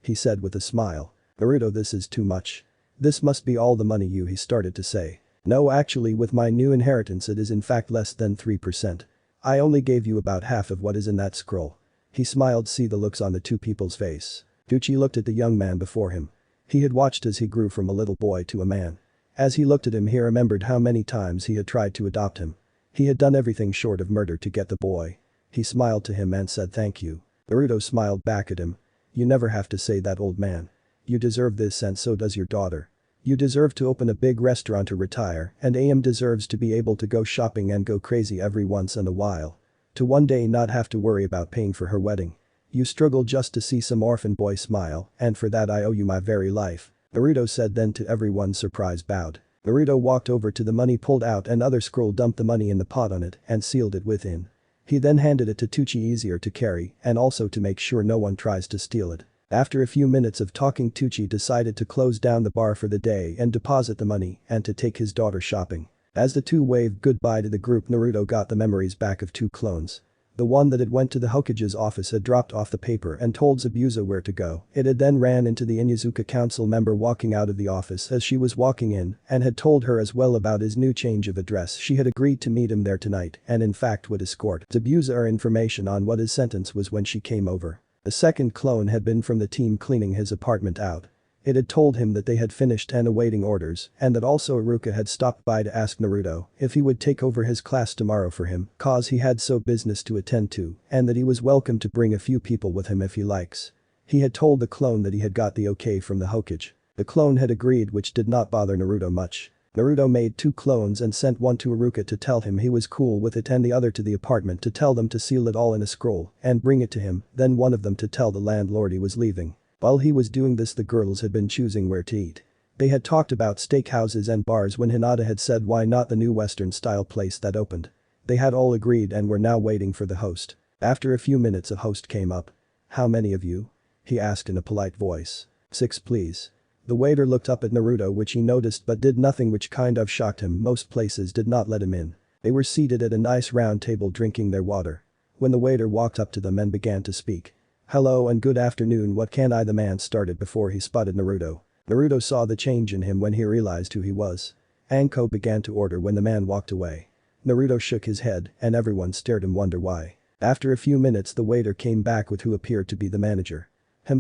A: He said with a smile. Naruto, this is too much. This must be all the money he started to say. No, actually with my new inheritance it is in fact less than 3%. I only gave you about half of what is in that scroll. He smiled, see the looks on the two people's face. Tucci looked at the young man before him. He had watched as he grew from a little boy to a man. As he looked at him he remembered how many times he had tried to adopt him. He had done everything short of murder to get the boy. He smiled to him and said thank you. Naruto smiled back at him. You never have to say that, old man. You deserve this and so does your daughter. You deserve to open a big restaurant or retire, and AM deserves to be able to go shopping and go crazy every once in a while. To one day not have to worry about paying for her wedding. You struggle just to see some orphan boy smile, and for that I owe you my very life," Naruto said. Then to everyone's surprise bowed. Naruto walked over to the money, pulled out another scroll, dumped the money in the pot on it, and sealed it within. He then handed it to Tucci, easier to carry and also to make sure no one tries to steal it. After a few minutes of talking, Tucci decided to close down the bar for the day and deposit the money and to take his daughter shopping. As the two waved goodbye to the group, Naruto got the memories back of two clones. The one that had went to the Hokage's office had dropped off the paper and told Zabuza where to go. It had then ran into the Inuzuka council member walking out of the office as she was walking in and had told her as well about his new change of address. She had agreed to meet him there tonight and in fact would escort Zabuza her information on what his sentence was when she came over. The second clone had been from the team cleaning his apartment out. It had told him that they had finished and awaiting orders and that also Iruka had stopped by to ask Naruto if he would take over his class tomorrow for him cause he had so business to attend to and that he was welcome to bring a few people with him if he likes. He had told the clone that he had got the okay from the Hokage. The clone had agreed, which did not bother Naruto much. Naruto made two clones and sent one to Iruka to tell him he was cool with it and the other to the apartment to tell them to seal it all in a scroll and bring it to him, then one of them to tell the landlord he was leaving. While he was doing this, the girls had been choosing where to eat. They had talked about steakhouses and bars when Hinata had said why not the new Western-style place that opened. They had all agreed and were now waiting for the host. After a few minutes a host came up. "How many of you?" he asked in a polite voice. "6 please." The waiter looked up at Naruto, which he noticed but did nothing, which kind of shocked him. Most places did not let him in. They were seated at a nice round table drinking their water. When the waiter walked up to them and began to speak. "Hello and good afternoon, what can I?" the man started before he spotted Naruto. Naruto saw the change in him when he realized who he was. Anko began to order when the man walked away. Naruto shook his head and everyone stared and wondered why. After a few minutes the waiter came back with who appeared to be the manager.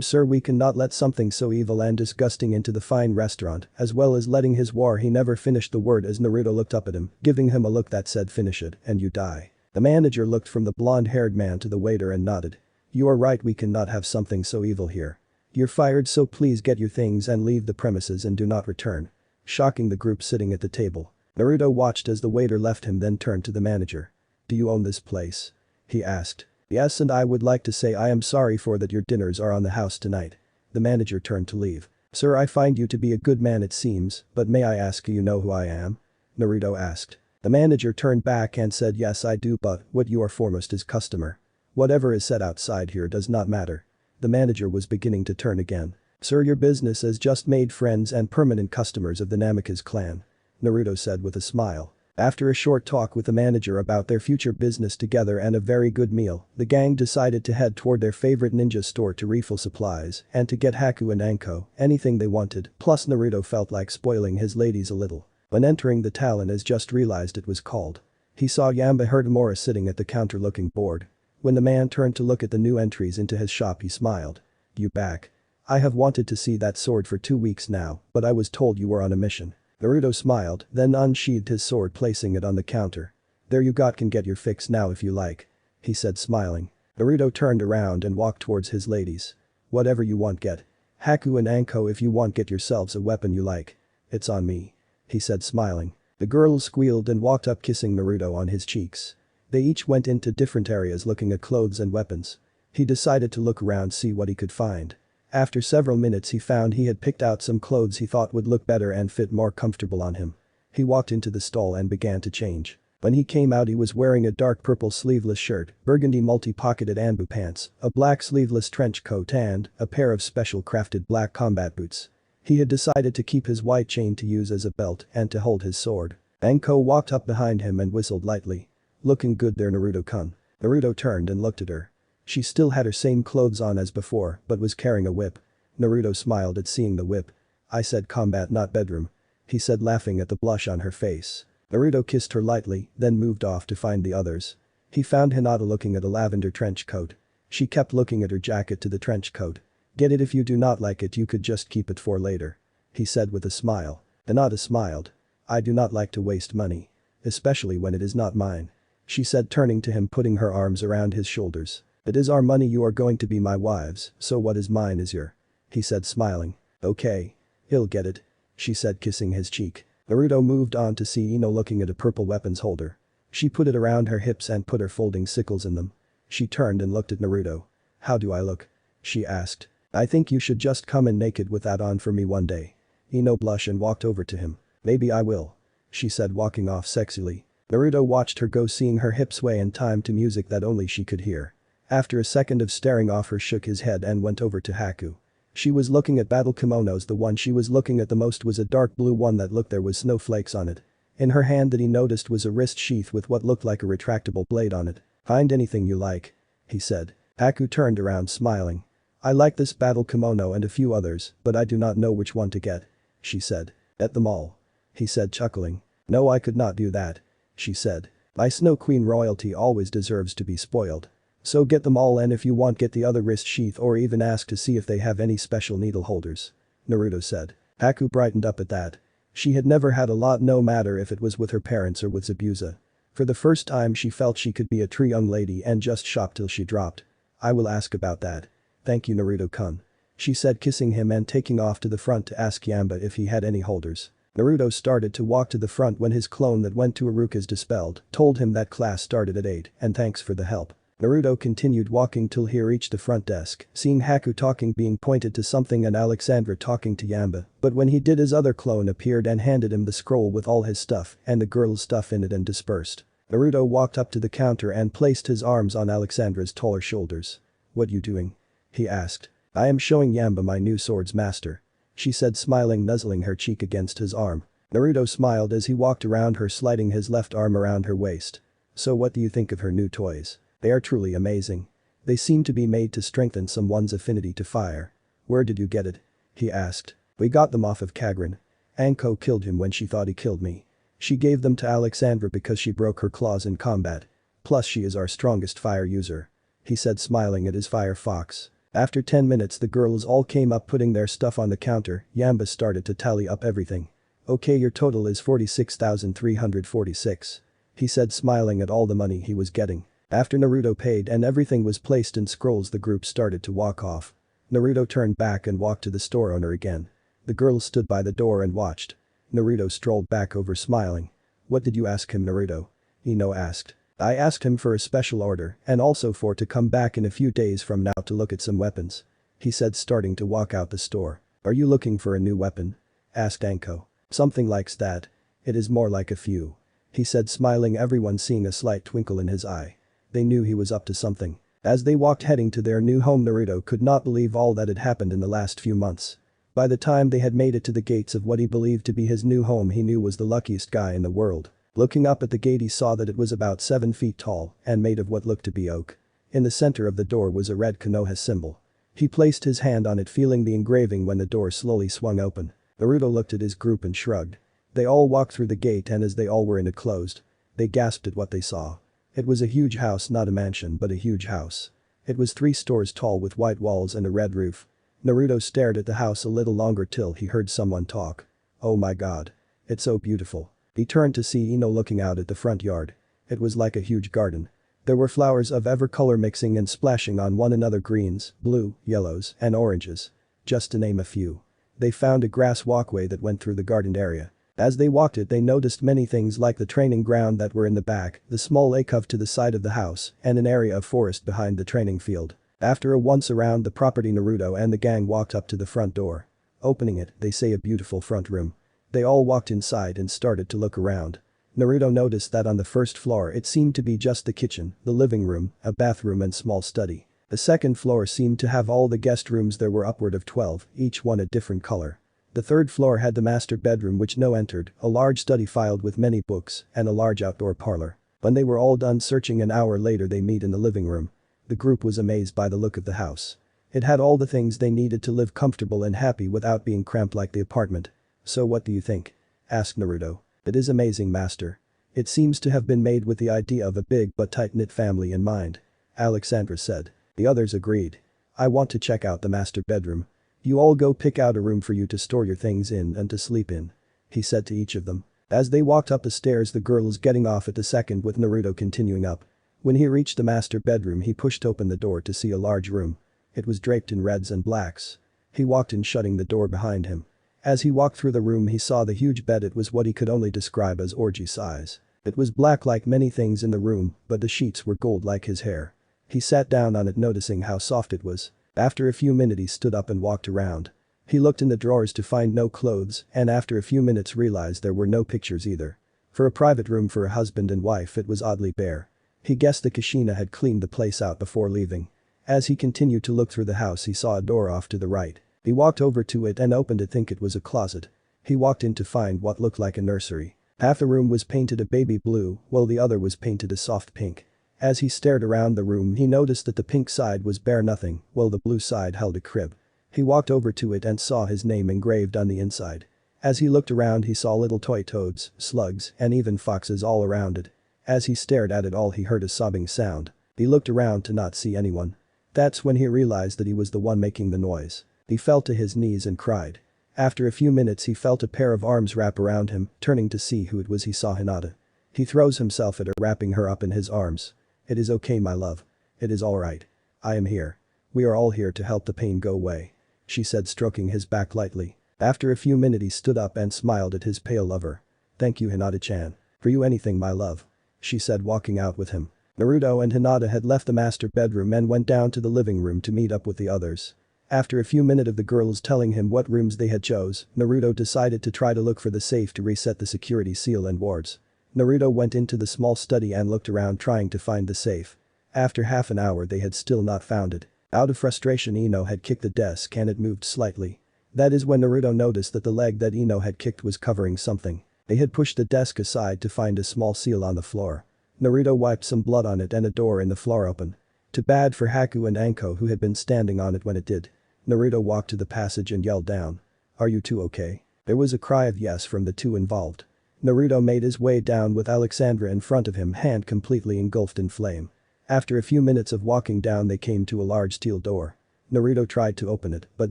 A: Sir, we cannot let something so evil and disgusting into the fine restaurant, as well as letting his war." He never finished the word as Naruto looked up at him, giving him a look that said finish it and you die. The manager looked from the blonde-haired man to the waiter and nodded. "You are right, we cannot have something so evil here. You're fired, so please get your things and leave the premises and do not return." Shocking the group sitting at the table. Naruto watched as the waiter left him, then turned to the manager. "Do you own this place?" he asked. "Yes, and I would like to say I am sorry for that your dinners are on the house tonight." The manager turned to leave. "Sir, I find you to be a good man it seems, but may I ask, do you know who I am?" Naruto asked. The manager turned back and said, "Yes I do, but what you are foremost is customer. Whatever is said outside here does not matter." The manager was beginning to turn again. "Sir, your business has just made friends and permanent customers of the Namikaze clan," Naruto said with a smile. After a short talk with the manager about their future business together and a very good meal, the gang decided to head toward their favorite ninja store to refill supplies and to get Haku and Anko anything they wanted, plus Naruto felt like spoiling his ladies a little. When entering the Talon, as just realized it was called. He saw Yamba Hurtamura sitting at the counter looking bored. When the man turned to look at the new entries into his shop, he smiled. "You back? I have wanted to see that sword for 2 weeks now, but I was told you were on a mission." Naruto smiled, then unsheathed his sword, placing it on the counter. "There you got, can get your fix now if you like," he said smiling. Naruto turned around and walked towards his ladies. "Whatever you want get. Haku and Anko, if you want get yourselves a weapon you like. It's on me," he said smiling. The girls squealed and walked up, kissing Naruto on his cheeks. They each went into different areas looking at clothes and weapons. He decided to look around, see what he could find. After several minutes he found he had picked out some clothes he thought would look better and fit more comfortable on him. He walked into the stall and began to change. When he came out he was wearing a dark purple sleeveless shirt, burgundy multi-pocketed Anbu pants, a black sleeveless trench coat and a pair of special crafted black combat boots. He had decided to keep his white chain to use as a belt and to hold his sword. Anko walked up behind him and whistled lightly. "Looking good there, Naruto-kun." Naruto turned and looked at her. She still had her same clothes on as before but was carrying a whip. Naruto smiled at seeing the whip. "I said combat, not bedroom," he said, laughing at the blush on her face. Naruto kissed her lightly, then moved off to find the others. He found Hinata looking at a lavender trench coat. She kept looking at her jacket to the trench coat. "Get it, if you do not like it you could just keep it for later," he said with a smile. Hinata smiled. "I do not like to waste money. Especially when it is not mine," she said, turning to him, putting her arms around his shoulders. "It is our money, you are going to be my wives, so what is mine is your," he said smiling. Okay. He'll get it. She said, kissing his cheek. Naruto moved on to see Ino looking at a purple weapons holder. She put it around her hips and put her folding sickles in them. She turned and looked at Naruto. How do I look? She asked. I think you should just come in naked with that on for me one day. Ino blushed and walked over to him. Maybe I will. She said, walking off sexily. Naruto watched her go, seeing her hips sway in time to music that only she could hear. After a second of staring off her, shook his head and went over to Haku. She was looking at battle kimonos. The one she was looking at the most was a dark blue one that looked there was snowflakes on it. In her hand that he noticed was a wrist sheath with what looked like a retractable blade on it. Find anything you like. He said. Haku turned around smiling. I like this battle kimono and a few others, but I do not know which one to get. She said. At them all. He said, chuckling. No, I could not do that. She said. My Snow Queen royalty always deserves to be spoiled. So get them all, and if you want, get the other wrist sheath or even ask to see if they have any special needle holders. Naruto said. Haku brightened up at that. She had never had a lot, no matter if it was with her parents or with Zabuza. For the first time she felt she could be a true young lady and just shop till she dropped. I will ask about that. Thank you, Naruto-kun. She said, kissing him and taking off to the front to ask Yamba if he had any holders. Naruto started to walk to the front when his clone that went to Iruka's dispelled told him that class started at 8 and thanks for the help. Naruto continued walking till he reached the front desk, seeing Haku talking, being pointed to something, and Alexandra talking to Yamba, but when he did, his other clone appeared and handed him the scroll with all his stuff and the girl's stuff in it and dispersed. Naruto walked up to the counter and placed his arms on Alexandra's taller shoulders. What you doing? He asked. I am showing Yamba my new swords master. She said, smiling, nuzzling her cheek against his arm. Naruto smiled as he walked around her, sliding his left arm around her waist. So what do you think of her new toys? They are truly amazing. They seem to be made to strengthen someone's affinity to fire. Where did you get it? He asked. We got them off of Kagran. Anko killed him when she thought he killed me. She gave them to Alexandra because she broke her claws in combat. Plus she is our strongest fire user. He said, smiling at his fire fox. After 10 minutes the girls all came up, putting their stuff on the counter. Yamba started to tally up everything. Okay, your total is 46,346. He said, smiling at all the money he was getting. After Naruto paid and everything was placed in scrolls, the group started to walk off. Naruto turned back and walked to the store owner again. The girls stood by the door and watched. Naruto strolled back over, smiling. What did you ask him, Naruto? Ino asked. I asked him for a special order and also for to come back in a few days from now to look at some weapons. He said, starting to walk out the store. Are you looking for a new weapon? Asked Anko. Something like that. It is more like a few. He said, smiling, everyone seeing a slight twinkle in his eye. They knew he was up to something. As they walked heading to their new home, Naruto could not believe all that had happened in the last few months. By the time they had made it to the gates of what he believed to be his new home, he knew was the luckiest guy in the world. Looking up at the gate, he saw that it was about 7 feet tall and made of what looked to be oak. In the center of the door was a red Konoha symbol. He placed his hand on it, feeling the engraving when the door slowly swung open. Naruto looked at his group and shrugged. They all walked through the gate, and as they all were in it closed, they gasped at what they saw. It was a huge house, not a mansion but a huge house. It was 3 stories tall with white walls and a red roof. Naruto stared at the house a little longer till he heard someone talk. Oh my god. It's so beautiful. He turned to see Ino looking out at the front yard. It was like a huge garden. There were flowers of every color mixing and splashing on one another, greens, blue, yellows, and oranges. Just to name a few. They found a grass walkway that went through the garden area. As they walked it, they noticed many things like the training ground that were in the back, the small alcove to the side of the house, and an area of forest behind the training field. After a once around the property, Naruto and the gang walked up to the front door. Opening it, they saw a beautiful front room. They all walked inside and started to look around. Naruto noticed that on the first floor it seemed to be just the kitchen, the living room, a bathroom and small study. The second floor seemed to have all the guest rooms. There were upward of 12, each one a different color. The third floor had the master bedroom, which no entered, a large study filled with many books, and a large outdoor parlor. When they were all done searching an hour later, they met in the living room. The group was amazed by the look of the house. It had all the things they needed to live comfortable and happy without being cramped like the apartment. So what do you think? Asked Naruto. It is amazing, master. It seems to have been made with the idea of a big but tight-knit family in mind. Alexandra said. The others agreed. I want to check out the master bedroom. You all go pick out a room for you to store your things in and to sleep in. He said to each of them. As they walked up the stairs, the girls getting off at the second, with Naruto continuing up. When he reached the master bedroom, he pushed open the door to see a large room. It was draped in reds and blacks. He walked in, shutting the door behind him. As he walked through the room he saw the huge bed. It was what he could only describe as orgy size. It was black like many things in the room, but the sheets were gold like his hair. He sat down on it, noticing how soft it was. After a few minutes he stood up and walked around. He looked in the drawers to find no clothes, and after a few minutes realized there were no pictures either. For a private room for a husband and wife it was oddly bare. He guessed the Kushina had cleaned the place out before leaving. As he continued to look through the house he saw a door off to the right. He walked over to it and opened it, think it was a closet. He walked in to find what looked like a nursery. Half the room was painted a baby blue, while the other was painted a soft pink. As he stared around the room he noticed that the pink side was bare nothing, while the blue side held a crib. He walked over to it and saw his name engraved on the inside. As he looked around he saw little toy toads, slugs, and even foxes all around it. As he stared at it all he heard a sobbing sound. He looked around to not see anyone. That's when he realized that he was the one making the noise. He fell to his knees and cried. After a few minutes he felt a pair of arms wrap around him, turning to see who it was he saw Hinata. He throws himself at her, wrapping her up in his arms. "It is okay, my love. It is alright. I am here. We are all here to help the pain go away," she said, stroking his back lightly. After a few minutes he stood up and smiled at his pale lover. "Thank you, Hinata-chan. For you anything, my love," she said, walking out with him. Naruto and Hinata had left the master bedroom and went down to the living room to meet up with the others. After a few minutes of the girls telling him what rooms they had chose, Naruto decided to try to look for the safe to reset the security seal and wards. Naruto went into the small study and looked around trying to find the safe. After half an hour they had still not found it. Out of frustration Ino had kicked the desk and it moved slightly. That is when Naruto noticed that the leg that Ino had kicked was covering something. They had pushed the desk aside to find a small seal on the floor. Naruto wiped some blood on it and a door in the floor opened. Too bad for Haku and Anko who had been standing on it when it did. Naruto walked to the passage and yelled down. "Are you two okay?" There was a cry of yes from the two involved. Naruto made his way down with Alexandra in front of him, hand completely engulfed in flame. After a few minutes of walking down they came to a large steel door. Naruto tried to open it, but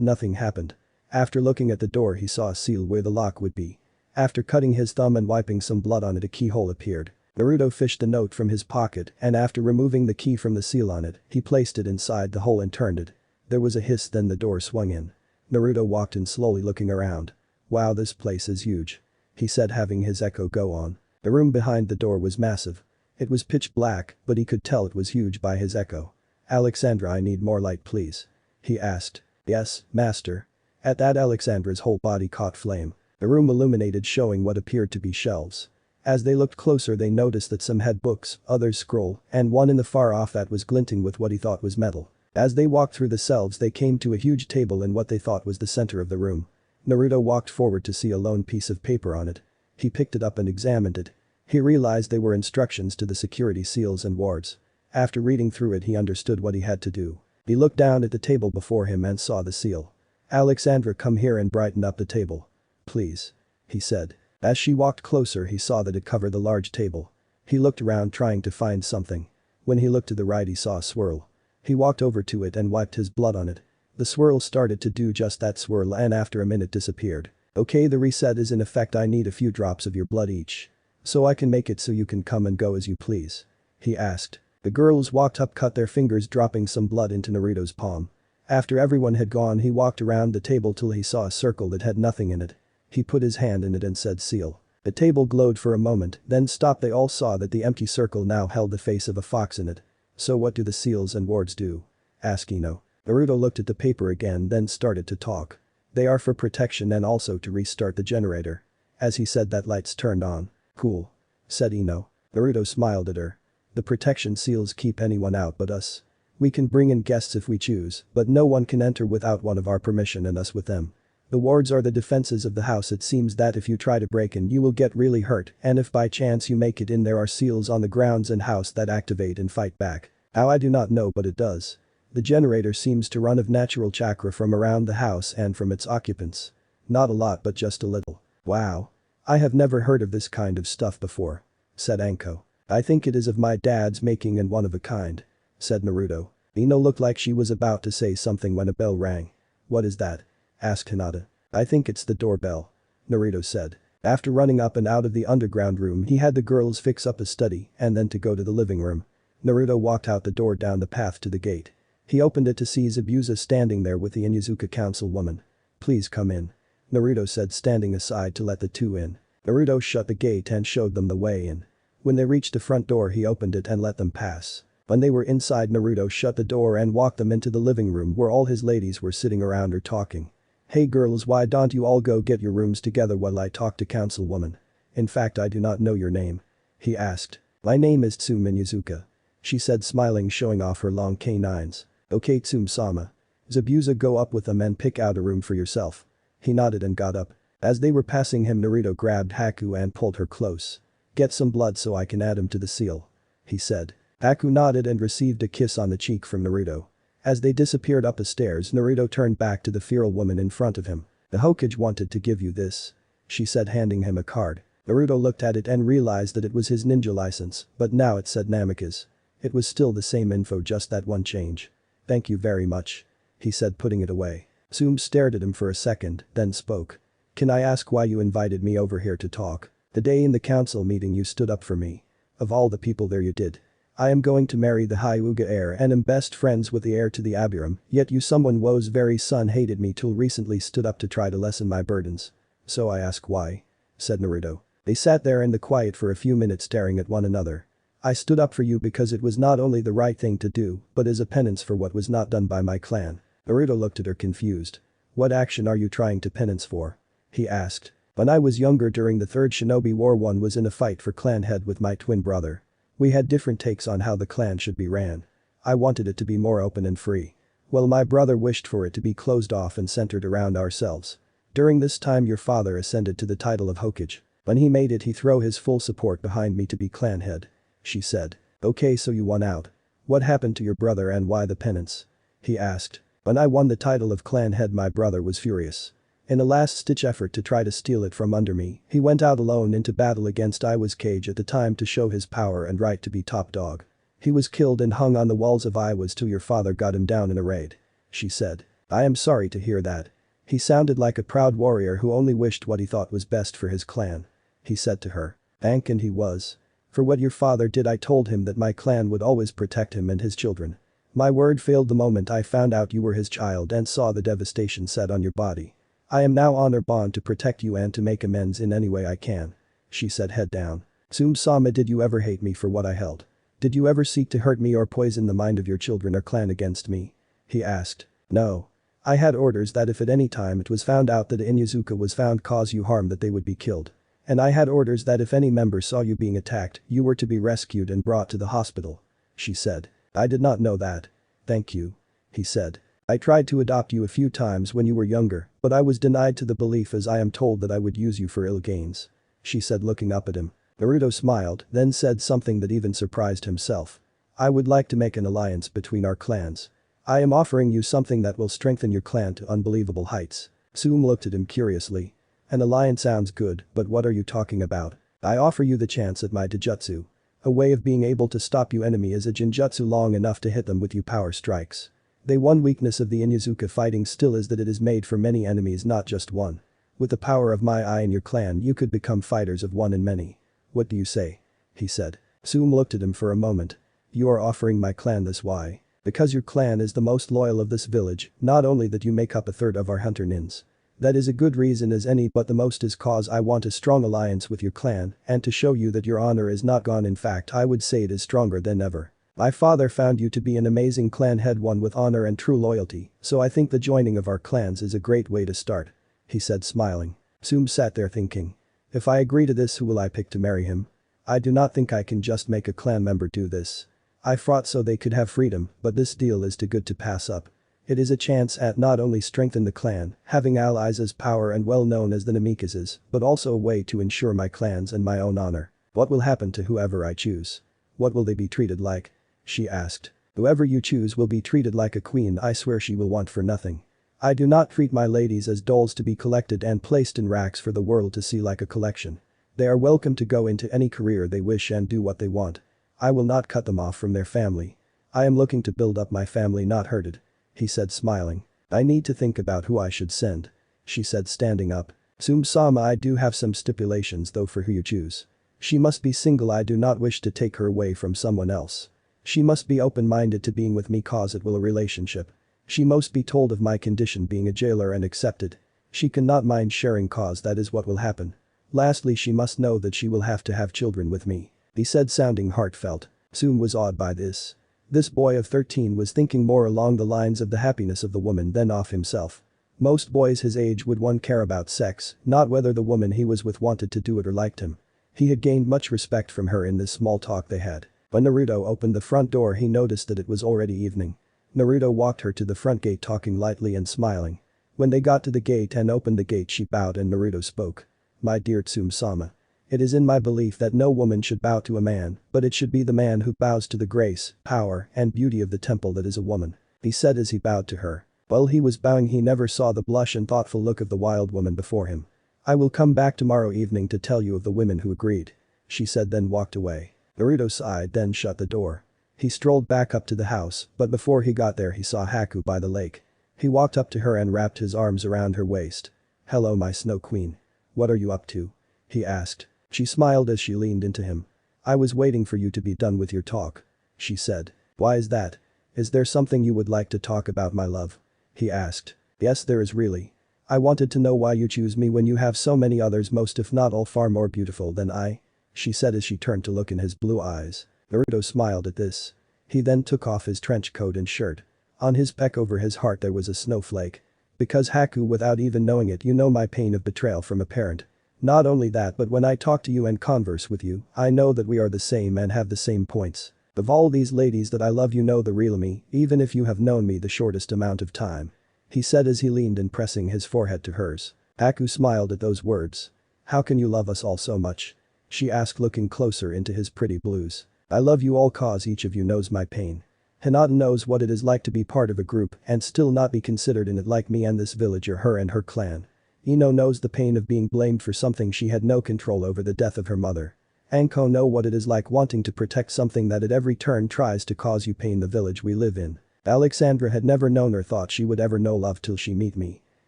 A: nothing happened. After looking at the door he saw a seal where the lock would be. After cutting his thumb and wiping some blood on it a keyhole appeared. Naruto fished the note from his pocket and after removing the key from the seal on it, he placed it inside the hole and turned it. There was a hiss, then the door swung in. Naruto walked in slowly looking around. "Wow, this place is huge," he said, having his echo go on. The room behind the door was massive. It was pitch black, but he could tell it was huge by his echo. "Alexandra, I need more light please," he asked. "Yes, master." At that Alexandra's whole body caught flame. The room illuminated, showing what appeared to be shelves. As they looked closer they noticed that some had books, others scroll, and one in the far off that was glinting with what he thought was metal. As they walked through the shelves they came to a huge table in what they thought was the center of the room. Naruto walked forward to see a lone piece of paper on it. He picked it up and examined it. He realized they were instructions to the security seals and wards. After reading through it he understood what he had to do. He looked down at the table before him and saw the seal. "Alexandra, come here and brighten up the table. Please," he said. As she walked closer he saw that it covered the large table. He looked around trying to find something. When he looked to the right he saw a swirl. He walked over to it and wiped his blood on it. The swirl started to do just that swirl and after a minute disappeared. "Okay, the reset is in effect. I need a few drops of your blood each. So I can make it so you can come and go as you please," he asked. The girls walked up, cut their fingers, dropping some blood into Naruto's palm. After everyone had gone he walked around the table till he saw a circle that had nothing in it. He put his hand in it and said seal. The table glowed for a moment, then stopped. They all saw that the empty circle now held the face of a fox in it. "So what do the seals and wards do?" asked Ino. Naruto looked at the paper again then started to talk. "They are for protection and also to restart the generator." As he said that lights turned on. "Cool," said Ino. Naruto smiled at her. "The protection seals keep anyone out but us. We can bring in guests if we choose, but no one can enter without one of our permission and us with them. The wards are the defenses of the house. It seems that if you try to break in you will get really hurt, and if by chance you make it in there are seals on the grounds and house that activate and fight back. How I do not know, but it does. The generator seems to run of natural chakra from around the house and from its occupants. Not a lot but just a little." "Wow. I have never heard of this kind of stuff before," said Anko. "I think it is of my dad's making and one of a kind," said Naruto. Ino looked like she was about to say something when a bell rang. "What is that?" asked Hinata. "I think it's the doorbell," Naruto said. After running up and out of the underground room he had the girls fix up a study and then to go to the living room. Naruto walked out the door down the path to the gate. He opened it to see Zabuza standing there with the Inuzuka councilwoman. "Please come in," Naruto said, standing aside to let the two in. Naruto shut the gate and showed them the way in. When they reached the front door, he opened it and let them pass. When they were inside, Naruto shut the door and walked them into the living room where all his ladies were sitting around her talking. "Hey girls, why don't you all go get your rooms together while I talk to councilwoman? In fact, I do not know your name," he asked. "My name is Tsum Inuzuka," she said, smiling, showing off her long canines. "Okay, Tsum-sama. Zabuza, go up with them and pick out a room for yourself." He nodded and got up. As they were passing him, Naruto grabbed Haku and pulled her close. "Get some blood so I can add him to the seal," he said. Haku nodded and received a kiss on the cheek from Naruto. As they disappeared up the stairs, Naruto turned back to the feral woman in front of him. "The Hokage wanted to give you this," she said, handing him a card. Naruto looked at it and realized that it was his ninja license, but now it said Namikaze. It was still the same info, just that one change. "Thank you very much," he said, putting it away. Tsum stared at him for a second, then spoke. "Can I ask why you invited me over here to talk? The day in the council meeting you stood up for me. Of all the people there, you did. I am going to marry the Hyuga heir and am best friends with the heir to the Abiram, yet you, someone Wo's very son, hated me till recently, stood up to try to lessen my burdens. So I ask why," said Naruto. They sat there in the quiet for a few minutes, staring at one another. "I stood up for you because it was not only the right thing to do, but as a penance for what was not done by my clan." Naruto looked at her confused. "What action are you trying to penance for?" he asked. "When I was younger during the Third Shinobi War, one was in a fight for clan head with my twin brother. We had different takes on how the clan should be ran. I wanted it to be more open and free. Well, my brother wished for it to be closed off and centered around ourselves. During this time your father ascended to the title of Hokage. When he made it, he threw his full support behind me to be clan head," she said. "Okay, so you won out. What happened to your brother and why the penance?" he asked. "When I won the title of clan head, my brother was furious. In a last-ditch effort to try to steal it from under me, he went out alone into battle against Kage at the time to show his power and right to be top dog. He was killed and hung on the walls of Iwas till your father got him down in a raid," she said. "I am sorry to hear that. He sounded like a proud warrior who only wished what he thought was best for his clan," he said to her. "Ank, and he was. For what your father did, I told him that my clan would always protect him and his children. My word failed the moment I found out you were his child and saw the devastation set on your body. I am now honor bound to protect you and to make amends in any way I can," she said, head down. "Tsum-sama, did you ever hate me for what I held? Did you ever seek to hurt me or poison the mind of your children or clan against me?" he asked. "No. I had orders that if at any time it was found out that Inuzuka was found cause you harm, that they would be killed. And I had orders that if any member saw you being attacked, you were to be rescued and brought to the hospital," she said. "I did not know that." "Thank you," he said. "I tried to adopt you a few times when you were younger, but I was denied to the belief as I am told that I would use you for ill gains," she said, looking up at him. Naruto smiled, then said something that even surprised himself. "I would like to make an alliance between our clans. I am offering you something that will strengthen your clan to unbelievable heights." Tsum looked at him curiously. "An alliance sounds good, but what are you talking about?" "I offer you the chance at my taijutsu. A way of being able to stop you enemy is a genjutsu long enough to hit them with you power strikes. The one weakness of the Inuzuka fighting still is that it is made for many enemies, not just one. With the power of my eye in your clan, you could become fighters of one and many. What do you say?" he said. Tsum looked at him for a moment. "You are offering my clan this, why?" "Because your clan is the most loyal of this village, not only that you make up a third of our hunter nins. That is a good reason as any, but the most is cause I want a strong alliance with your clan and to show you that your honor is not gone. In fact, I would say it is stronger than ever. My father found you to be an amazing clan head, one with honor and true loyalty, so I think the joining of our clans is a great way to start," he said, smiling. Tsum sat there thinking. If I agree to this, who will I pick to marry him? I do not think I can just make a clan member do this. I fought so they could have freedom, but this deal is too good to pass up. It is a chance at not only strengthen the clan, having allies as power and well known as the Namikazes, but also a way to ensure my clans and my own honor. What will happen to whoever I choose? What will they be treated like? She asked. Whoever you choose will be treated like a queen. I swear she will want for nothing. I do not treat my ladies as dolls to be collected and placed in racks for the world to see like a collection. They are welcome to go into any career they wish and do what they want. I will not cut them off from their family. I am looking to build up my family, not hurt it," he said, smiling. "I need to think about who I should send," she said, standing up. "Tsum-sama, I do have some stipulations though for who you choose. She must be single. I do not wish to take her away from someone else," She must be open-minded to being with me cause it will a relationship. She must be told of my condition being a jailer and accepted. She cannot mind sharing cause that is what will happen. Lastly she must know that she will have to have children with me. He said sounding heartfelt. Tsum was awed by this. This boy of 13 was thinking more along the lines of the happiness of the woman than of himself. Most boys his age would one care about sex, not whether the woman he was with wanted to do it or liked him. He had gained much respect from her in this small talk they had. When Naruto opened the front door he noticed that it was already evening. Naruto walked her to the front gate talking lightly and smiling. When they got to the gate and opened the gate she bowed and Naruto spoke. My dear Tsum-sama. It is in my belief that no woman should bow to a man, but it should be the man who bows to the grace, power, and beauty of the temple that is a woman. He said as he bowed to her. While he was bowing he never saw the blush and thoughtful look of the wild woman before him. I will come back tomorrow evening to tell you of the women who agreed. She said then walked away. Naruto sighed then shut the door. He strolled back up to the house, but before he got there he saw Haku by the lake. He walked up to her and wrapped his arms around her waist. Hello my snow queen. What are you up to? He asked. She smiled as she leaned into him. I was waiting for you to be done with your talk. She said. Why is that? Is there something you would like to talk about my love? He asked. Yes there is really. I wanted to know why you choose me when you have so many others most if not all far more beautiful than I. She said as she turned to look in his blue eyes. Naruto smiled at this. He then took off his trench coat and shirt. On his peck over his heart there was a snowflake. Because Haku without even knowing it you know my pain of betrayal from a parent. Not only that but when I talk to you and converse with you, I know that we are the same and have the same points. Of all these ladies that I love you know the real me, even if you have known me the shortest amount of time. He said as he leaned in pressing his forehead to hers. Haku smiled at those words. How can you love us all so much? She asked looking closer into his pretty blues. I love you all cause each of you knows my pain. Hinata knows what it is like to be part of a group and still not be considered in it like me and this village or her and her clan. Ino knows the pain of being blamed for something she had no control over the death of her mother. Anko know what it is like wanting to protect something that at every turn tries to cause you pain the village we live in. Alexandra had never known or thought she would ever know love till she meet me.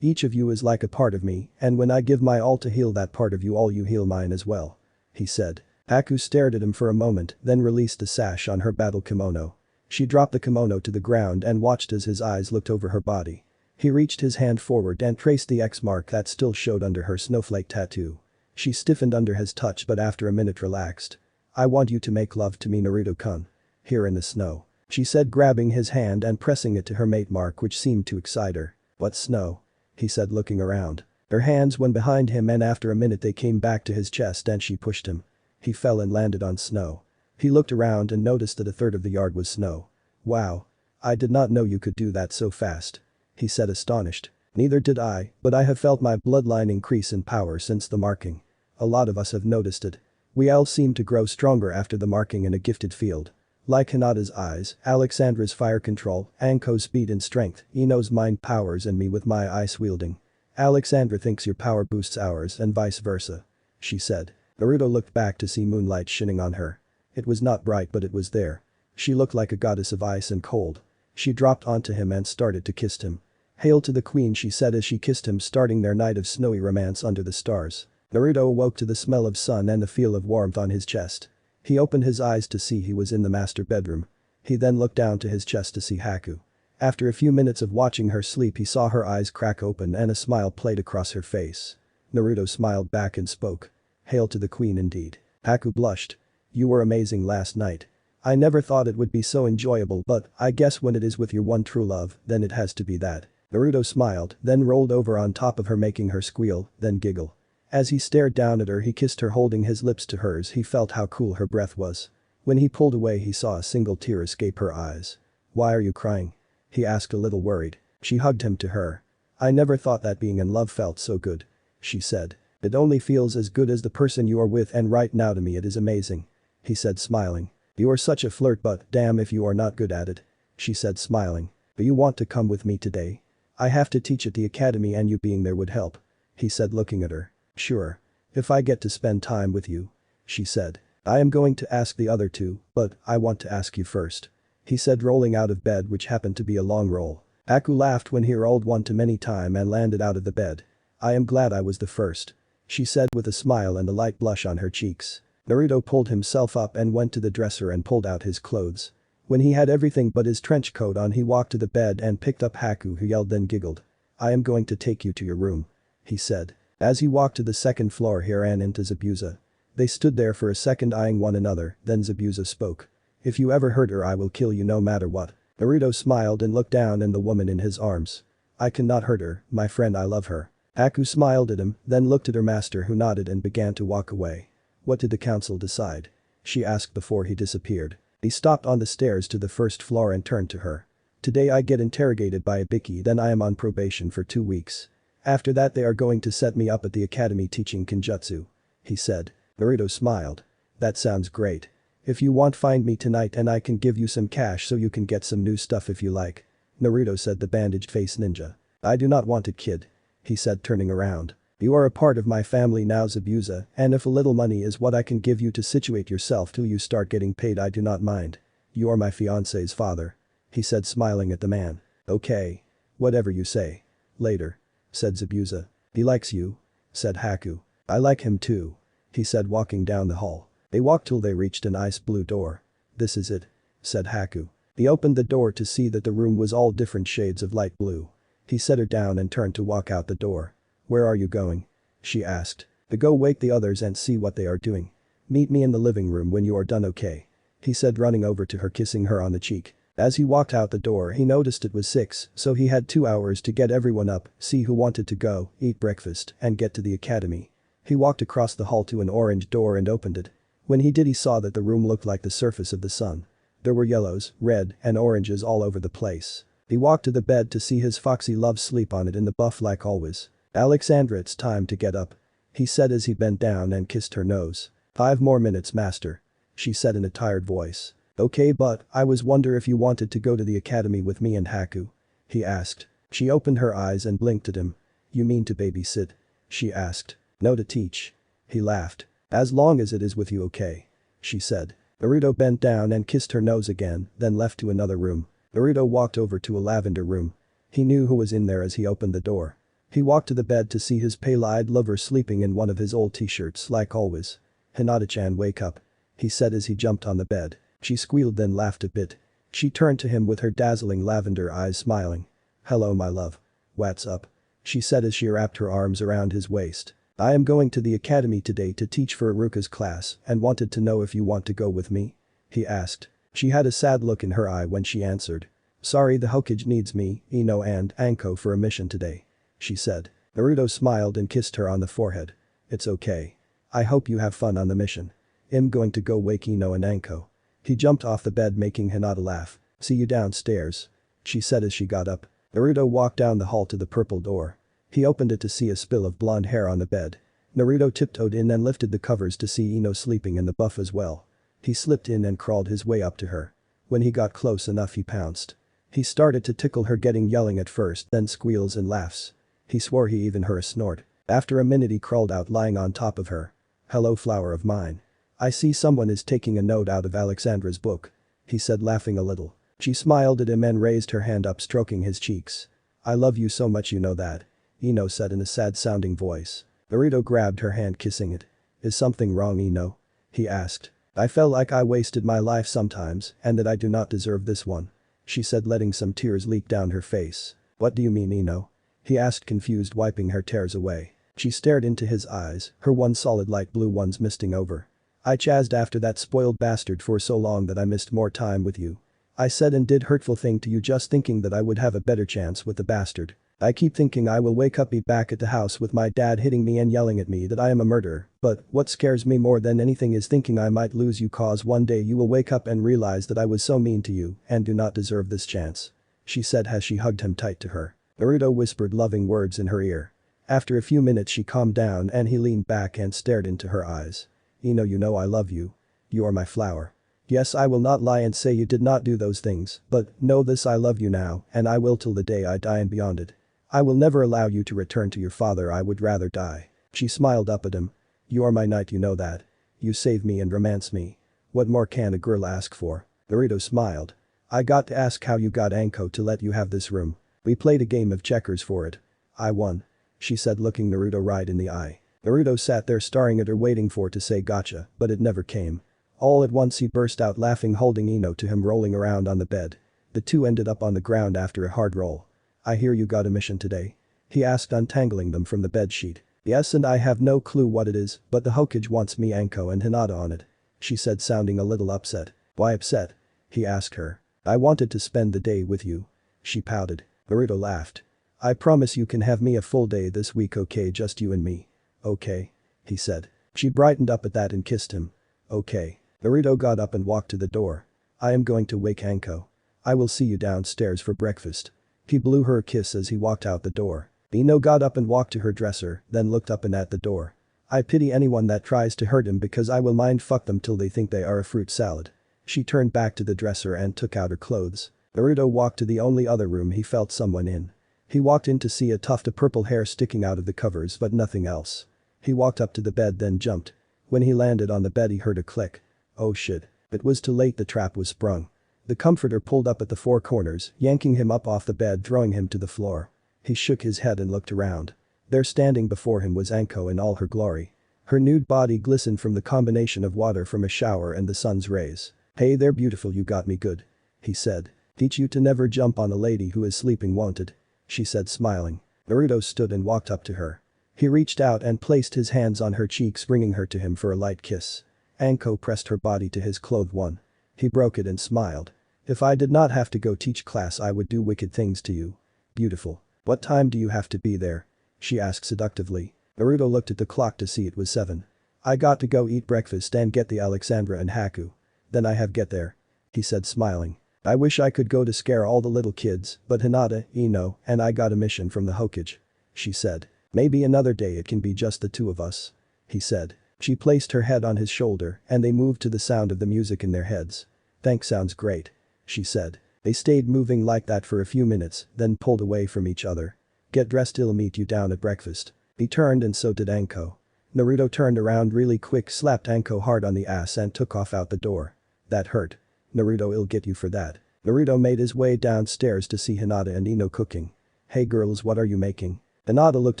A: Each of you is like a part of me and when I give my all to heal that part of you all you heal mine as well. He said. Haku stared at him for a moment then released the sash on her battle kimono. She dropped the kimono to the ground and watched as his eyes looked over her body. He reached his hand forward and traced the X mark that still showed under her snowflake tattoo. She stiffened under his touch but after a minute relaxed. I want you to make love to me Naruto-kun. Here in the snow. She said grabbing his hand and pressing it to her mate mark which seemed to excite her. What snow? He said looking around. Her hands went behind him and after a minute they came back to his chest and she pushed him. He fell and landed on snow. He looked around and noticed that a third of the yard was snow. Wow. I did not know you could do that so fast. He said astonished. Neither did I, but I have felt my bloodline increase in power since the marking. A lot of us have noticed it. We all seem to grow stronger after the marking in a gifted field. Like Hinata's eyes, Alexandra's fire control, Anko's speed and strength, Ino's mind powers and me with my ice wielding. Alexandra thinks your power boosts ours and vice versa. She said. Naruto looked back to see moonlight shining on her. It was not bright but it was there. She looked like a goddess of ice and cold. She dropped onto him and started to kiss him. Hail to the queen she said as she kissed him starting their night of snowy romance under the stars. Naruto awoke to the smell of sun and the feel of warmth on his chest. He opened his eyes to see he was in the master bedroom. He then looked down to his chest to see Haku. After a few minutes of watching her sleep he saw her eyes crack open and a smile played across her face. Naruto smiled back and spoke. Hail to the queen indeed. Haku blushed. You were amazing last night. I never thought it would be so enjoyable but I guess when it is with your one true love then it has to be that. Naruto smiled then rolled over on top of her making her squeal, then giggle. As he stared down at her he kissed her holding his lips to hers he felt how cool her breath was. When he pulled away he saw a single tear escape her eyes. Why are you crying? He asked a little worried. She hugged him to her. I never thought that being in love felt so good. She said. It only feels as good as the person you are with and right now to me it is amazing. He said smiling. You are such a flirt but damn if you are not good at it. She said smiling. Do you want to come with me today? I have to teach at the academy and you being there would help. He said looking at her. Sure. If I get to spend time with you. She said. I am going to ask the other two, but I want to ask you first. He said rolling out of bed which happened to be a long roll. Haku laughed when he rolled one too many time and landed out of the bed. I am glad I was the first. She said with a smile and a light blush on her cheeks. Naruto pulled himself up and went to the dresser and pulled out his clothes. When he had everything but his trench coat on, he walked to the bed and picked up Haku, who yelled then giggled. "I am going to take you to your room," he said. As he walked to the second floor, he ran into Zabuza. They stood there for a second eyeing one another, then Zabuza spoke. "If you ever hurt her, I will kill you no matter what." Naruto smiled and looked down at the woman in his arms. "I cannot hurt her, my friend, I love her." Haku smiled at him, then looked at her master, who nodded and began to walk away. "What did the council decide?" she asked before he disappeared. He stopped on the stairs to the first floor and turned to her. "Today I get interrogated by Ibiki, then I am on probation for 2 weeks. After that they are going to set me up at the academy teaching genjutsu," he said. Naruto smiled. "That sounds great. If you want, find me tonight and I can give you some cash so you can get some new stuff if you like," Naruto said, the bandaged face ninja. "I do not want it, kid," he said, turning around. "You are a part of my family now, Zabuza, and if a little money is what I can give you to situate yourself till you start getting paid, I do not mind. You are my fiance's father," he said, smiling at the man. "Okay. Whatever you say. Later," said Zabuza. "He likes you," said Haku. "I like him too," he said, walking down the hall. They walked till they reached an ice blue door. "This is it," said Haku. He opened the door to see that the room was all different shades of light blue. He set her down and turned to walk out the door. "Where are you going?" she asked. "To go wake the others and see what they are doing. Meet me in the living room when you are done, okay?" he said, running over to her, kissing her on the cheek. As he walked out the door, he noticed it was 6, so he had 2 hours to get everyone up, see who wanted to go, eat breakfast, and get to the academy. He walked across the hall to an orange door and opened it. When he did, he saw that the room looked like the surface of the sun. There were yellows, red, and oranges all over the place. He walked to the bed to see his foxy love sleep on it in the buff like always. "Alexandra, it's time to get up," he said as he bent down and kissed her nose. "5 more minutes, master," she said in a tired voice. "Okay, but I was wonder if you wanted to go to the academy with me and Haku?" he asked. She opened her eyes and blinked at him. "You mean to babysit?" she asked. "No, to teach." He laughed. "As long as it is with you, okay," she said. Naruto bent down and kissed her nose again, then left to another room. Naruto walked over to a lavender room. He knew who was in there as he opened the door. He walked to the bed to see his pale-eyed lover sleeping in one of his old t-shirts like always. "Hinata-chan, wake up," he said as he jumped on the bed. She squealed then laughed a bit. She turned to him with her dazzling lavender eyes, smiling. "Hello, my love. What's up?" she said as she wrapped her arms around his waist. "I am going to the academy today to teach for Iruka's class and wanted to know if you want to go with me?" he asked. She had a sad look in her eye when she answered. "Sorry, the Hokage needs me, Ino and Anko for a mission today," she said. Naruto smiled and kissed her on the forehead. "It's okay. I hope you have fun on the mission. I'm going to go wake Ino and Anko." He jumped off the bed, making Hinata laugh. "See you downstairs," she said as she got up. Naruto walked down the hall to the purple door. He opened it to see a spill of blonde hair on the bed. Naruto tiptoed in and lifted the covers to see Ino sleeping in the buff as well. He slipped in and crawled his way up to her. When he got close enough, he pounced. He started to tickle her, yelling at first, then squeals and laughs. He swore he even heard a snort. After a minute, he crawled out, lying on top of her. "Hello, flower of mine. I see someone is taking a note out of Alexandra's book," he said, laughing a little. She smiled at him and raised her hand up, stroking his cheeks. "I love you so much, you know that," Ino said in a sad-sounding voice. Naruto grabbed her hand, kissing it. "Is something wrong, Ino?" he asked. "I felt like I wasted my life sometimes and that I do not deserve this one," she said, letting some tears leak down her face. "What do you mean, Ino?" he asked, confused, wiping her tears away. She stared into his eyes, her one solid light blue ones misting over. "I chased after that spoiled bastard for so long that I missed more time with you. I said and did hurtful thing to you just thinking that I would have a better chance with the bastard. I keep thinking I will wake up, be back at the house with my dad hitting me and yelling at me that I am a murderer, but what scares me more than anything is thinking I might lose you, cause one day you will wake up and realize that I was so mean to you and do not deserve this chance," she said as she hugged him tight to her. Naruto whispered loving words in her ear. After a few minutes she calmed down and he leaned back and stared into her eyes. "Ino, you know I love you. You are my flower. Yes, I will not lie and say you did not do those things, but know this, I love you now and I will till the day I die and beyond it. I will never allow you to return to your father, I would rather die." She smiled up at him. "You are my knight, you know that. You save me and romance me. What more can a girl ask for?" Naruto smiled. "I got to ask how you got Anko to let you have this room. We played a game of checkers for it. I won," she said, looking Naruto right in the eye. Naruto sat there staring at her, waiting for it to say gotcha, but it never came. All at once he burst out laughing, holding Ino to him, rolling around on the bed. The two ended up on the ground after a hard roll. "I hear you got a mission today?" he asked, untangling them from the bedsheet. "Yes, and I have no clue what it is, but the Hokage wants me, Anko and Hinata on it," she said, sounding a little upset. "Why upset?" he asked her. "I wanted to spend the day with you." She pouted. Naruto laughed. "I promise you can have me a full day this week, okay, just you and me." "Okay," he said. She brightened up at that and kissed him. "Okay." Naruto got up and walked to the door. "I am going to wake Anko. I will see you downstairs for breakfast." He blew her a kiss as he walked out the door. Ino got up and walked to her dresser, then looked up and at the door. "I pity anyone that tries to hurt him because I will mind fuck them till they think they are a fruit salad." She turned back to the dresser and took out her clothes. Naruto walked to the only other room he felt someone in. He walked in to see a tuft of purple hair sticking out of the covers but nothing else. He walked up to the bed, then jumped. When he landed on the bed he heard a click. Oh shit. It was too late, the trap was sprung. The comforter pulled up at the four corners, yanking him up off the bed, throwing him to the floor. He shook his head and looked around. There standing before him was Anko in all her glory. Her nude body glistened from the combination of water from a shower and the sun's rays. "Hey there, beautiful, you got me good," he said. "Teach you to never jump on a lady who is sleeping, won't it?" she said, smiling. Naruto stood and walked up to her. He reached out and placed his hands on her cheeks, bringing her to him for a light kiss. Anko pressed her body to his clothed one. He broke it and smiled. "If I did not have to go teach class, I would do wicked things to you. Beautiful. What time do you have to be there?" she asked seductively. Naruto looked at the clock to see it was 7. "I got to go eat breakfast and get the Alexandra and Haku. Then I have get there," he said, smiling. "I wish I could go to scare all the little kids, but Hinata, Ino, and I got a mission from the Hokage," she said. "Maybe another day it can be just the two of us," he said. She placed her head on his shoulder and they moved to the sound of the music in their heads. "Thanks, sounds great," she said. They stayed moving like that for a few minutes, then pulled away from each other. "Get dressed, I'll meet you down at breakfast." He turned and so did Anko. Naruto turned around really quick, slapped Anko hard on the ass and took off out the door. "That hurt. Naruto, I'll get you for that." Naruto made his way downstairs to see Hinata and Ino cooking. "Hey girls, what are you making?" Hinata looked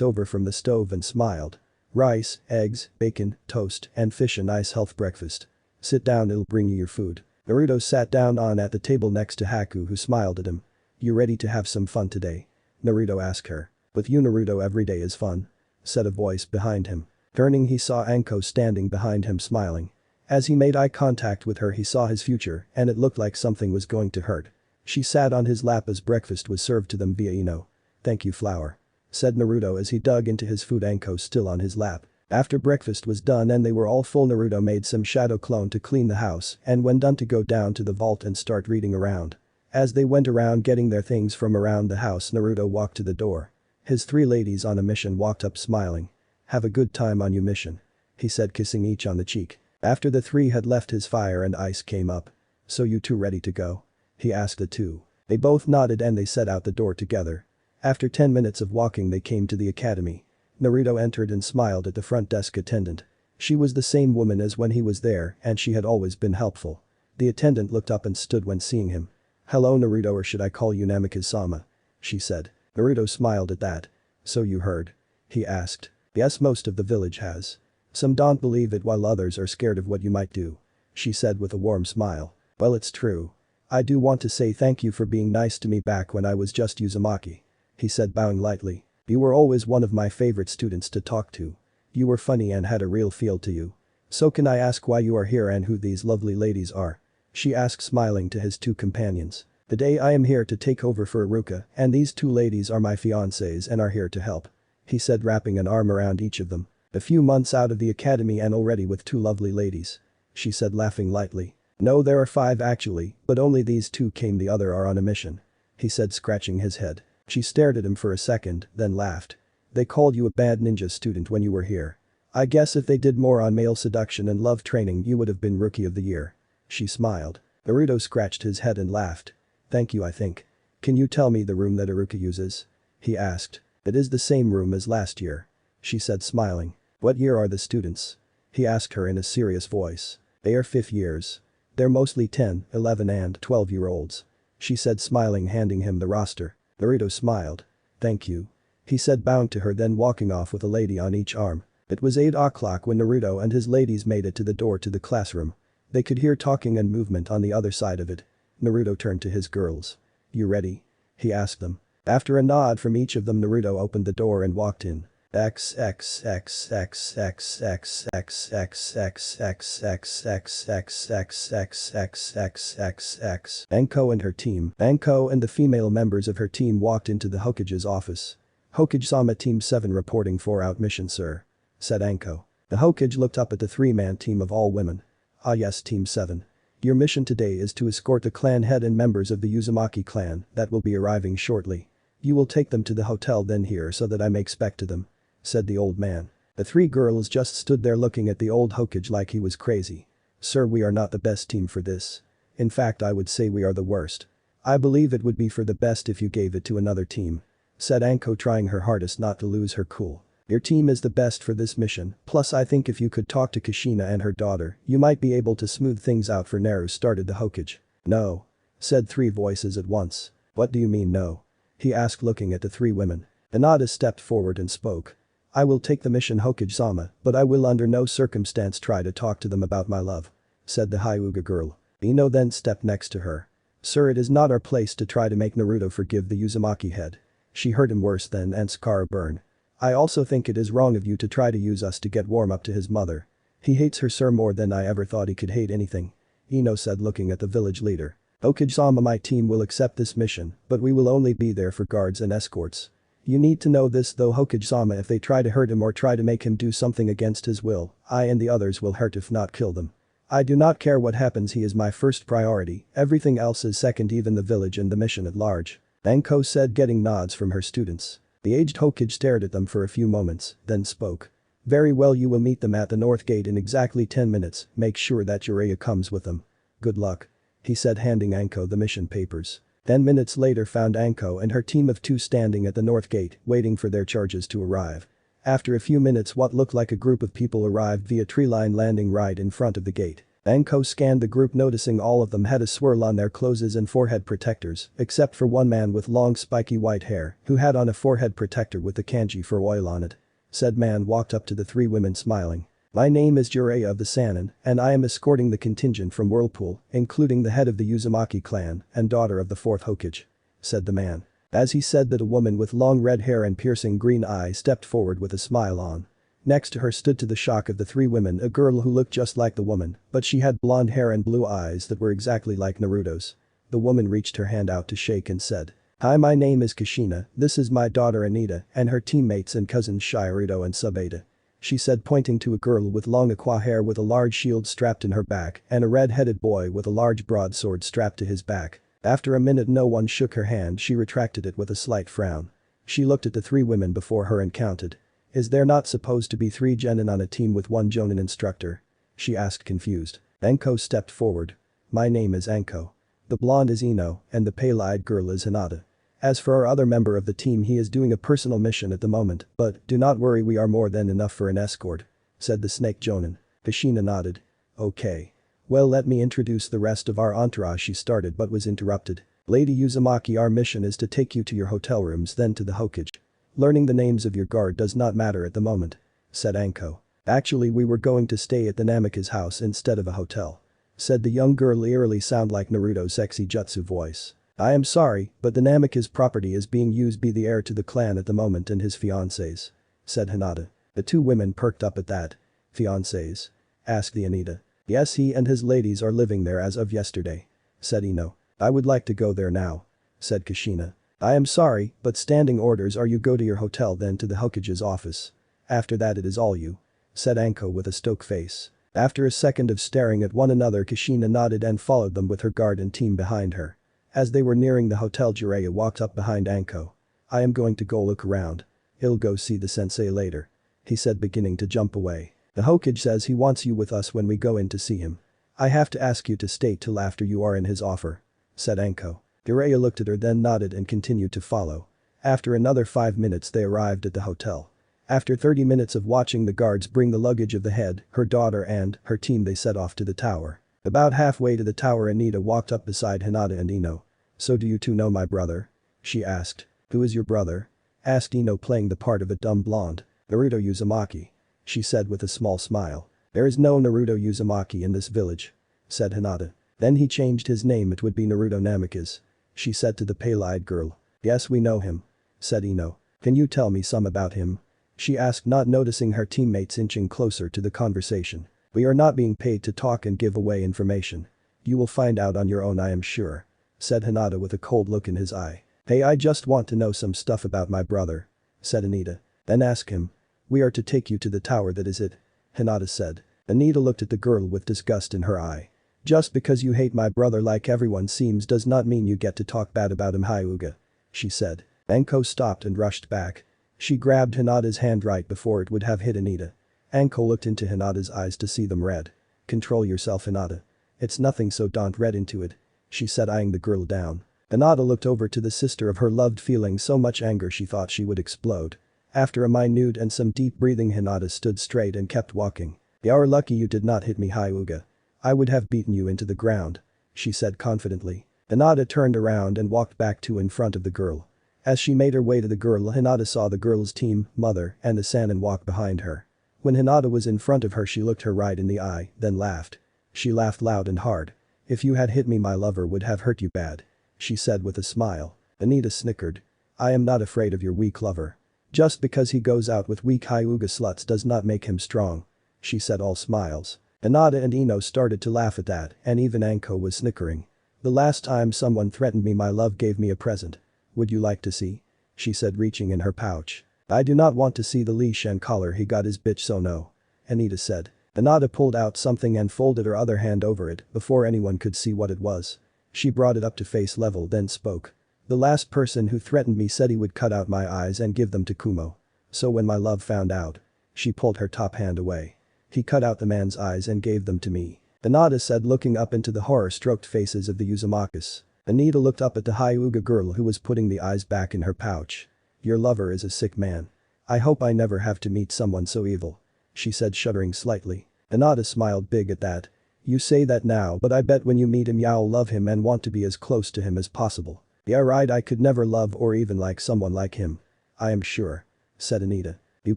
A: over from the stove and smiled. "Rice, eggs, bacon, toast, and fish, a nice health breakfast. Sit down, I'll bring you your food." Naruto sat down at the table next to Haku, who smiled at him. "You ready to have some fun today?" Naruto asked her. "With you, Naruto, every day is fun," said a voice behind him. Turning, he saw Anko standing behind him, smiling. As he made eye contact with her, he saw his future and it looked like something was going to hurt. She sat on his lap as breakfast was served to them via Ino. "Thank you, flower," said Naruto as he dug into his food, Anko still on his lap. After breakfast was done and they were all full, Naruto made some shadow clone to clean the house and when done to go down to the vault and start reading around. As they went around getting their things from around the house, Naruto walked to the door. His 3 ladies on a mission walked up, smiling. "Have a good time on your mission," he said, kissing each on the cheek. After the 3 had left, his fire and ice came up. "So you 2 ready to go?" he asked the 2. They both nodded and they set out the door together. After 10 minutes of walking they came to the academy. Naruto entered and smiled at the front desk attendant. She was the same woman as when he was there and she had always been helpful. The attendant looked up and stood when seeing him. "Hello, Naruto, or should I call you Namikaze-sama?" she said. Naruto smiled at that. "So you heard?" he asked. "Yes, most of the village has. Some don't believe it while others are scared of what you might do," she said with a warm smile. "Well, it's true. I do want to say thank you for being nice to me back when I was just Uzumaki," he said, bowing lightly. "You were always one of my favorite students to talk to. You were funny and had a real feel to you. So can I ask why you are here and who these lovely ladies are?" she asked, smiling to his 2 companions. "Today I am here to take over for Iruka and these 2 ladies are my fiancés and are here to help," he said, wrapping an arm around each of them. "A few months out of the academy and already with 2 lovely ladies," she said, laughing lightly. "No, there are 5 actually, but only these 2 came, the other are on a mission," he said, scratching his head. She stared at him for a second, then laughed. "They called you a bad ninja student when you were here. I guess if they did more on male seduction and love training you would have been rookie of the year." She smiled. Naruto scratched his head and laughed. "Thank you, I think. Can you tell me the room that Iruka uses?" he asked. "It is the same room as last year," she said, smiling. "What year are the students?" he asked her in a serious voice. "They are 5th years. They're mostly 10, 11 and 12-year-olds," she said, smiling, handing him the roster. Naruto smiled. "Thank you," he said, bowing to her, then walking off with a lady on each arm. It was 8 o'clock when Naruto and his ladies made it to the door to the classroom. They could hear talking and movement on the other side of it. Naruto turned to his girls. "You ready?" he asked them. After a nod from each of them, Naruto opened the door and walked in. X X X X X X X X X X X X X X X X X X X. Anko and her team. Anko and the female members of her team walked into the Hokage's office. "Hokage-sama, Team 7 reporting for out mission, sir," said Anko. The Hokage looked up at the three-man team of all women. "Ah yes, Team 7. Your mission today is to escort the clan head and members of the Uzumaki clan that will be arriving shortly. You will take them to the hotel then here so that I may speak to them," said the old man. The three girls just stood there looking at the old Hokage like he was crazy. "Sir, we are not the best team for this. In fact, I would say we are the worst. I believe it would be for the best if you gave it to another team," said Anko, trying her hardest not to lose her cool. "Your team is the best for this mission, plus I think if you could talk to Kushina and her daughter, you might be able to smooth things out for Naru," started the Hokage. "No," said three voices at once. "What do you mean no?" he asked, looking at the three women. Hinata stepped forward and spoke. "I will take the mission, Hokage-sama, but I will under no circumstance try to talk to them about my love," said the Hyuga girl. Ino then stepped next to her. "Sir, it is not our place to try to make Naruto forgive the Uzumaki head. She hurt him worse than and scar a burn. I also think it is wrong of you to try to use us to get warm up to his mother. He hates her, sir, more than I ever thought he could hate anything," Ino said, looking at the village leader. "Hokage-sama, my team will accept this mission, but we will only be there for guards and escorts. You need to know this though, Hokage-sama, if they try to hurt him or try to make him do something against his will, I and the others will hurt if not kill them. I do not care what happens, he is my first priority, everything else is second, even the village and the mission at large," Anko said, getting nods from her students. The aged Hokage stared at them for a few moments, then spoke. "Very well, you will meet them at the north gate in exactly 10 minutes, make sure that Jiraiya comes with them. Good luck," he said, handing Anko the mission papers. 10 minutes later found Anko and her team of 2 standing at the north gate, waiting for their charges to arrive. After a few minutes, what looked like a group of people arrived via tree-line, landing right in front of the gate. Anko scanned the group, noticing all of them had a swirl on their clothes and forehead protectors, except for one man with long spiky white hair, who had on a forehead protector with the kanji for oil on it. Said man walked up to the 3 women, smiling. "My name is Jiraiya of the Sannin, and I am escorting the contingent from Whirlpool, including the head of the Uzumaki clan and daughter of the 4th Hokage," said the man. As he said that, a woman with long red hair and piercing green eyes stepped forward with a smile on. Next to her stood, to the shock of the 3 women, a girl who looked just like the woman, but she had blonde hair and blue eyes that were exactly like Naruto's. The woman reached her hand out to shake and said, "Hi, my name is Kushina, this is my daughter Anita and her teammates and cousins Shirito and Subeda," she said, pointing to a girl with long aqua hair with a large shield strapped in her back and a red-headed boy with a large broadsword strapped to his back. After a minute no one shook her hand, she retracted it with a slight frown. She looked at the 3 women before her and counted. "Is there not supposed to be 3 genin on a team with 1 jonin instructor?" she asked, confused. Anko stepped forward. "My name is Anko. The blonde is Ino and the pale-eyed girl is Hinata. As for our other member of the team, he is doing a personal mission at the moment, but do not worry, we are more than enough for an escort," said the snake jonin. Kushina nodded. "Okay. Well, let me introduce the rest of our entourage," she started but was interrupted. "Lady Uzumaki, our mission is to take you to your hotel rooms, then to the Hokage. Learning the names of your guard does not matter at the moment," said Anko. "Actually, we were going to stay at the Namikaze house instead of a hotel," said the young girl, eerily sound like Naruto's sexy jutsu voice. "I am sorry, but the Namikaze property is being used by the heir to the clan at the moment and his fiancés," said Hinata. The 2 women perked up at that. "Fiancés?" asked the Anita. "Yes, he and his ladies are living there as of yesterday," said Ino. "I would like to go there now," said Kushina. "I am sorry, but standing orders are you go to your hotel then to the Hokage's office. After that it is all you," said Anko with a stoic face. After a second of staring at one another, Kushina nodded and followed them with her guard and team behind her. As they were nearing the hotel, Jiraiya walked up behind Anko. "I am going to go look around. He'll go see the sensei later," he said, beginning to jump away. "The Hokage says he wants you with us when we go in to see him. I have to ask you to stay till after you are in his offer," said Anko. Jiraiya looked at her, then nodded and continued to follow. After another 5 minutes they arrived at the hotel. After 30 minutes of watching the guards bring the luggage of the head, her daughter and her team, they set off to the tower. About halfway to the tower, Anita walked up beside Hinata and Ino. "So do you 2 know my brother?" she asked. "Who is your brother?" asked Ino, playing the part of a dumb blonde. "Naruto Uzumaki," she said with a small smile. "There is no Naruto Uzumaki in this village," said Hinata. Then he changed his name, it would be Naruto Namikaze. She said to the pale-eyed girl. Yes, we know him, said Ino. Can you tell me some about him? She asked, not noticing her teammates inching closer to the conversation. We are not being paid to talk and give away information. You will find out on your own, I am sure, said Hinata with a cold look in his eye. Hey, I just want to know some stuff about my brother, said Anita. Then ask him. We are to take you to the tower, that is it, Hinata said. Anita looked at the girl with disgust in her eye. Just because you hate my brother like everyone seems does not mean you get to talk bad about him, Hyuga, she said. Anko stopped and rushed back. She grabbed Hinata's hand right before it would have hit Anita. Anko looked into Hinata's eyes to see them red. Control yourself, Hinata. It's nothing, so don't read into it, she said, eyeing the girl down. Hinata looked over to the sister of her loved, feeling so much anger she thought she would explode. After a minute and some deep breathing, Hinata stood straight and kept walking. You are lucky you did not hit me, Hyuga. I would have beaten you into the ground, she said confidently. Hinata turned around and walked back to in front of the girl. As she made her way to the girl, Hinata saw the girl's team, mother, and the Sannin walk behind her. When Hinata was in front of her, she looked her right in the eye, then laughed. She laughed loud and hard. If you had hit me, my lover would have hurt you bad, she said with a smile. Anita snickered. I am not afraid of your weak lover. Just because he goes out with weak Hyuga sluts does not make him strong, she said, all smiles. Hinata and Ino started to laugh at that, and even Anko was snickering. The last time someone threatened me, my love gave me a present. Would you like to see? She said, reaching in her pouch. I do not want to see the leash and collar he got his bitch, so no, Anita said. Hinata pulled out something and folded her other hand over it before anyone could see what it was. She brought it up to face level, then spoke. The last person who threatened me said he would cut out my eyes and give them to Kumo. So when my love found out, she pulled her top hand away. He cut out the man's eyes and gave them to me, Hinata said, looking up into the horror-stroked faces of the Uzumakis. Anita looked up at the Hyuga girl who was putting the eyes back in her pouch. Your lover is a sick man. I hope I never have to meet someone so evil, she said, shuddering slightly. Hinata smiled big at that. You say that now, but I bet when you meet him you'll love him and want to be as close to him as possible. Yeah, right, I could never love or even like someone like him. I am sure, said Anita. You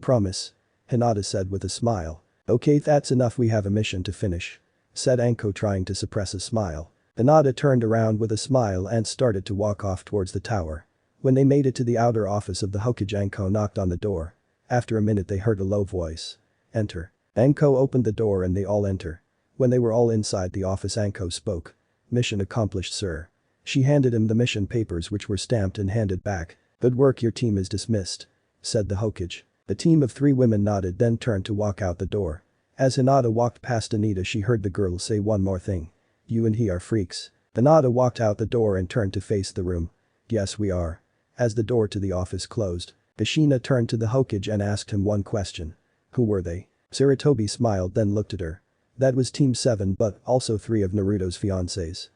A: promise? Hinata said with a smile. Okay, that's enough, we have a mission to finish, said Anko, trying to suppress a smile. Hinata turned around with a smile and started to walk off towards the tower. When they made it to the outer office of the Hokage, Anko knocked on the door. After a minute they heard a low voice. Enter. Anko opened the door and they all enter. When they were all inside the office, Anko spoke. Mission accomplished, sir. She handed him the mission papers, which were stamped and handed back. Good work, your team is dismissed, said the Hokage. The team of 3 women nodded, then turned to walk out the door. As Hinata walked past Anita, she heard the girl say one more thing. You and he are freaks. Hinata walked out the door and turned to face the room. Yes, we are. As the door to the office closed, Kushina turned to the Hokage and asked him one question. Who were they? Sarutobi smiled, then looked at her. That was Team 7, but also 3 of Naruto's fiancés.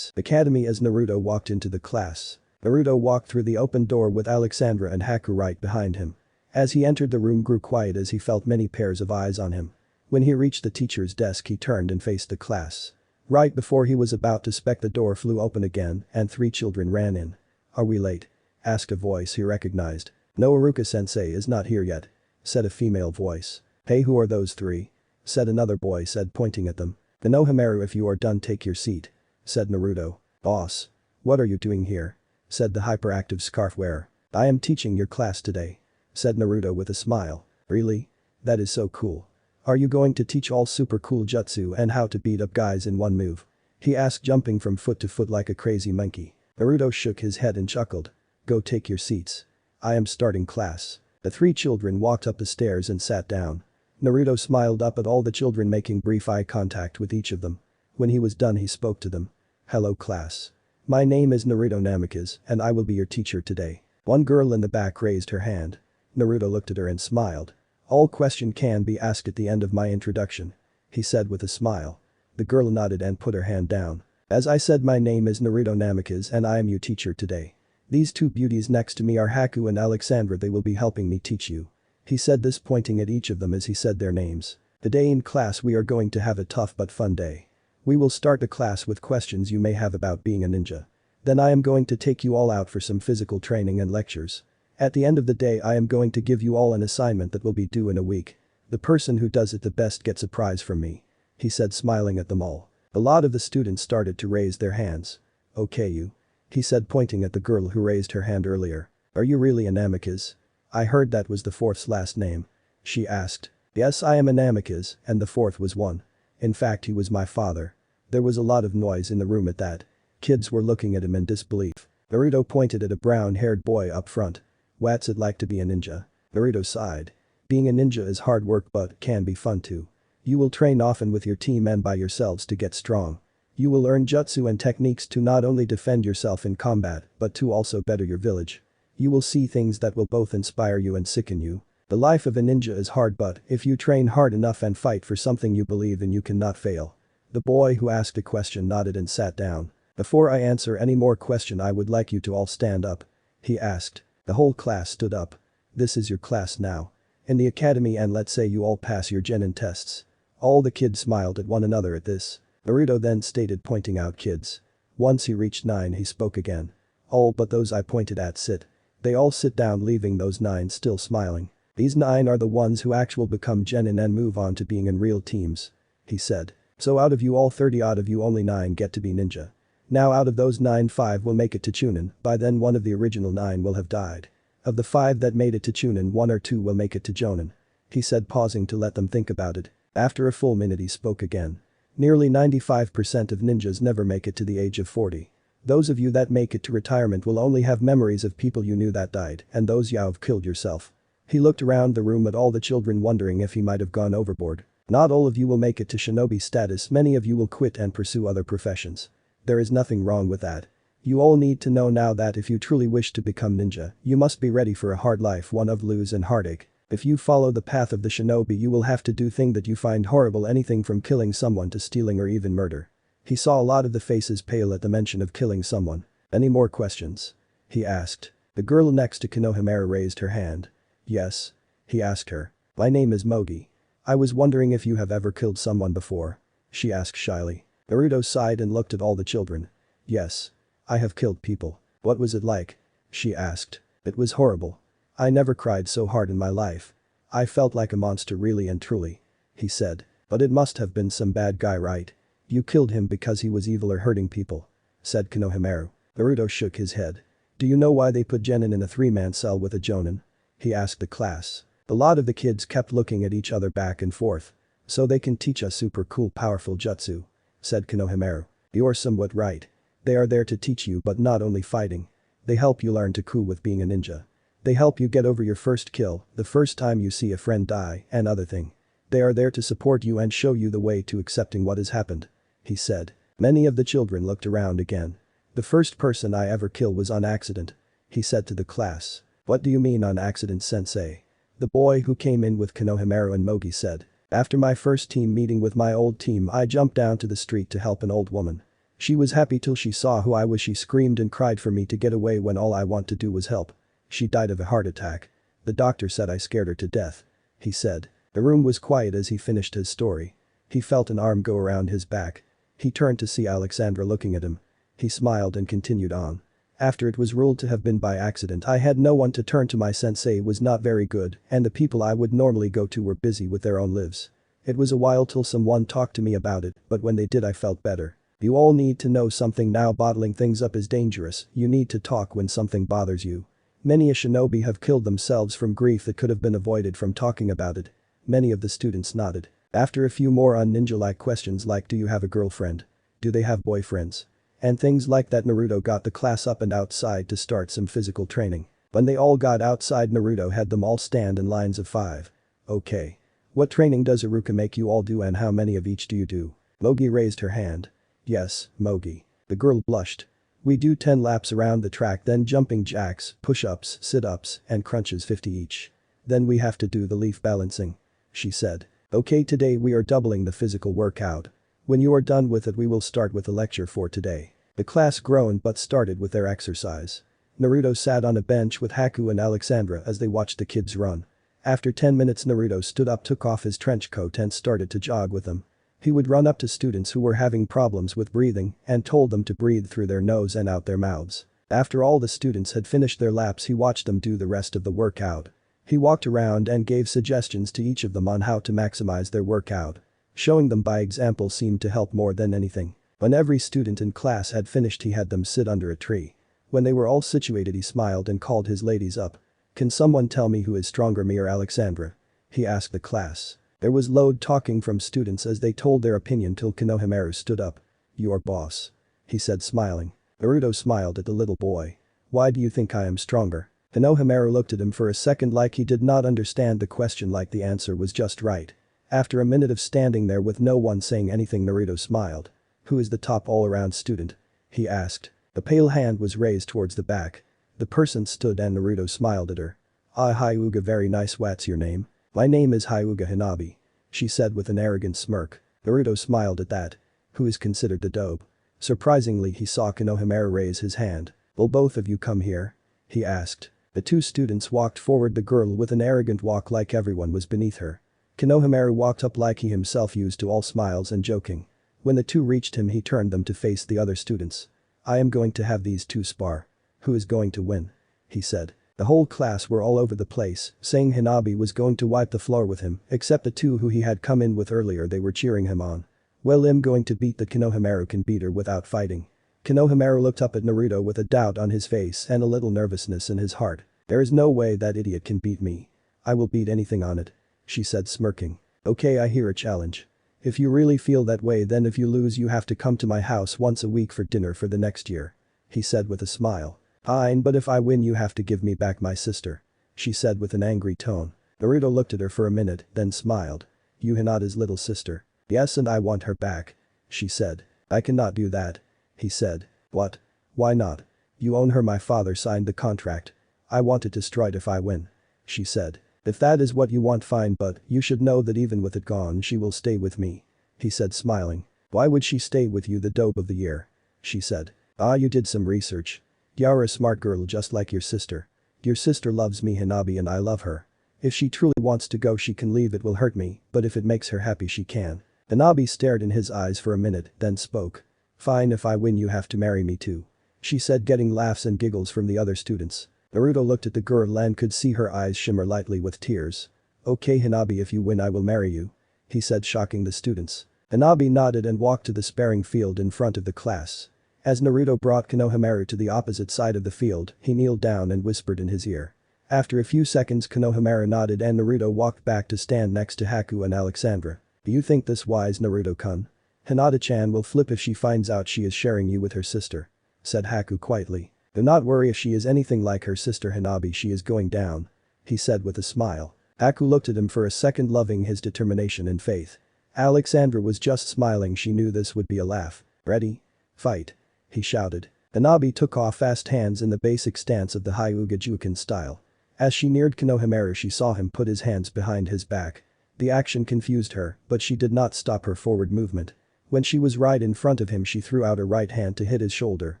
A: Academy. As Naruto walked into the class, Naruto walked through the open door with Alexandra and Haku right behind him. As he entered, the room grew quiet as he felt many pairs of eyes on him. When he reached the teacher's desk, he turned and faced the class. Right before he was about to speak, the door flew open again and 3 children ran in. Are we late? Asked a voice he recognized. No, Iruka-sensei is not here yet, said a female voice. Hey, who are those 3? Said another boy, said, pointing at them. Konohamaru, if you are done, take your seat, said Naruto. Boss. What are you doing here? Said the hyperactive scarf wearer. I am teaching your class today, said Naruto with a smile. Really? That is so cool. Are you going to teach all super cool jutsu and how to beat up guys in one move? He asked, jumping from foot to foot like a crazy monkey. Naruto shook his head and chuckled. Go take your seats. I am starting class. The 3 children walked up the stairs and sat down. Naruto smiled up at all the children, making brief eye contact with each of them. When he was done, he spoke to them. Hello, class. My name is Naruto Namikaze and I will be your teacher today. One girl in the back raised her hand. Naruto looked at her and smiled. All question can be asked at the end of my introduction, he said with a smile. The girl nodded and put her hand down. As I said, my name is Naruto Namikaze and I am your teacher today. These 2 beauties next to me are Haku and Alexandra, they will be helping me teach you. He said this, pointing at each of them as he said their names. Today in class we are going to have a tough but fun day. We will start the class with questions you may have about being a ninja. Then I am going to take you all out for some physical training and lectures. At the end of the day I am going to give you all an assignment that will be due in a week. The person who does it the best gets a prize from me," he said, smiling at them all. A lot of the students started to raise their hands. "Okay you," he said, pointing at the girl who raised her hand earlier. "Are you really a Namikaze? I heard that was the fourth's last name," she asked. "Yes, I am a Namikaze, and the fourth was one. In fact, he was my father." There was a lot of noise in the room at that. Kids were looking at him in disbelief. Naruto pointed at a brown-haired boy up front. "What's it like to be a ninja?" Naruto sighed. "Being a ninja is hard work but can be fun too. You will train often with your team and by yourselves to get strong. You will learn jutsu and techniques to not only defend yourself in combat but to also better your village. You will see things that will both inspire you and sicken you. The life of a ninja is hard but if you train hard enough and fight for something you believe in you cannot fail." The boy who asked a question nodded and sat down. "Before I answer any more question I would like you to all stand up," he asked. The whole class stood up. "This is your class now. In the academy and let's say you all pass your genin tests." All the kids smiled at one another at this. Naruto then stated, pointing out kids. Once he reached 9 he spoke again. "All but those I pointed at sit." They all sit down, leaving those 9 still smiling. "These 9 are the ones who actually become genin and move on to being in real teams," he said. "So out of you all 30 out of you only 9 get to be ninja. Now out of those 9 5 will make it to Chuunin, by then one of the original 9 will have died. Of the 5 that made it to Chuunin 1 or 2 will make it to Jonin," he said, pausing to let them think about it. After a full minute he spoke again. "Nearly 95% of ninjas never make it to the age of 40. Those of you that make it to retirement will only have memories of people you knew that died and those you have killed yourself." He looked around the room at all the children, wondering if he might have gone overboard. "Not all of you will make it to shinobi status, many of you will quit and pursue other professions. There is nothing wrong with that. You all need to know now that if you truly wish to become ninja, you must be ready for a hard life, one of lose and heartache. If you follow the path of the shinobi you will have to do things that you find horrible, anything from killing someone to stealing or even murder." He saw a lot of the faces pale at the mention of killing someone. "Any more questions?" he asked. The girl next to Konohamaru raised her hand. "Yes?" he asked her. "My name is Mogi. I was wondering if you have ever killed someone before?" she asked shyly. Naruto sighed and looked at all the children. "Yes. I have killed people." "What was it like?" she asked. "It was horrible. I never cried so hard in my life. I felt like a monster really and truly," he said. "But it must have been some bad guy, right? You killed him because he was evil or hurting people," said Konohamaru. Naruto shook his head. "Do you know why they put genin in a 3-man cell with a jonin?" he asked the class. A lot of the kids kept looking at each other back and forth. "So they can teach us super cool powerful jutsu," said Konohamaru. "You're somewhat right. They are there to teach you but not only fighting. They help you learn to cool with being a ninja. They help you get over your first kill, the first time you see a friend die, and other thing. They are there to support you and show you the way to accepting what has happened," he said. Many of the children looked around again. "The first person I ever killed was on accident," he said to the class. "What do you mean on accident, sensei?" The boy who came in with Konohamaru and Mogi said. "After my first team meeting with my old team I jumped down to the street to help an old woman. She was happy till she saw who I was. She screamed and cried for me to get away when all I want to do was help. She died of a heart attack. The doctor said I scared her to death," he said. The room was quiet as he finished his story. He felt an arm go around his back. He turned to see Alexandra looking at him. He smiled and continued on. "After it was ruled to have been by accident I had no one to turn to. My sensei was not very good and the people I would normally go to were busy with their own lives. It was a while till someone talked to me about it but when they did I felt better. You all need to know something now, bottling things up is dangerous. You need to talk when something bothers you. Many a shinobi have killed themselves from grief that could have been avoided from talking about it." Many of the students nodded. After a few more un-ninja-like questions like do you have a girlfriend? Do they have boyfriends? And things like that, Naruto got the class up and outside to start some physical training. When they all got outside Naruto had them all stand in lines of 5. "Okay. What training does Iruka make you all do and how many of each do you do?" Mogi raised her hand. "Yes, Mogi." The girl blushed. "We do 10 laps around the track, then jumping jacks, push-ups, sit-ups, and crunches 50 each. Then we have to do the leaf balancing," she said. "Okay, today we are doubling the physical workout. When you are done with it we will start with the lecture for today." The class groaned but started with their exercise. Naruto sat on a bench with Haku and Alexandra as they watched the kids run. After 10 minutes Naruto stood up, took off his trench coat and started to jog with them. He would run up to students who were having problems with breathing and told them to breathe through their nose and out their mouths. After all the students had finished their laps, he watched them do the rest of the workout. He walked around and gave suggestions to each of them on how to maximize their workout. Showing them by example seemed to help more than anything. When every student in class had finished, he had them sit under a tree. When they were all situated, he smiled and called his ladies up. "Can someone tell me who is stronger, me or Alexandra?" he asked the class. There was loud talking from students as they told their opinion till Konohamaru stood up. "Your boss," he said, smiling. Naruto smiled at the little boy. "Why do you think I am stronger?" Konohamaru looked at him for a second like he did not understand the question, like the answer was just right. After a minute of standing there with no one saying anything, Naruto smiled. "Who is the top all-around student?" he asked. A pale hand was raised towards the back. The person stood and Naruto smiled at her. Hyuga, very nice. What's your name?" "My name is Hyuga Hanabi," she said with an arrogant smirk. Naruto smiled at that. "Who is considered the dope?" Surprisingly, he saw Konohamaru raise his hand. "Will both of you come here?" he asked. The two students walked forward, the girl with an arrogant walk like everyone was beneath her. Konohamaru walked up like he himself used to, all smiles and joking. When the two reached him, he turned them to face the other students. "I am going to have these two spar. Who is going to win?" he said. The whole class were all over the place, saying Hanabi was going to wipe the floor with him, except the two who he had come in with earlier. They were cheering him on. "Well, I'm going to beat the Konohamaru can beat her without fighting." Konohamaru looked up at Naruto with a doubt on his face and a little nervousness in his heart. "There is no way that idiot can beat me. I will beat anything on it," she said, smirking. "Okay, I hear a challenge. If you really feel that way, then if you lose you have to come to my house once a week for dinner for the next year," he said with a smile. "Fine, but if I win you have to give me back my sister," she said with an angry tone. Naruto looked at her for a minute, then smiled. "You Hinata's little sister?" "Yes, and I want her back," she said. "I cannot do that," he said. "What? Why not?" "You own her, my father signed the contract. I want it destroyed if I win," she said. "If that is what you want, fine, but you should know that even with it gone she will stay with me," he said, smiling. "Why would she stay with you, the dope of the year?" she said. "Ah, you did some research. You're a smart girl just like your sister. Your sister loves me, Hanabi, and I love her. If she truly wants to go she can leave, it will hurt me, but if it makes her happy she can." Hanabi stared in his eyes for a minute, then spoke. "Fine, if I win you have to marry me too," she said, getting laughs and giggles from the other students. Naruto looked at the girl and could see her eyes shimmer lightly with tears. "Okay Hanabi, if you win I will marry you," he said, shocking the students. Hanabi nodded and walked to the sparring field in front of the class. As Naruto brought Konohamaru to the opposite side of the field, he kneeled down and whispered in his ear. After a few seconds Konohamaru nodded and Naruto walked back to stand next to Haku and Alexandra. "Do you think this wise, Naruto-kun? Hinata-chan will flip if she finds out she is sharing you with her sister," said Haku quietly. "Do not worry, if she is anything like her sister Hanabi she is going down," he said with a smile. Haku looked at him for a second, loving his determination and faith. Alexandra was just smiling, she knew this would be a laugh. "Ready? Fight," he shouted. Hanabi took off fast hands in the basic stance of the Hyuga Juken style. As she neared Konohamaru she saw him put his hands behind his back. The action confused her, but she did not stop her forward movement. When she was right in front of him she threw out her right hand to hit his shoulder,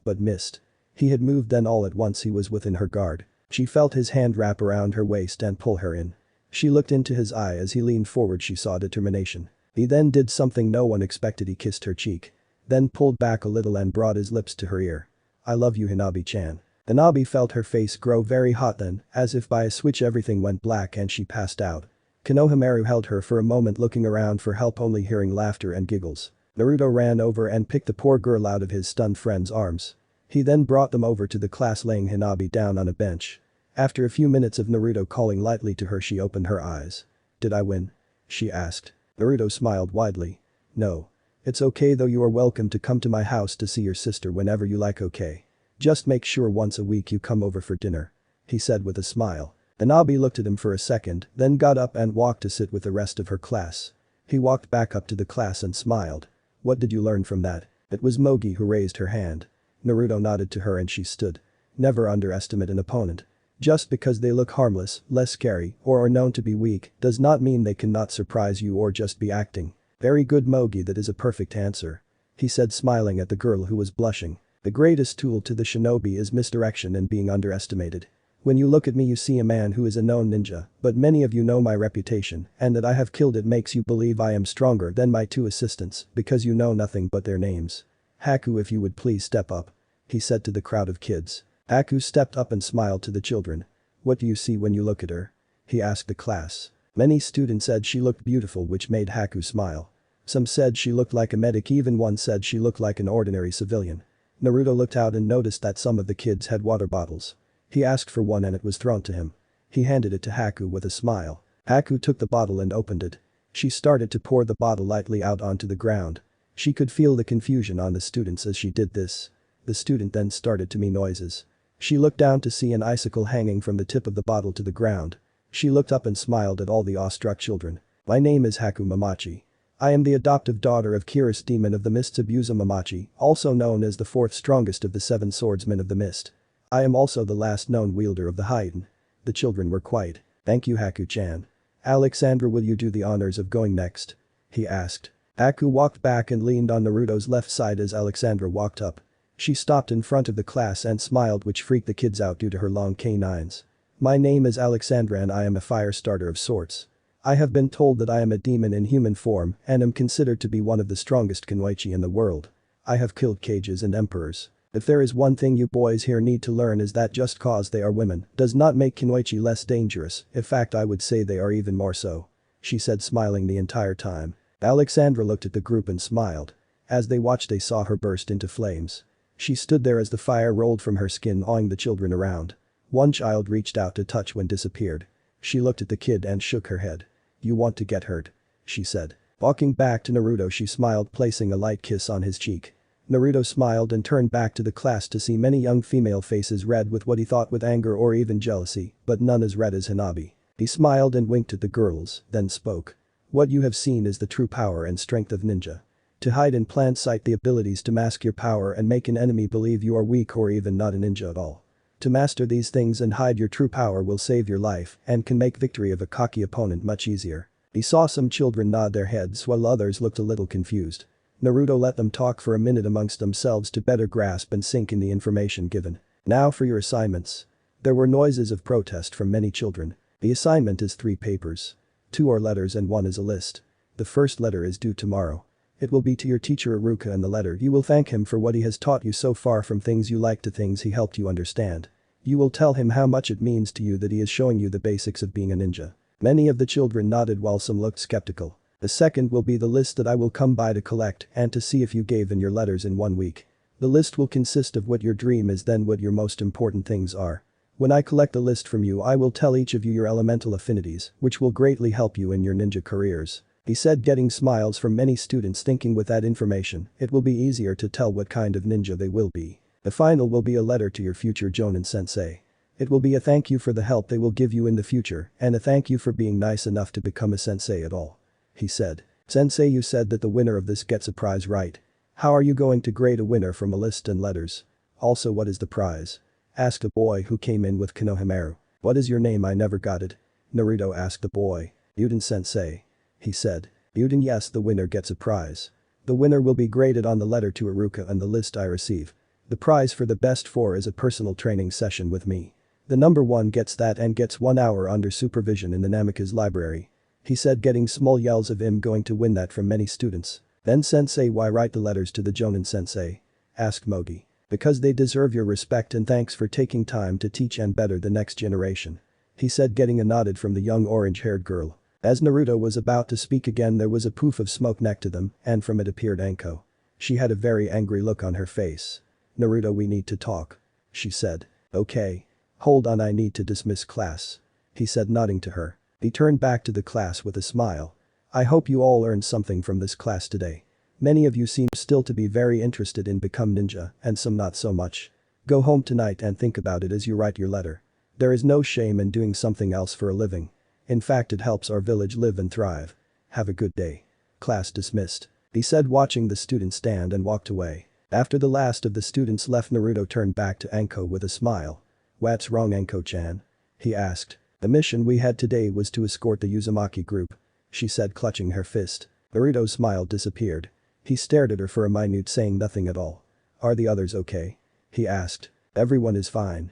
A: but missed. He had moved, then all at once he was within her guard. She felt his hand wrap around her waist and pull her in. She looked into his eye as he leaned forward, she saw determination. He then did something no one expected, he kissed her cheek. Then pulled back a little and brought his lips to her ear. "I love you Hanabi-chan." Hanabi felt her face grow very hot, then, as if by a switch everything went black and she passed out. Konohamaru held her for a moment, looking around for help, only hearing laughter and giggles. Naruto ran over and picked the poor girl out of his stunned friend's arms. He then brought them over to the class, laying Hanabi down on a bench. After a few minutes of Naruto calling lightly to her she opened her eyes. "Did I win?" she asked. Naruto smiled widely. "No. It's okay though, you are welcome to come to my house to see your sister whenever you like, okay? Just make sure once a week you come over for dinner," he said with a smile. Hanabi looked at him for a second, then got up and walked to sit with the rest of her class. He walked back up to the class and smiled. "What did you learn from that?" It was Mogi who raised her hand. Naruto nodded to her and she stood. "Never underestimate an opponent. Just because they look harmless, less scary, or are known to be weak, does not mean they cannot surprise you or just be acting." "Very good Mogi, that is a perfect answer," he said, smiling at the girl who was blushing. "The greatest tool to the shinobi is misdirection and being underestimated. When you look at me you see a man who is a known ninja, but many of you know my reputation and that I have killed it makes you believe I am stronger than my two assistants because you know nothing but their names. Haku, if you would please step up. He said to the crowd of kids. Haku stepped up and smiled to the children. What do you see when you look at her? He asked the class. Many students said she looked beautiful, which made Haku smile. Some said she looked like a medic, even one said she looked like an ordinary civilian. Naruto looked out and noticed that some of the kids had water bottles. He asked for one and it was thrown to him. He handed it to Haku with a smile. Haku took the bottle and opened it. She started to pour the bottle lightly out onto the ground. She could feel the confusion on the students as she did this. The student then started to make noises. She looked down to see an icicle hanging from the tip of the bottle to the ground. She looked up and smiled at all the awestruck children. My name is Haku Mamachi. I am the adoptive daughter of Kira's demon of the mist Zabuza Mamachi, also known as the fourth strongest of the 7 swordsmen of the mist. I am also the last known wielder of the Haiden. The children were quiet. Thank you Haku-chan. Alexandra, will you do the honors of going next? He asked. Haku walked back and leaned on Naruto's left side as Alexandra walked up. She stopped in front of the class and smiled, which freaked the kids out due to her long canines. My name is Alexandra and I am a fire starter of sorts. I have been told that I am a demon in human form and am considered to be one of the strongest kunoichi in the world. I have killed cages and emperors. If there is one thing you boys here need to learn is that just cause they are women does not make kunoichi less dangerous, in fact I would say they are even more so. She said, smiling the entire time. Alexandra looked at the group and smiled. As they watched they saw her burst into flames. She stood there as the fire rolled from her skin, awing the children around. One child reached out to touch when disappeared. She looked at the kid and shook her head. You want to get hurt? She said. Walking back to Naruto she smiled, placing a light kiss on his cheek. Naruto smiled and turned back to the class to see many young female faces red with what he thought with anger or even jealousy, but none as red as Hanabi. He smiled and winked at the girls, then spoke. What you have seen is the true power and strength of ninja. To hide in plain sight, the abilities to mask your power and make an enemy believe you are weak or even not a ninja at all. To master these things and hide your true power will save your life and can make victory of a cocky opponent much easier. He saw some children nod their heads while others looked a little confused. Naruto let them talk for a minute amongst themselves to better grasp and sink in the information given. Now for your assignments. There were noises of protest from many children. The assignment is 3 papers. 2 are letters and 1 is a list. The first letter is due tomorrow. It will be to your teacher Iruka. In the letter you will thank him for what he has taught you so far, from things you like to things he helped you understand. You will tell him how much it means to you that he is showing you the basics of being a ninja. Many of the children nodded while some looked skeptical. The second will be the list that I will come by to collect and to see if you gave in your letters in 1 week. The list will consist of what your dream is, then what your most important things are. When I collect the list from you I will tell each of you your elemental affinities, which will greatly help you in your ninja careers. He said, getting smiles from many students, thinking with that information it will be easier to tell what kind of ninja they will be. The final will be a letter to your future Jonin sensei. It will be a thank you for the help they will give you in the future and a thank you for being nice enough to become a sensei at all. He said. Sensei, you said that the winner of this gets a prize, right? How are you going to grade a winner from a list and letters? Also, what is the prize? Asked a boy who came in with Konohamaru. What is your name? I never got it. Naruto asked the boy. Yuden sensei. He said. Yuden, yes, the winner gets a prize. The winner will be graded on the letter to Iruka and the list I receive. The prize for the best 4 is a personal training session with me. The number 1 gets that and gets 1 hour under supervision in the Namikaze library. He said, getting small yells of him going to win that from many students. Then sensei, why write the letters to the Jonin sensei? Asked Mogi. Because they deserve your respect and thanks for taking time to teach and better the next generation. He said, getting a nodded from the young orange-haired girl. As Naruto was about to speak again there was a poof of smoke next to them and from it appeared Anko. She had a very angry look on her face. Naruto, we need to talk. She said. Okay. Hold on, I need to dismiss class. He said, nodding to her. He turned back to the class with a smile. I hope you all learned something from this class today. Many of you seem still to be very interested in become ninja and some not so much. Go home tonight and think about it as you write your letter. There is no shame in doing something else for a living. In fact, it helps our village live and thrive. Have a good day. Class dismissed. He said, watching the students stand, and walked away. After the last of the students left, Naruto turned back to Anko with a smile. What's wrong, Anko-chan? He asked. The mission we had today was to escort the Uzumaki group. She said, clutching her fist. Naruto's smile disappeared. He stared at her for a minute, saying nothing at all. Are the others okay? He asked. Everyone is fine.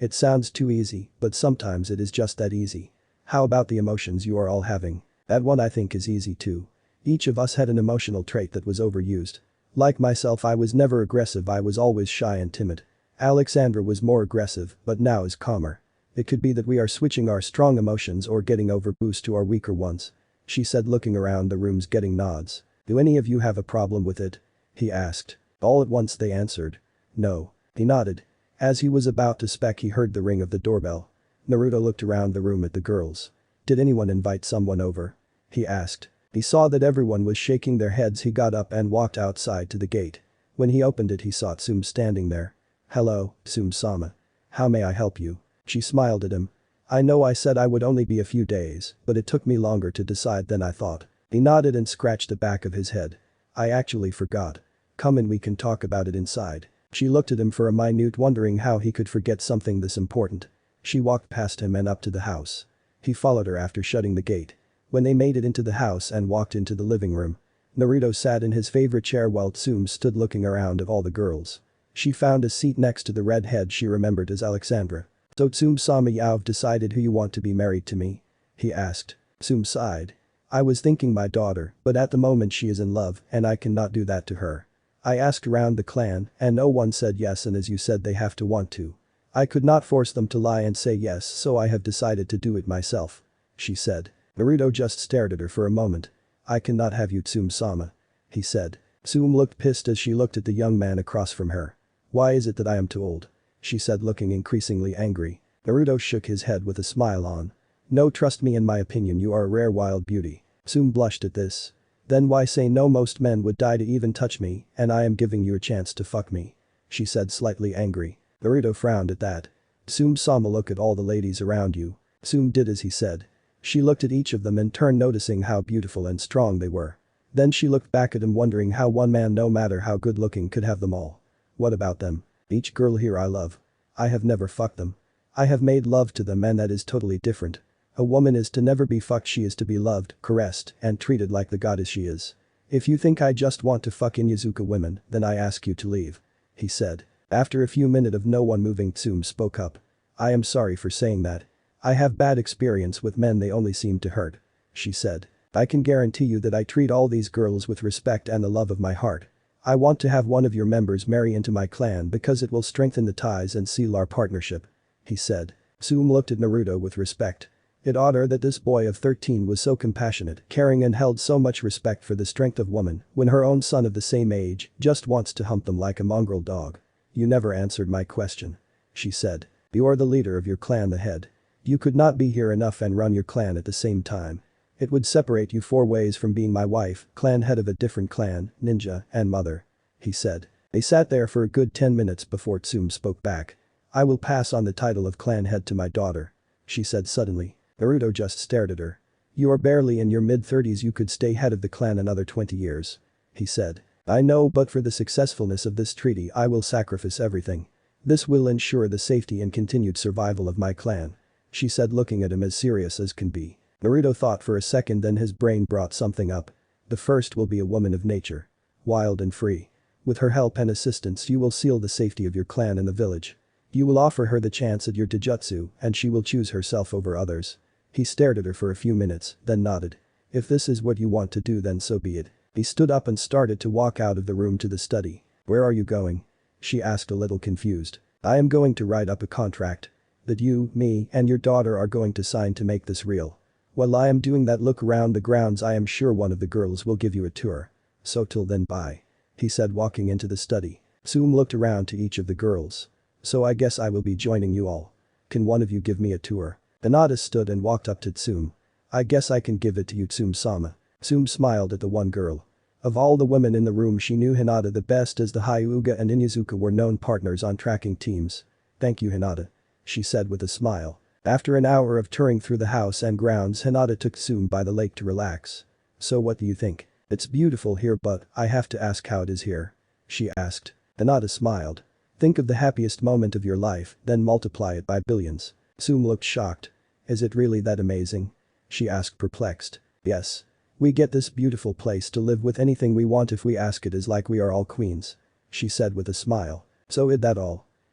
A: It sounds too easy, but sometimes it is just that easy. How about the emotions you are all having? That one I think is easy too. Each of us had an emotional trait that was overused. Like myself, I was never aggressive, I was always shy and timid. Alexandra was more aggressive, but now is calmer. It could be that we are switching our strong emotions or getting overboost to our weaker ones. She said, looking around the rooms, getting nods. Do any of you have a problem with it? He asked. All at once they answered. No. He nodded. As he was about to speak, he heard the ring of the doorbell. Naruto looked around the room at the girls. Did anyone invite someone over? He asked. He saw that everyone was shaking their heads. He got up and walked outside to the gate. When he opened it, he saw Tsum standing there. Hello, Tsum-sama. How may I help you? She smiled at him. I know I said I would only be a few days, but it took me longer to decide than I thought. He nodded and scratched the back of his head. I actually forgot. Come in, we can talk about it inside. She looked at him for a minute, wondering how he could forget something this important. She walked past him and up to the house. He followed her after shutting the gate. When they made it into the house and walked into the living room, Naruto sat in his favorite chair while Tsum stood looking around at all the girls. She found a seat next to the redhead she remembered as Alexandra. So Tsum-sama, you've decided who you want to be married to me? He asked. Tsum sighed. I was thinking my daughter, but at the moment she is in love and I cannot do that to her. I asked around the clan and no one said yes, and as you said, they have to want to. I could not force them to lie and say yes, so I have decided to do it myself. She said. Naruto just stared at her for a moment. I cannot have you, Tsum-sama. He said. Tsum looked pissed as she looked at the young man across from her. Why is it that I am too old? She said, looking increasingly angry. Naruto shook his head with a smile on. No, trust me, in my opinion you are a rare wild beauty. Tsum blushed at this. Then why say no? Most men would die to even touch me, and I am giving you a chance to fuck me. She said, slightly angry. Naruto frowned at that. Tsum-sama, look at all the ladies around you. Tsum did as he said. She looked at each of them in turn, noticing how beautiful and strong they were. Then she looked back at him, wondering how one man, no matter how good looking, could have them all. What about them? Each girl here I love. I have never fucked them. I have made love to them, and that is totally different. A woman is to never be fucked, she is to be loved, caressed, and treated like the goddess she is. If you think I just want to fuck Inyazuka women, then I ask you to leave. He said. After a few minutes of no one moving, Tsum spoke up. I am sorry for saying that. I have bad experience with men, they only seem to hurt. She said. I can guarantee you that I treat all these girls with respect and the love of my heart. I want to have one of your members marry into my clan because it will strengthen the ties and seal our partnership. He said. Tsum looked at Naruto with respect. It awed her that this boy of 13 was so compassionate, caring, and held so much respect for the strength of woman when her own son of the same age just wants to hump them like a mongrel dog. You never answered my question. She said. You are the leader of your clan, the head. You could not be here enough and run your clan at the same time. It would separate you 4 ways from being my wife, clan head of a different clan, ninja, and mother. He said. They sat there for a good 10 minutes before Tsum spoke back. I will pass on the title of clan head to my daughter. She said suddenly. Naruto just stared at her. You are barely in your mid-30s, you could stay head of the clan another 20 years. He said. I know, but for the successfulness of this treaty I will sacrifice everything. This will ensure the safety and continued survival of my clan. She said, looking at him as serious as can be. Naruto thought for a second, then his brain brought something up. The first will be a woman of nature. Wild and free. With her help and assistance you will seal the safety of your clan and the village. You will offer her the chance at your taijutsu and she will choose herself over others. He stared at her for a few minutes, then nodded. If this is what you want to do, then so be it. He stood up and started to walk out of the room to the study. Where are you going? She asked, a little confused. I am going to write up a contract. That you, me, and your daughter are going to sign to make this real. While I am doing that, look around the grounds, I am sure one of the girls will give you a tour. So till then, bye. He said, walking into the study. Tsum looked around to each of the girls. So I guess I will be joining you all. Can one of you give me a tour? Hinata stood and walked up to Tsum. I guess I can give it to you, Tsum-sama. Tsum smiled at the one girl. Of all the women in the room, she knew Hinata the best, as the Hyuga and Inyazuka were known partners on tracking teams. Thank you, Hinata. She said with a smile. After an hour of touring through the house and grounds, Hinata took Tsum by the lake to relax. So what do you think? It's beautiful here, but I have to ask how it is here. She asked. Hinata smiled. Think of the happiest moment of your life, then multiply it by billions. Tsum looked shocked. Is it really that amazing? She asked, perplexed. Yes. We get this beautiful place to live with anything we want if we ask it, is like we are all queens. She said with a smile. So is that all?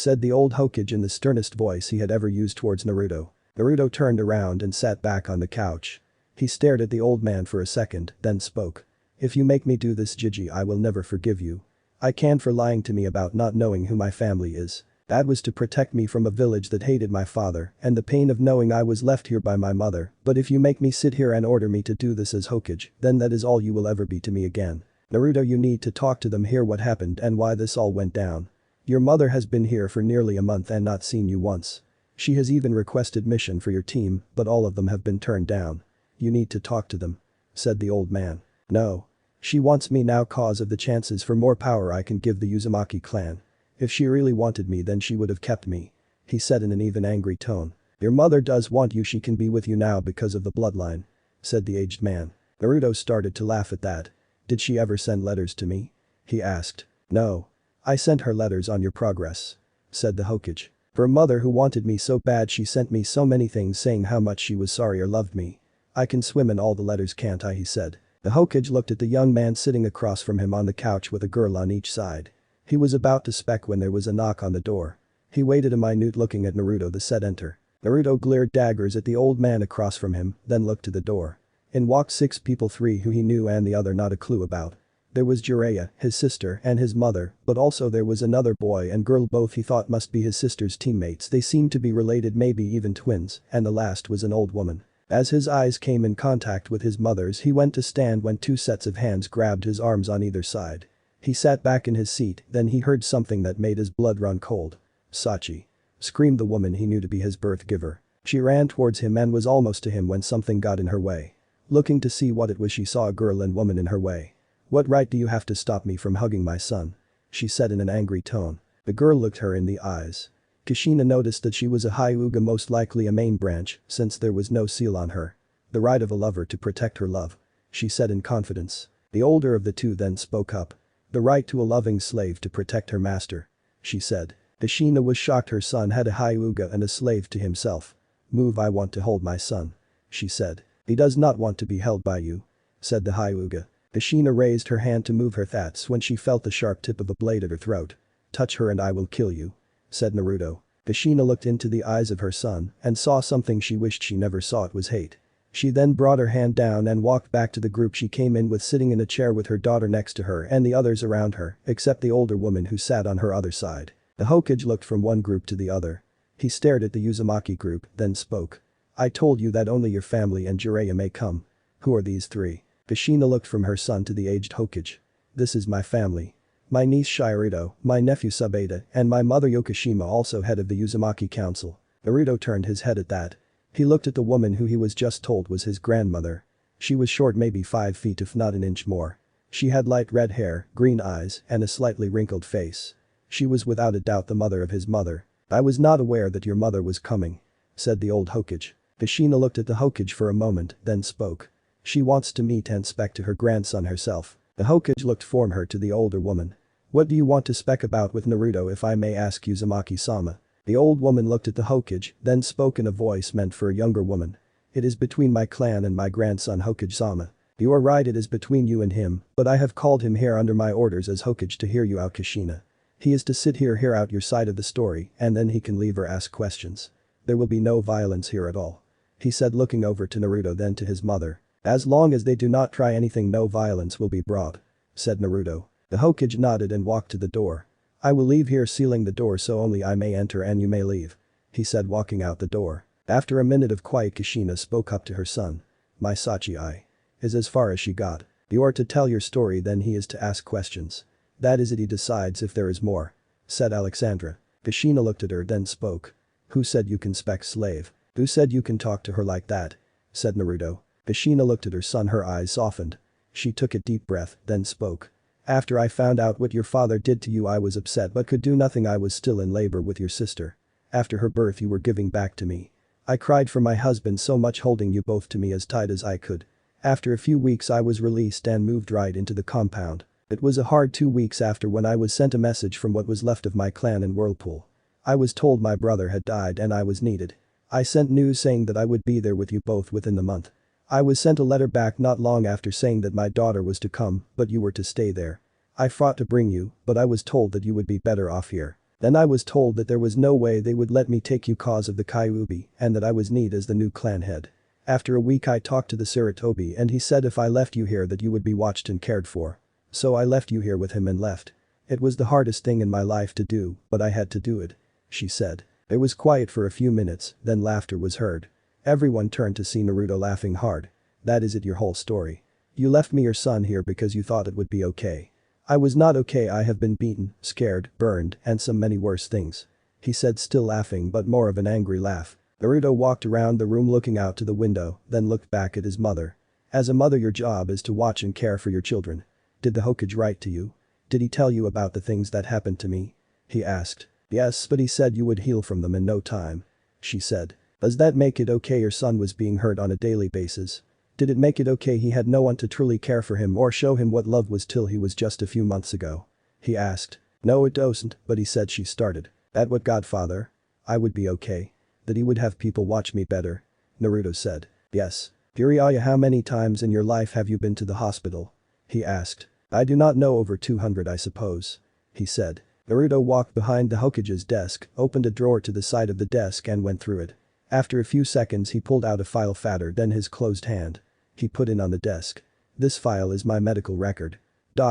A: said the old Hokage in the sternest voice he had ever used towards Naruto. Naruto turned around and sat back on the couch. He stared at the old man for a second, then spoke. If you make me do this, Gigi, I will never forgive you. I can for lying to me about not knowing who my family is. That was to protect me from a village that hated my father and the pain of knowing I was left here by my mother, but if you make me sit here and order me to do this as Hokage, then that is all you will ever be to me again. Naruto, you need to talk to them, hear what happened and why this all went down. Your mother has been here for nearly a month and not seen you once. She has even requested mission for your team, but all of them have been turned down. You need to talk to them, said the old man. No. She wants me now cause of the chances for more power I can give the Uzumaki clan. If she really wanted me, then she would have kept me, he said in an even angry tone. Your mother does want you, she can be with you now because of the bloodline, said the aged man. Naruto started to laugh at that. Did she ever send letters to me? He asked. No. I sent her letters on your progress, said the Hokage. For a mother who wanted me so bad, she sent me so many things saying how much she was sorry or loved me. I can swim in all the letters, can't I, he said. The Hokage looked at the young man sitting across from him on the couch with a girl on each side. He was about to speak when there was a knock on the door. He waited a minute looking at Naruto, then said enter. Naruto glared daggers at the old man across from him, then looked to the door. In walked 6 people, 3 who he knew and the other not a clue about. There was Jiraiya, his sister and his mother, but also there was another boy and girl, both he thought must be his sister's teammates. They seemed to be related, maybe even twins, and the last was an old woman. As his eyes came in contact with his mother's, he went to stand when 2 sets of hands grabbed his arms on either side. He sat back in his seat, then he heard something that made his blood run cold. Sachi, screamed the woman he knew to be his birth giver. She ran towards him and was almost to him when something got in her way. Looking to see what it was, she saw a girl and woman in her way. What right do you have to stop me from hugging my son? She said in an angry tone. The girl looked her in the eyes. Kushina noticed that she was a Hyuga, most likely a main branch, since there was no seal on her. The right of a lover to protect her love, she said in confidence. The older of the two then spoke up. The right to a loving slave to protect her master, she said. Kushina was shocked her son had a Hyuga and a slave to himself. Move, I want to hold my son, she said. He does not want to be held by you, said the Hyuga. Kushina raised her hand to move her, that's when she felt the sharp tip of a blade at her throat. Touch her and I will kill you, said Naruto. Kushina looked into the eyes of her son and saw something she wished she never saw, it was hate. She then brought her hand down and walked back to the group she came in with, sitting in a chair with her daughter next to her and the others around her, except the older woman who sat on her other side. The Hokage looked from one group to the other. He stared at the Uzumaki group, then spoke. I told you that only your family and Jiraiya may come. Who are these 3? Kushina looked from her son to the aged Hokage. This is my family. My niece Shirito, my nephew Subeda, and my mother Yokoshima, also head of the Uzumaki Council. Naruto turned his head at that. He looked at the woman who he was just told was his grandmother. She was short, maybe 5 feet if not an inch more. She had light red hair, green eyes, and a slightly wrinkled face. She was without a doubt the mother of his mother. I was not aware that your mother was coming, said the old Hokage. Kushina looked at the Hokage for a moment, then spoke. She wants to meet and speak to her grandson herself. The Hokage looked from her to the older woman. What do you want to speak about with Naruto, if I may ask, Uzumaki-sama? The old woman looked at the Hokage, then spoke in a voice meant for a younger woman. It is between my clan and my grandson Hokage-sama. You are right, it is between you and him, but I have called him here under my orders as Hokage to hear you out, Kushina. He is to sit here, hear out your side of the story, and then he can leave or ask questions. There will be no violence here at all, he said, looking over to Naruto then to his mother. As long as they do not try anything, no violence will be brought, said Naruto. The Hokage nodded and walked to the door. I will leave here, sealing the door so only I may enter and you may leave, he said, walking out the door. After a minute of quiet, Kushina spoke up to her son. My Sachi is as far as she got. You are to tell your story, then he is to ask questions. That is it, he decides if there is more, said Alexandra. Kushina looked at her then spoke. Who said you can spec slave? Who said you can talk to her like that? Said Naruto. Kushina looked at her son, her eyes softened. She took a deep breath, then spoke. After I found out what your father did to you, I was upset but could do nothing. I was still in labor with your sister. After her birth you were giving back to me. I cried for my husband so much, holding you both to me as tight as I could. After a few weeks I was released and moved right into the compound. It was a hard 2 weeks after when I was sent a message from what was left of my clan in Whirlpool. I was told my brother had died and I was needed. I sent news saying that I would be there with you both within the month. I was sent a letter back not long after saying that my daughter was to come, but you were to stay there. I fought to bring you, but I was told that you would be better off here. Then I was told that there was no way they would let me take you cause of the Kyuubi and that I was need as the new clan head. After a week I talked to the Sarutobi and he said if I left you here that you would be watched and cared for. So I left you here with him and left. It was the hardest thing in my life to do, but I had to do it," she said. It was quiet for a few minutes, then laughter was heard. Everyone turned to see Naruto laughing hard. "That is it, your whole story. You left me your son here because you thought it would be okay. I was not okay. I have been beaten, scared, burned, and some many worse things," he said, still laughing but more of an angry laugh. Naruto walked around the room looking out to the window, then looked back at his mother. "As a mother your job is to watch and care for your children. Did the Hokage write to you? Did he tell you about the things that happened to me?" he asked. "Yes, but he said you would heal from them in no time," she said. "Does that make it okay your son was being hurt on a daily basis? Did it make it okay he had no one to truly care for him or show him what love was till he was just a few months ago?" he asked. "No it doesn't," but he said, she started. "That what Godfather? I would be okay. That he would have people watch me better," Naruto said. "Yes. Jiraiya, how many times in your life have you been to the hospital?" he asked. "I do not know, over 200 I suppose," he said. Naruto walked behind the Hokage's desk, opened a drawer to the side of the desk and went through it. After a few seconds he pulled out a file fatter than his closed hand. He put it on the desk. "This file is my medical record.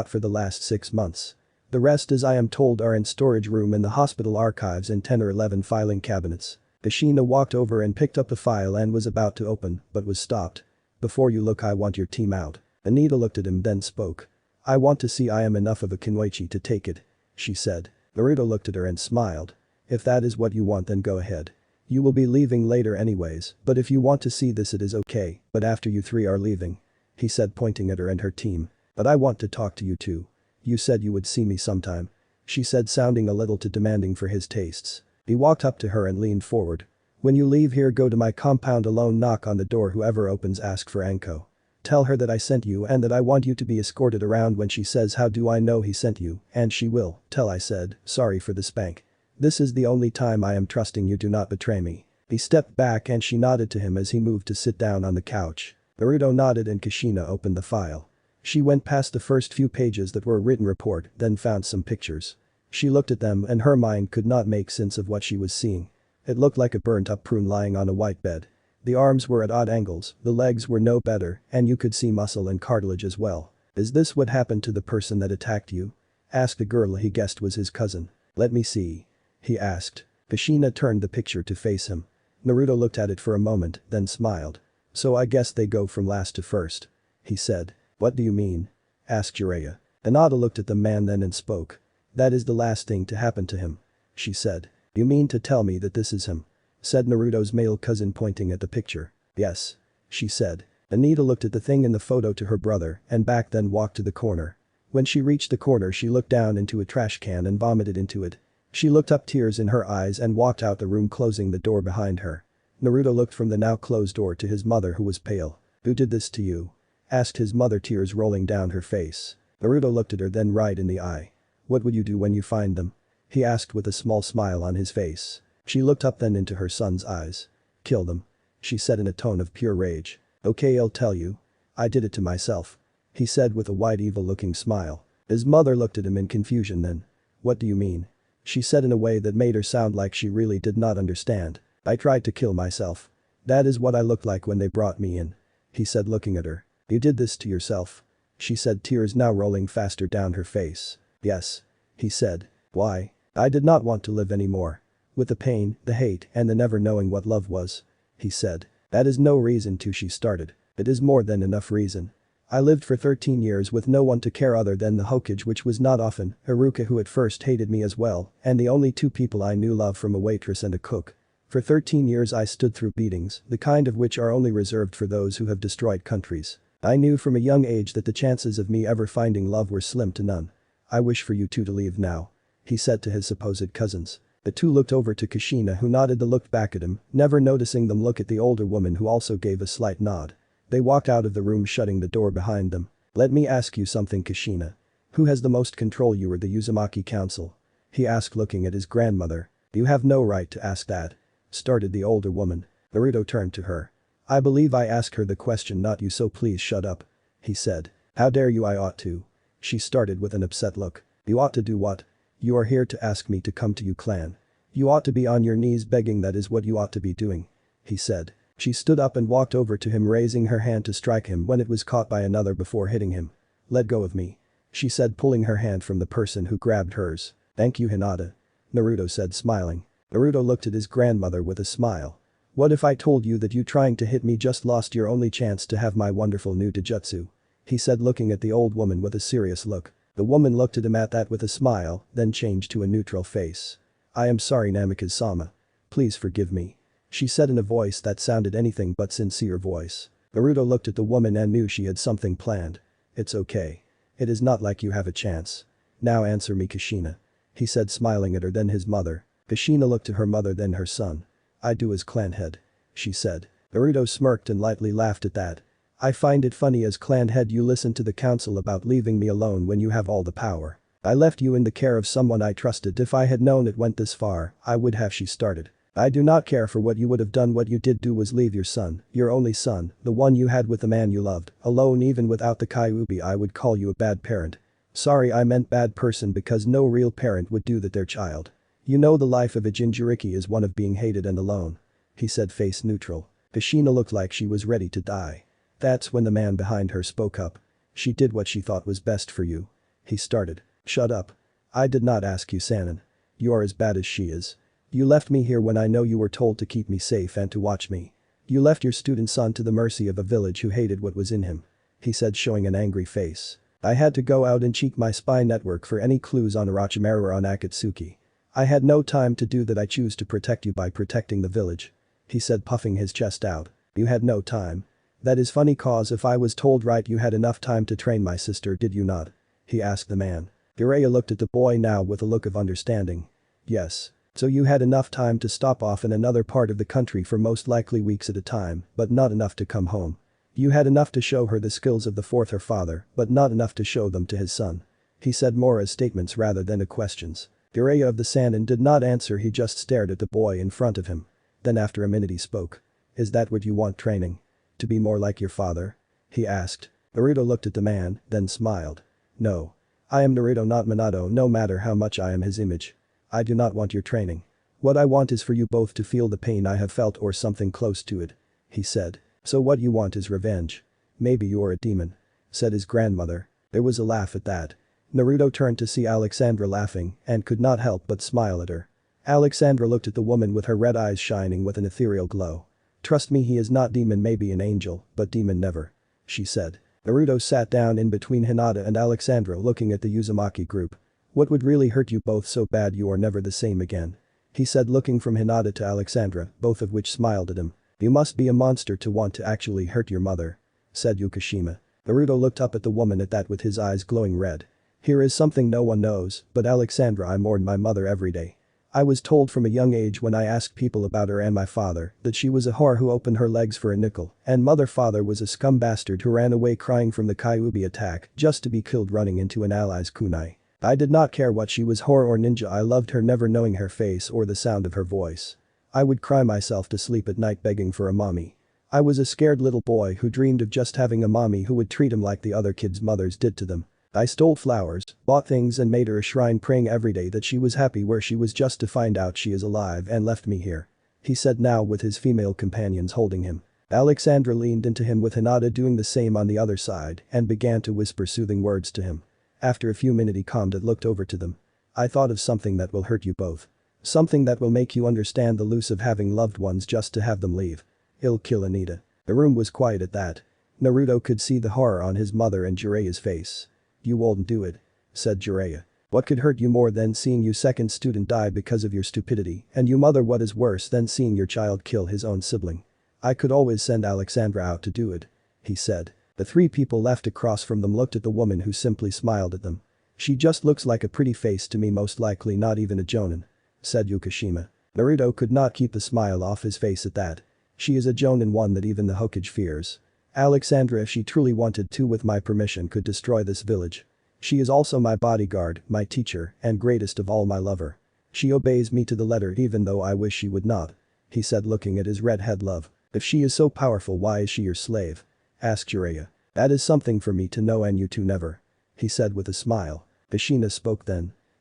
A: For the last 6 months. The rest, as I am told, are in storage room in the hospital archives in 10 or 11 filing cabinets." Kushina walked over and picked up the file and was about to open, but was stopped. "Before you look, I want your team out." Anita looked at him then spoke. "I want to see I am enough of a Kunoichi to take it," she said. Naruto looked at her and smiled. "If that is what you want then go ahead. You will be leaving later anyways, but if you want to see this it is okay, but after you three are leaving," he said, pointing at her and her team. "But I want to talk to you too. You said you would see me sometime," she said, sounding a little too demanding for his tastes. He walked up to her and leaned forward. "When you leave here go to my compound alone, knock on the door, whoever opens ask for Anko. Tell her that I sent you and that I want you to be escorted around. When she says how do I know he sent you, and she will, tell I said, sorry for the spank. This is the only time I am trusting you, do not betray me." He stepped back and she nodded to him as he moved to sit down on the couch. Naruto nodded and Kushina opened the file. She went past the first few pages that were a written report, then found some pictures. She looked at them and her mind could not make sense of what she was seeing. It looked like a burnt up prune lying on a white bed. The arms were at odd angles, the legs were no better, and you could see muscle and cartilage as well. "Is this what happened to the person that attacked you?" asked the girl he guessed was his cousin. "Let me see," he asked. Kushina turned the picture to face him. Naruto looked at it for a moment, then smiled. "So I guess they go from last to first," he said. "What do you mean?" asked Jiraiya. Hinata looked at the man then and spoke. "That is the last thing to happen to him," she said. "You mean to tell me that this is him?" said Naruto's male cousin, pointing at the picture. "Yes," she said. Anita looked at the thing in the photo to her brother and back, then walked to the corner. When she reached the corner she looked down into a trash can and vomited into it. She looked up, tears in her eyes, and walked out the room, closing the door behind her. Naruto looked from the now closed door to his mother, who was pale. "Who did this to you?" asked his mother, tears rolling down her face. Naruto looked at her then right in the eye. "What would you do when you find them?" he asked with a small smile on his face. She looked up then into her son's eyes. "Kill them," she said in a tone of pure rage. "Okay, I'll tell you. I did it to myself," he said with a wide evil looking smile. His mother looked at him in confusion then. "What do you mean?" she said in a way that made her sound like she really did not understand. "I tried to kill myself. That is what I looked like when they brought me in," he said, looking at her. "You did this to yourself?" she said, tears now rolling faster down her face. "Yes," he said. "Why? I did not want to live anymore. With the pain, the hate, and the never knowing what love was," he said. "That is no reason to," she started. "It is more than enough reason. I lived for 13 years with no one to care other than the Hokage, which was not often, Haruka, who at first hated me as well, and the only two people I knew love from a waitress and a cook. For 13 years I stood through beatings, the kind of which are only reserved for those who have destroyed countries. I knew from a young age that the chances of me ever finding love were slim to none. I wish for you two to leave now," he said to his supposed cousins. The two looked over to Kushina, who nodded, then looked back at him, never noticing them look at the older woman, who also gave a slight nod. They walked out of the room, shutting the door behind them. "Let me ask you something, Kushina. Who has the most control, you or the Uzumaki Council?" he asked, looking at his grandmother. "You have no right to ask that," started the older woman. Naruto turned to her. "I believe I asked her the question, not you, so please shut up," he said. "How dare you, I ought to," she started with an upset look. "You ought to do what?" You are here to ask me to come to you clan. You ought to be on your knees begging, that is what you ought to be doing," he said. She stood up and walked over to him, raising her hand to strike him when it was caught by another before hitting him. "Let go of me," she said, pulling her hand from the person who grabbed hers. "Thank you, Hinata," Naruto said, smiling. Naruto looked at his grandmother with a smile. "What if I told you that you trying to hit me just lost your only chance to have my wonderful new taijutsu?" he said, looking at the old woman with a serious look. The woman looked at him at that with a smile, then changed to a neutral face. "I am sorry, Namikaze-sama. Please forgive me," she said in a voice that sounded anything but sincere voice. Naruto looked at the woman and knew she had something planned. "It's okay. It is not like you have a chance. Now answer me, Kushina," he said, smiling at her, then his mother. Kushina looked at her mother, then her son. "I do as clan head," she said. Naruto smirked and lightly laughed at that. "I find it funny, as clan head you listen to the council about leaving me alone when you have all the power. I left you in the care of someone I trusted. If I had known it went this far, I would have." She started. "I do not care for what you would have done. What you did do was leave your son, your only son, the one you had with the man you loved, alone. Even without the Kyuubi, I would call you a bad parent. Sorry, I meant bad person, because no real parent would do that their child. You know the life of a Jinchuriki is one of being hated and alone," he said, face neutral. Kushina looked like she was ready to die. That's when the man behind her spoke up. "She did what she thought was best for you," he started. "Shut up. I did not ask you, Sanin. You're as bad as she is. You left me here when I know you were told to keep me safe and to watch me. You left your student son to the mercy of a village who hated what was in him," he said, showing an angry face. "I had to go out and check my spy network for any clues on Orochimaru or on Akatsuki. I had no time to do that. I choose to protect you by protecting the village," he said, puffing his chest out. "You had no time. That is funny, cause if I was told right, you had enough time to train my sister, did you not?" he asked the man. Jiraiya looked at the boy now with a look of understanding. "Yes. So you had enough time to stop off in another part of the country for most likely weeks at a time, but not enough to come home. You had enough to show her the skills of the fourth, her father, but not enough to show them to his son," he said, more as statements rather than as questions. Jiraiya of the Sannin did not answer, he just stared at the boy in front of him. Then after a minute he spoke. "Is that what you want, training? To be more like your father?" he asked. Naruto looked at the man, then smiled. "No. I am Naruto, not Minato, no matter how much I am his image. I do not want your training. What I want is for you both to feel the pain I have felt or something close to it," he said. "So what you want is revenge. Maybe you're a demon," said his grandmother. There was a laugh at that. Naruto turned to see Alexandra laughing and could not help but smile at her. Alexandra looked at the woman with her red eyes shining with an ethereal glow. "Trust me, he is not demon, maybe an angel, but demon never," she said. Naruto sat down in between Hinata and Alexandra, looking at the Uzumaki group. "What would really hurt you both so bad you are never the same again?" he said, looking from Hinata to Alexandra, both of which smiled at him. "You must be a monster to want to actually hurt your mother," said Yukishima. Naruto looked up at the woman at that with his eyes glowing red. "Here is something no one knows, but Alexandra, I mourn my mother every day. I was told from a young age when I asked people about her and my father that she was a whore who opened her legs for a nickel, and father was a scum bastard who ran away crying from the Kyuubi attack just to be killed running into an ally's kunai. I did not care what she was, whore or ninja, I loved her, never knowing her face or the sound of her voice. I would cry myself to sleep at night begging for a mommy. I was a scared little boy who dreamed of just having a mommy who would treat him like the other kids' mothers did to them. I stole flowers, bought things and made her a shrine, praying every day that she was happy where she was, just to find out she is alive and left me here," he said, now with his female companions holding him. Alexandra leaned into him with Hinata doing the same on the other side and began to whisper soothing words to him. After a few minutes he calmed and looked over to them. "I thought of something that will hurt you both. Something that will make you understand the loss of having loved ones just to have them leave. It'll kill Anita." The room was quiet at that. Naruto could see the horror on his mother and Jiraiya's face. "You won't do it," said Jiraiya. "What could hurt you more than seeing your second student die because of your stupidity, and you mother, what is worse than seeing your child kill his own sibling? I could always send Alexandra out to do it," he said. The three people left across from them looked at the woman who simply smiled at them. "She just looks like a pretty face to me, most likely not even a jonin," said Yukishima. Naruto could not keep the smile off his face at that. "She is a jonin, one that even the Hokage fears. Alexandra, if she truly wanted to, with my permission, could destroy this village. She is also my bodyguard, my teacher, and greatest of all, my lover. She obeys me to the letter even though I wish she would not," he said, looking at his redhead love. "If she is so powerful, why is she your slave?" asked Jiraiya. "That is something for me to know, and you two never," he said with a smile. Kushina spoke then.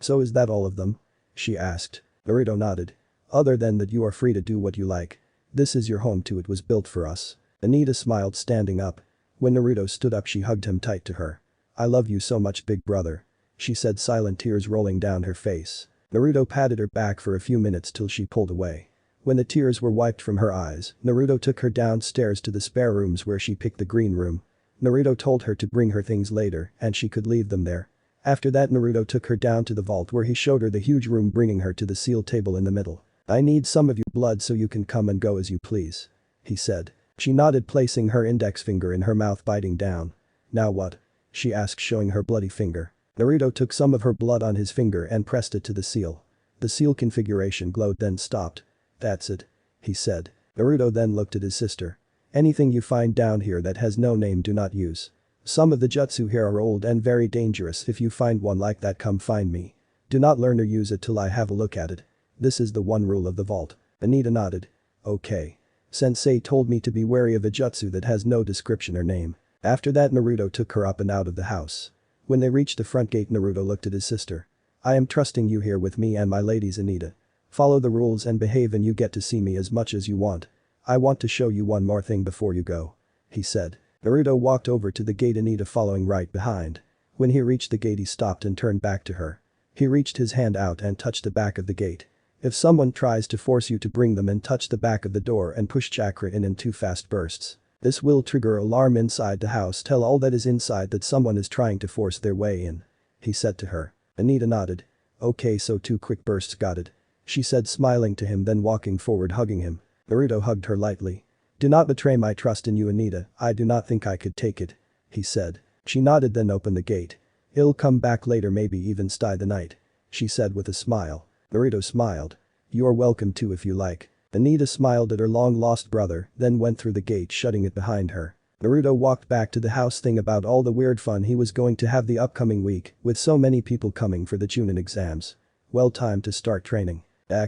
A: "So is that all of them?" she asked. Naruto nodded. "Other than that you are free to do what you like. This is your home too, it was built for us." Anita smiled standing up. When Naruto stood up she hugged him tight to her. "I love you so much big brother," she said, silent tears rolling down her face. Naruto patted her back for a few minutes till she pulled away. When the tears were wiped from her eyes, Naruto took her downstairs to the spare rooms where she picked the green room. Naruto told her to bring her things later and she could leave them there. After that Naruto took her down to the vault where he showed her the huge room, bringing her to the seal table in the middle. "I need some of your blood so you can come and go as you please," he said. She nodded, placing her index finger in her mouth, biting down. "Now what?" she asked, showing her bloody finger. Naruto took some of her blood on his finger and pressed it to the seal. The seal configuration glowed, then stopped. "That's it," he said. Naruto then looked at his sister. "Anything you find down here that has no name do not use. Some of the jutsu here are old and very dangerous. If you find one like that, come find me. Do not learn or use it till I have a look at it. This is the one rule of the vault." Anita nodded. "Okay. Sensei told me to be wary of a jutsu that has no description or name." After that Naruto took her up and out of the house. When they reached the front gate Naruto looked at his sister. "I am trusting you here with me and my ladies, Anita. Follow the rules and behave and you get to see me as much as you want. I want to show you one more thing before you go," he said. Naruto walked over to the gate, Anita following right behind. When he reached the gate he stopped and turned back to her. He reached his hand out and touched the back of the gate. "If someone tries to force you to bring them in, touch the back of the door and push chakra in 2 fast bursts. This will trigger alarm inside the house. Tell all that is inside that someone is trying to force their way in," he said to her. Anita nodded. "Okay, so 2 quick bursts, got it," she said, smiling to him, then walking forward hugging him. Naruto hugged her lightly. "Do not betray my trust in you, Anita, I do not think I could take it," he said. She nodded, then opened the gate. "I'll come back later, maybe even stay the night," she said with a smile. Naruto smiled. "You're welcome to if you like." Anita smiled at her long-lost brother, then went through the gate, shutting it behind her. Naruto walked back to the house, thinking about all the weird fun he was going to have the upcoming week, with so many people coming for the Chuunin exams. Well, time to start training. In the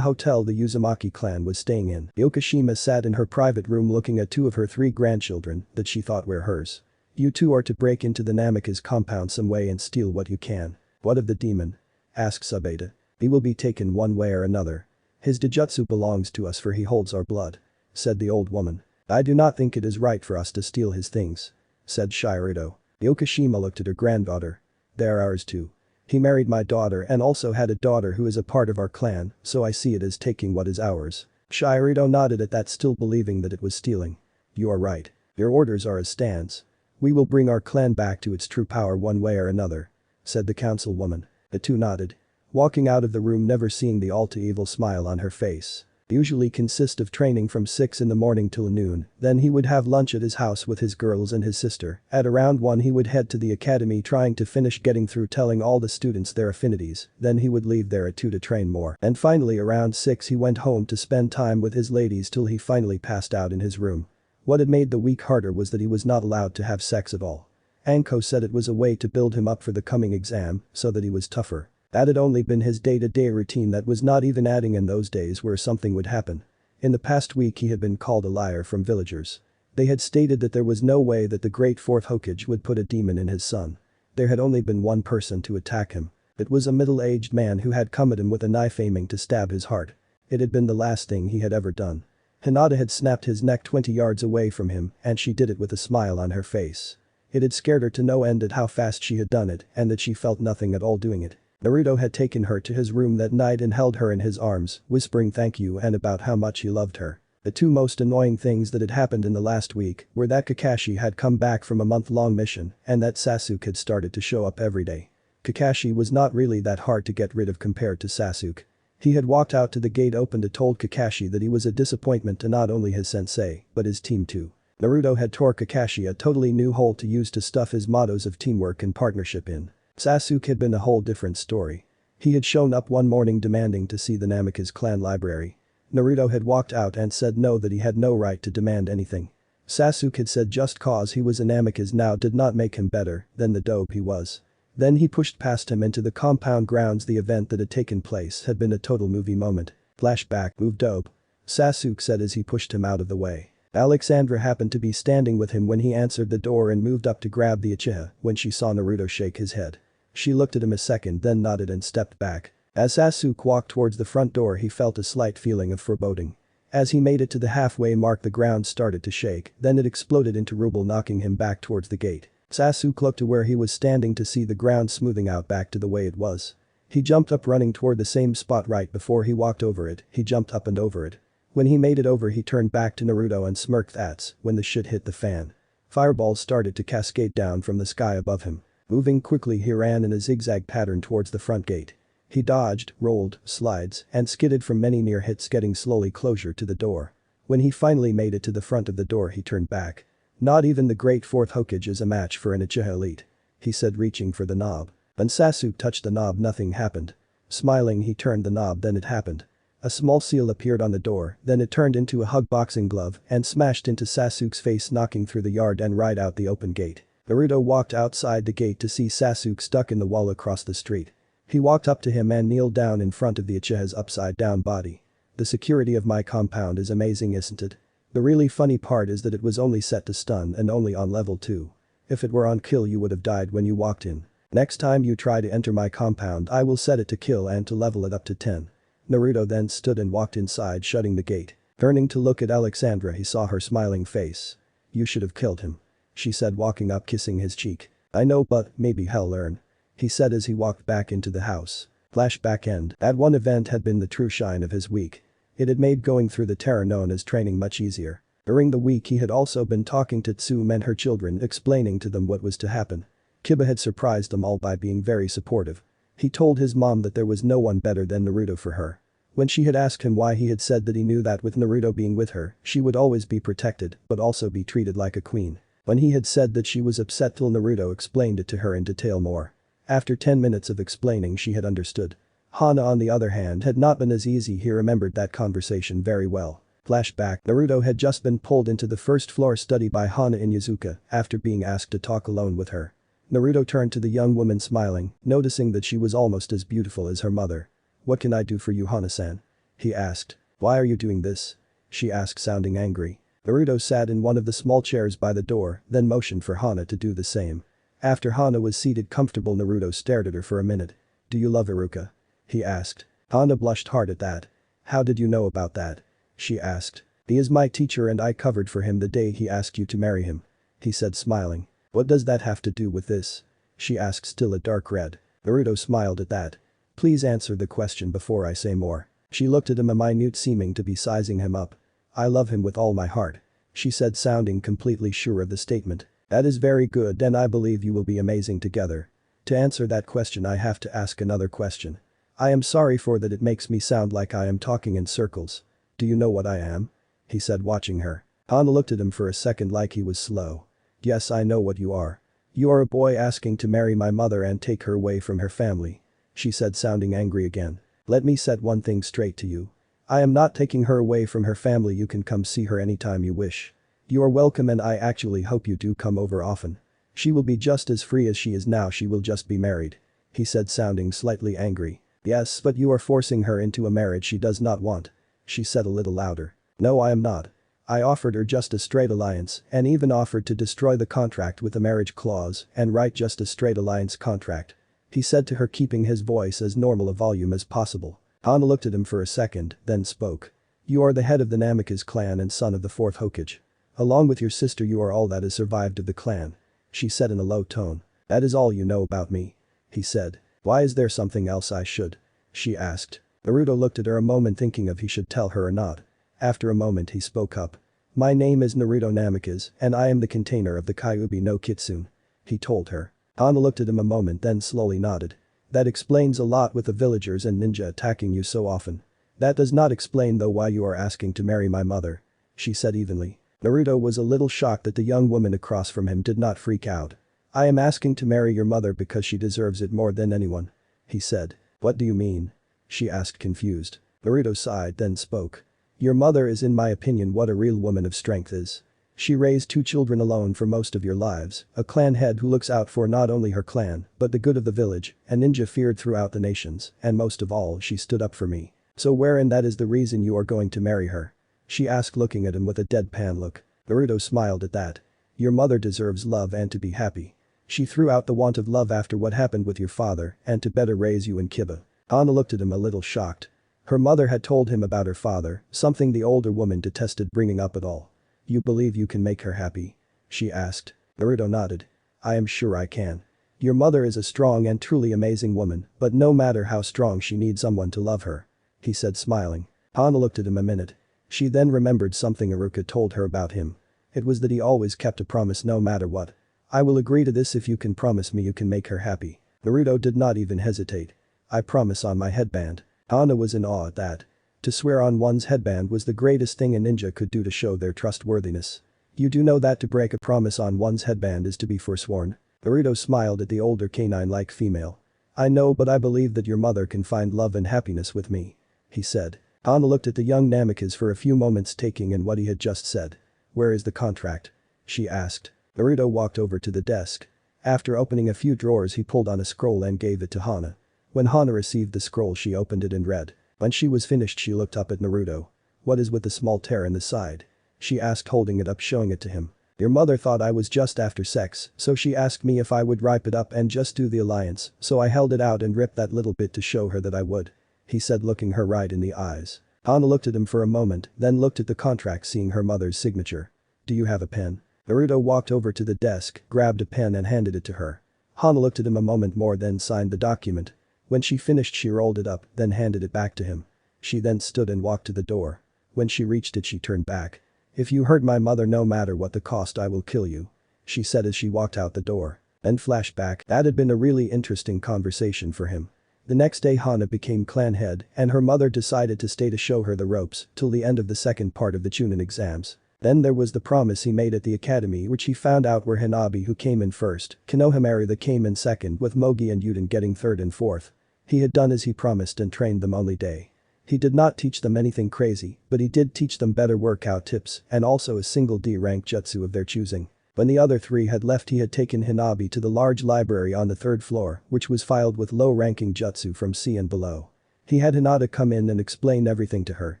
A: hotel the Uzumaki clan was staying in, Yokishima sat in her private room looking at 2 of her 3 grandchildren that she thought were hers. "You 2 are to break into the Namikaze compound some way and steal what you can." "What of the demon?" asked Zabuza. "He will be taken one way or another. His dijutsu belongs to us for he holds our blood," said the old woman. "I do not think it is right for us to steal his things," said Shirito. Yokishima looked at her granddaughter. "They're ours too. He married my daughter and also had a daughter who is a part of our clan, so I see it as taking what is ours." Shirito nodded at that, still believing that it was stealing. "You are right. Your orders are as stands. We will bring our clan back to its true power one way or another," said the councilwoman. The 2 nodded. Walking out of the room, never seeing the all-too-evil smile on her face. Usually consist of training from 6 in the morning till noon, then he would have lunch at his house with his girls and his sister. At around 1 he would head to the academy, trying to finish getting through telling all the students their affinities, then he would leave there at 2 to train more, and finally around 6 he went home to spend time with his ladies till he finally passed out in his room. What had made the week harder was that he was not allowed to have sex at all. Anko said it was a way to build him up for the coming exam, so that he was tougher. That had only been his day-to-day routine, that was not even adding in those days where something would happen. In the past week he had been called a liar from villagers. They had stated that there was no way that the great 4th Hokage would put a demon in his son. There had only been one person to attack him. It was a middle-aged man who had come at him with a knife, aiming to stab his heart. It had been the last thing he had ever done. Hinata had snapped his neck 20 yards away from him, and she did it with a smile on her face. It had scared her to no end at how fast she had done it and that she felt nothing at all doing it. Naruto had taken her to his room that night and held her in his arms, whispering thank you and about how much he loved her. The 2 most annoying things that had happened in the last week were that Kakashi had come back from a month-long mission and that Sasuke had started to show up every day. Kakashi was not really that hard to get rid of compared to Sasuke. He had walked out to the gate, opened and told Kakashi that he was a disappointment to not only his sensei, but his team too. Naruto had tore Kakashi a totally new hole to use to stuff his mottos of teamwork and partnership in. Sasuke had been a whole different story. He had shown up one morning demanding to see the Namikaze clan library. Naruto had walked out and said no, that he had no right to demand anything. Sasuke had said just cause he was a Namikaze now did not make him better than the dope he was. Then he pushed past him into the compound grounds. The event that had taken place had been a total movie moment. Flashback, move dope. Sasuke said as he pushed him out of the way. Alexandra happened to be standing with him when he answered the door and moved up to grab the Uchiha when she saw Naruto shake his head. She looked at him a second then nodded and stepped back. As Sasuke walked towards the front door he felt a slight feeling of foreboding. As he made it to the halfway mark the ground started to shake, then it exploded into rubble knocking him back towards the gate. Sasuke looked to where he was standing to see the ground smoothing out back to the way it was. He jumped up running toward the same spot right before he walked over it, he jumped up and over it. When he made it over he turned back to Naruto and smirked. That's when the shit hit the fan. Fireballs started to cascade down from the sky above him. Moving quickly he ran in a zigzag pattern towards the front gate. He dodged, rolled, slides, and skidded from many near hits getting slowly closer to the door. When he finally made it to the front of the door he turned back. Not even the great fourth Hokage is a match for an Uchiha elite. He said reaching for the knob. When Sasuke touched the knob nothing happened. Smiling he turned the knob then it happened. A small seal appeared on the door, then it turned into a hug boxing glove and smashed into Sasuke's face knocking through the yard and right out the open gate. Naruto walked outside the gate to see Sasuke stuck in the wall across the street. He walked up to him and kneeled down in front of the Uchiha's upside down body. The security of my compound is amazing, isn't it? The really funny part is that it was only set to stun and only on level 2. If it were on kill you would have died when you walked in. Next time you try to enter my compound I will set it to kill and to level it up to 10. Naruto then stood and walked inside shutting the gate. Turning to look at Alexandra he saw her smiling face. You should have killed him. She said walking up kissing his cheek. I know but maybe he'll learn. He said as he walked back into the house. Flashback end. That one event had been the true shine of his week. It had made going through the terror known as training much easier. During the week he had also been talking to Tsum and her children explaining to them what was to happen. Kiba had surprised them all by being very supportive. He told his mom that there was no one better than Naruto for her. When she had asked him why he had said that he knew that with Naruto being with her, she would always be protected but also be treated like a queen. When he had said that she was upset till Naruto explained it to her in detail more. After 10 minutes of explaining she had understood. Hana on the other hand had not been as easy. He remembered that conversation very well. Flashback, Naruto had just been pulled into the first floor study by Hana in Inuzuka after being asked to talk alone with her. Naruto turned to the young woman smiling, noticing that she was almost as beautiful as her mother. What can I do for you Hana-san? He asked. Why are you doing this? She asked sounding angry. Naruto sat in one of the small chairs by the door, then motioned for Hana to do the same. After Hana was seated comfortable Naruto stared at her for a minute. Do you love Iruka? He asked. Hana blushed hard at that. How did you know about that? She asked. He is my teacher and I covered for him the day he asked you to marry him. He said smiling. What does that have to do with this? She asked still a dark red. Naruto smiled at that. Please answer the question before I say more. She looked at him a minute seeming to be sizing him up. I love him with all my heart. She said sounding completely sure of the statement. That is very good and I believe you will be amazing together. To answer that question I have to ask another question. I am sorry for that it makes me sound like I am talking in circles. Do you know what I am? He said watching her. Hana looked at him for a second like he was slow. Yes I know what you are. You are a boy asking to marry my mother and take her away from her family. She said sounding angry again. Let me set one thing straight to you. I am not taking her away from her family. You can come see her anytime you wish. You are welcome and I actually hope you do come over often. She will be just as free as she is now, she will just be married. He said sounding slightly angry. Yes but you are forcing her into a marriage she does not want. She said a little louder. No I am not. I offered her just a straight alliance and even offered to destroy the contract with a marriage clause and write just a straight alliance contract. He said to her keeping his voice as normal a volume as possible. Hana looked at him for a second, then spoke. You are the head of the Namikaze clan and son of the fourth Hokage. Along with your sister you are all that has survived of the clan. She said in a low tone. That is all you know about me. He said. Why is there something else I should? She asked. Naruto looked at her a moment thinking if he should tell her or not. After a moment he spoke up. My name is Naruto Namikaze and I am the container of the Kyuubi no Kitsune. He told her. Hana looked at him a moment then slowly nodded. That explains a lot with the villagers and ninja attacking you so often. That does not explain though why you are asking to marry my mother. She said evenly. Naruto was a little shocked that the young woman across from him did not freak out. I am asking to marry your mother because she deserves it more than anyone. He said. What do you mean? She asked confused. Naruto sighed then spoke. Your mother is in my opinion what a real woman of strength is. She raised 2 children alone for most of your lives, a clan head who looks out for not only her clan but the good of the village, a ninja feared throughout the nations, and most of all she stood up for me. So wherein that is the reason you are going to marry her? She asked looking at him with a deadpan look. Naruto smiled at that. Your mother deserves love and to be happy. She threw out the want of love after what happened with your father and to better raise you in Kiba. Hana looked at him a little shocked. Her mother had told him about her father, something the older woman detested bringing up at all. You believe you can make her happy? She asked. Naruto nodded. I am sure I can. Your mother is a strong and truly amazing woman, but no matter how strong she needs someone to love her. He said smiling. Hana looked at him a minute. She then remembered something Iruka told her about him. It was that he always kept a promise no matter what. I will agree to this if you can promise me you can make her happy. Naruto did not even hesitate. I promise on my headband. Hana was in awe at that. To swear on one's headband was the greatest thing a ninja could do to show their trustworthiness. You do know that to break a promise on one's headband is to be forsworn? Naruto smiled at the older canine-like female. I know, but I believe that your mother can find love and happiness with me. He said. Hana looked at the young Namikaze for a few moments taking in what he had just said. Where is the contract? She asked. Naruto walked over to the desk. After opening a few drawers he pulled on a scroll and gave it to Hana. When Hana received the scroll she opened it and read. When she was finished she looked up at Naruto. What is with the small tear in the side? She asked holding it up showing it to him. Your mother thought I was just after sex, so she asked me if I would ripe it up and just do the alliance, so I held it out and ripped that little bit to show her that I would. He said looking her right in the eyes. Hana looked at him for a moment, then looked at the contract seeing her mother's signature. Do you have a pen? Naruto walked over to the desk, grabbed a pen and handed it to her. Hana looked at him a moment more then signed the document. When she finished she rolled it up, then handed it back to him. She then stood and walked to the door. When she reached it she turned back. If you hurt my mother no matter what the cost I will kill you. She said as she walked out the door. Then flashback, that had been a really interesting conversation for him. The next day Hana became clan head and her mother decided to stay to show her the ropes till the end of the second part of the Chuunin exams. Then there was the promise he made at the academy which he found out were Hanabi who came in first, Konohamaru that came in second with Mogi and Yuden getting third and fourth. He had done as he promised and trained them only day. He did not teach them anything crazy, but he did teach them better workout tips and also a single D rank jutsu of their choosing. When the other three had left he had taken Hanabi to the large library on the third floor which was filled with low-ranking jutsu from C and below. He had Hinata come in and explain everything to her,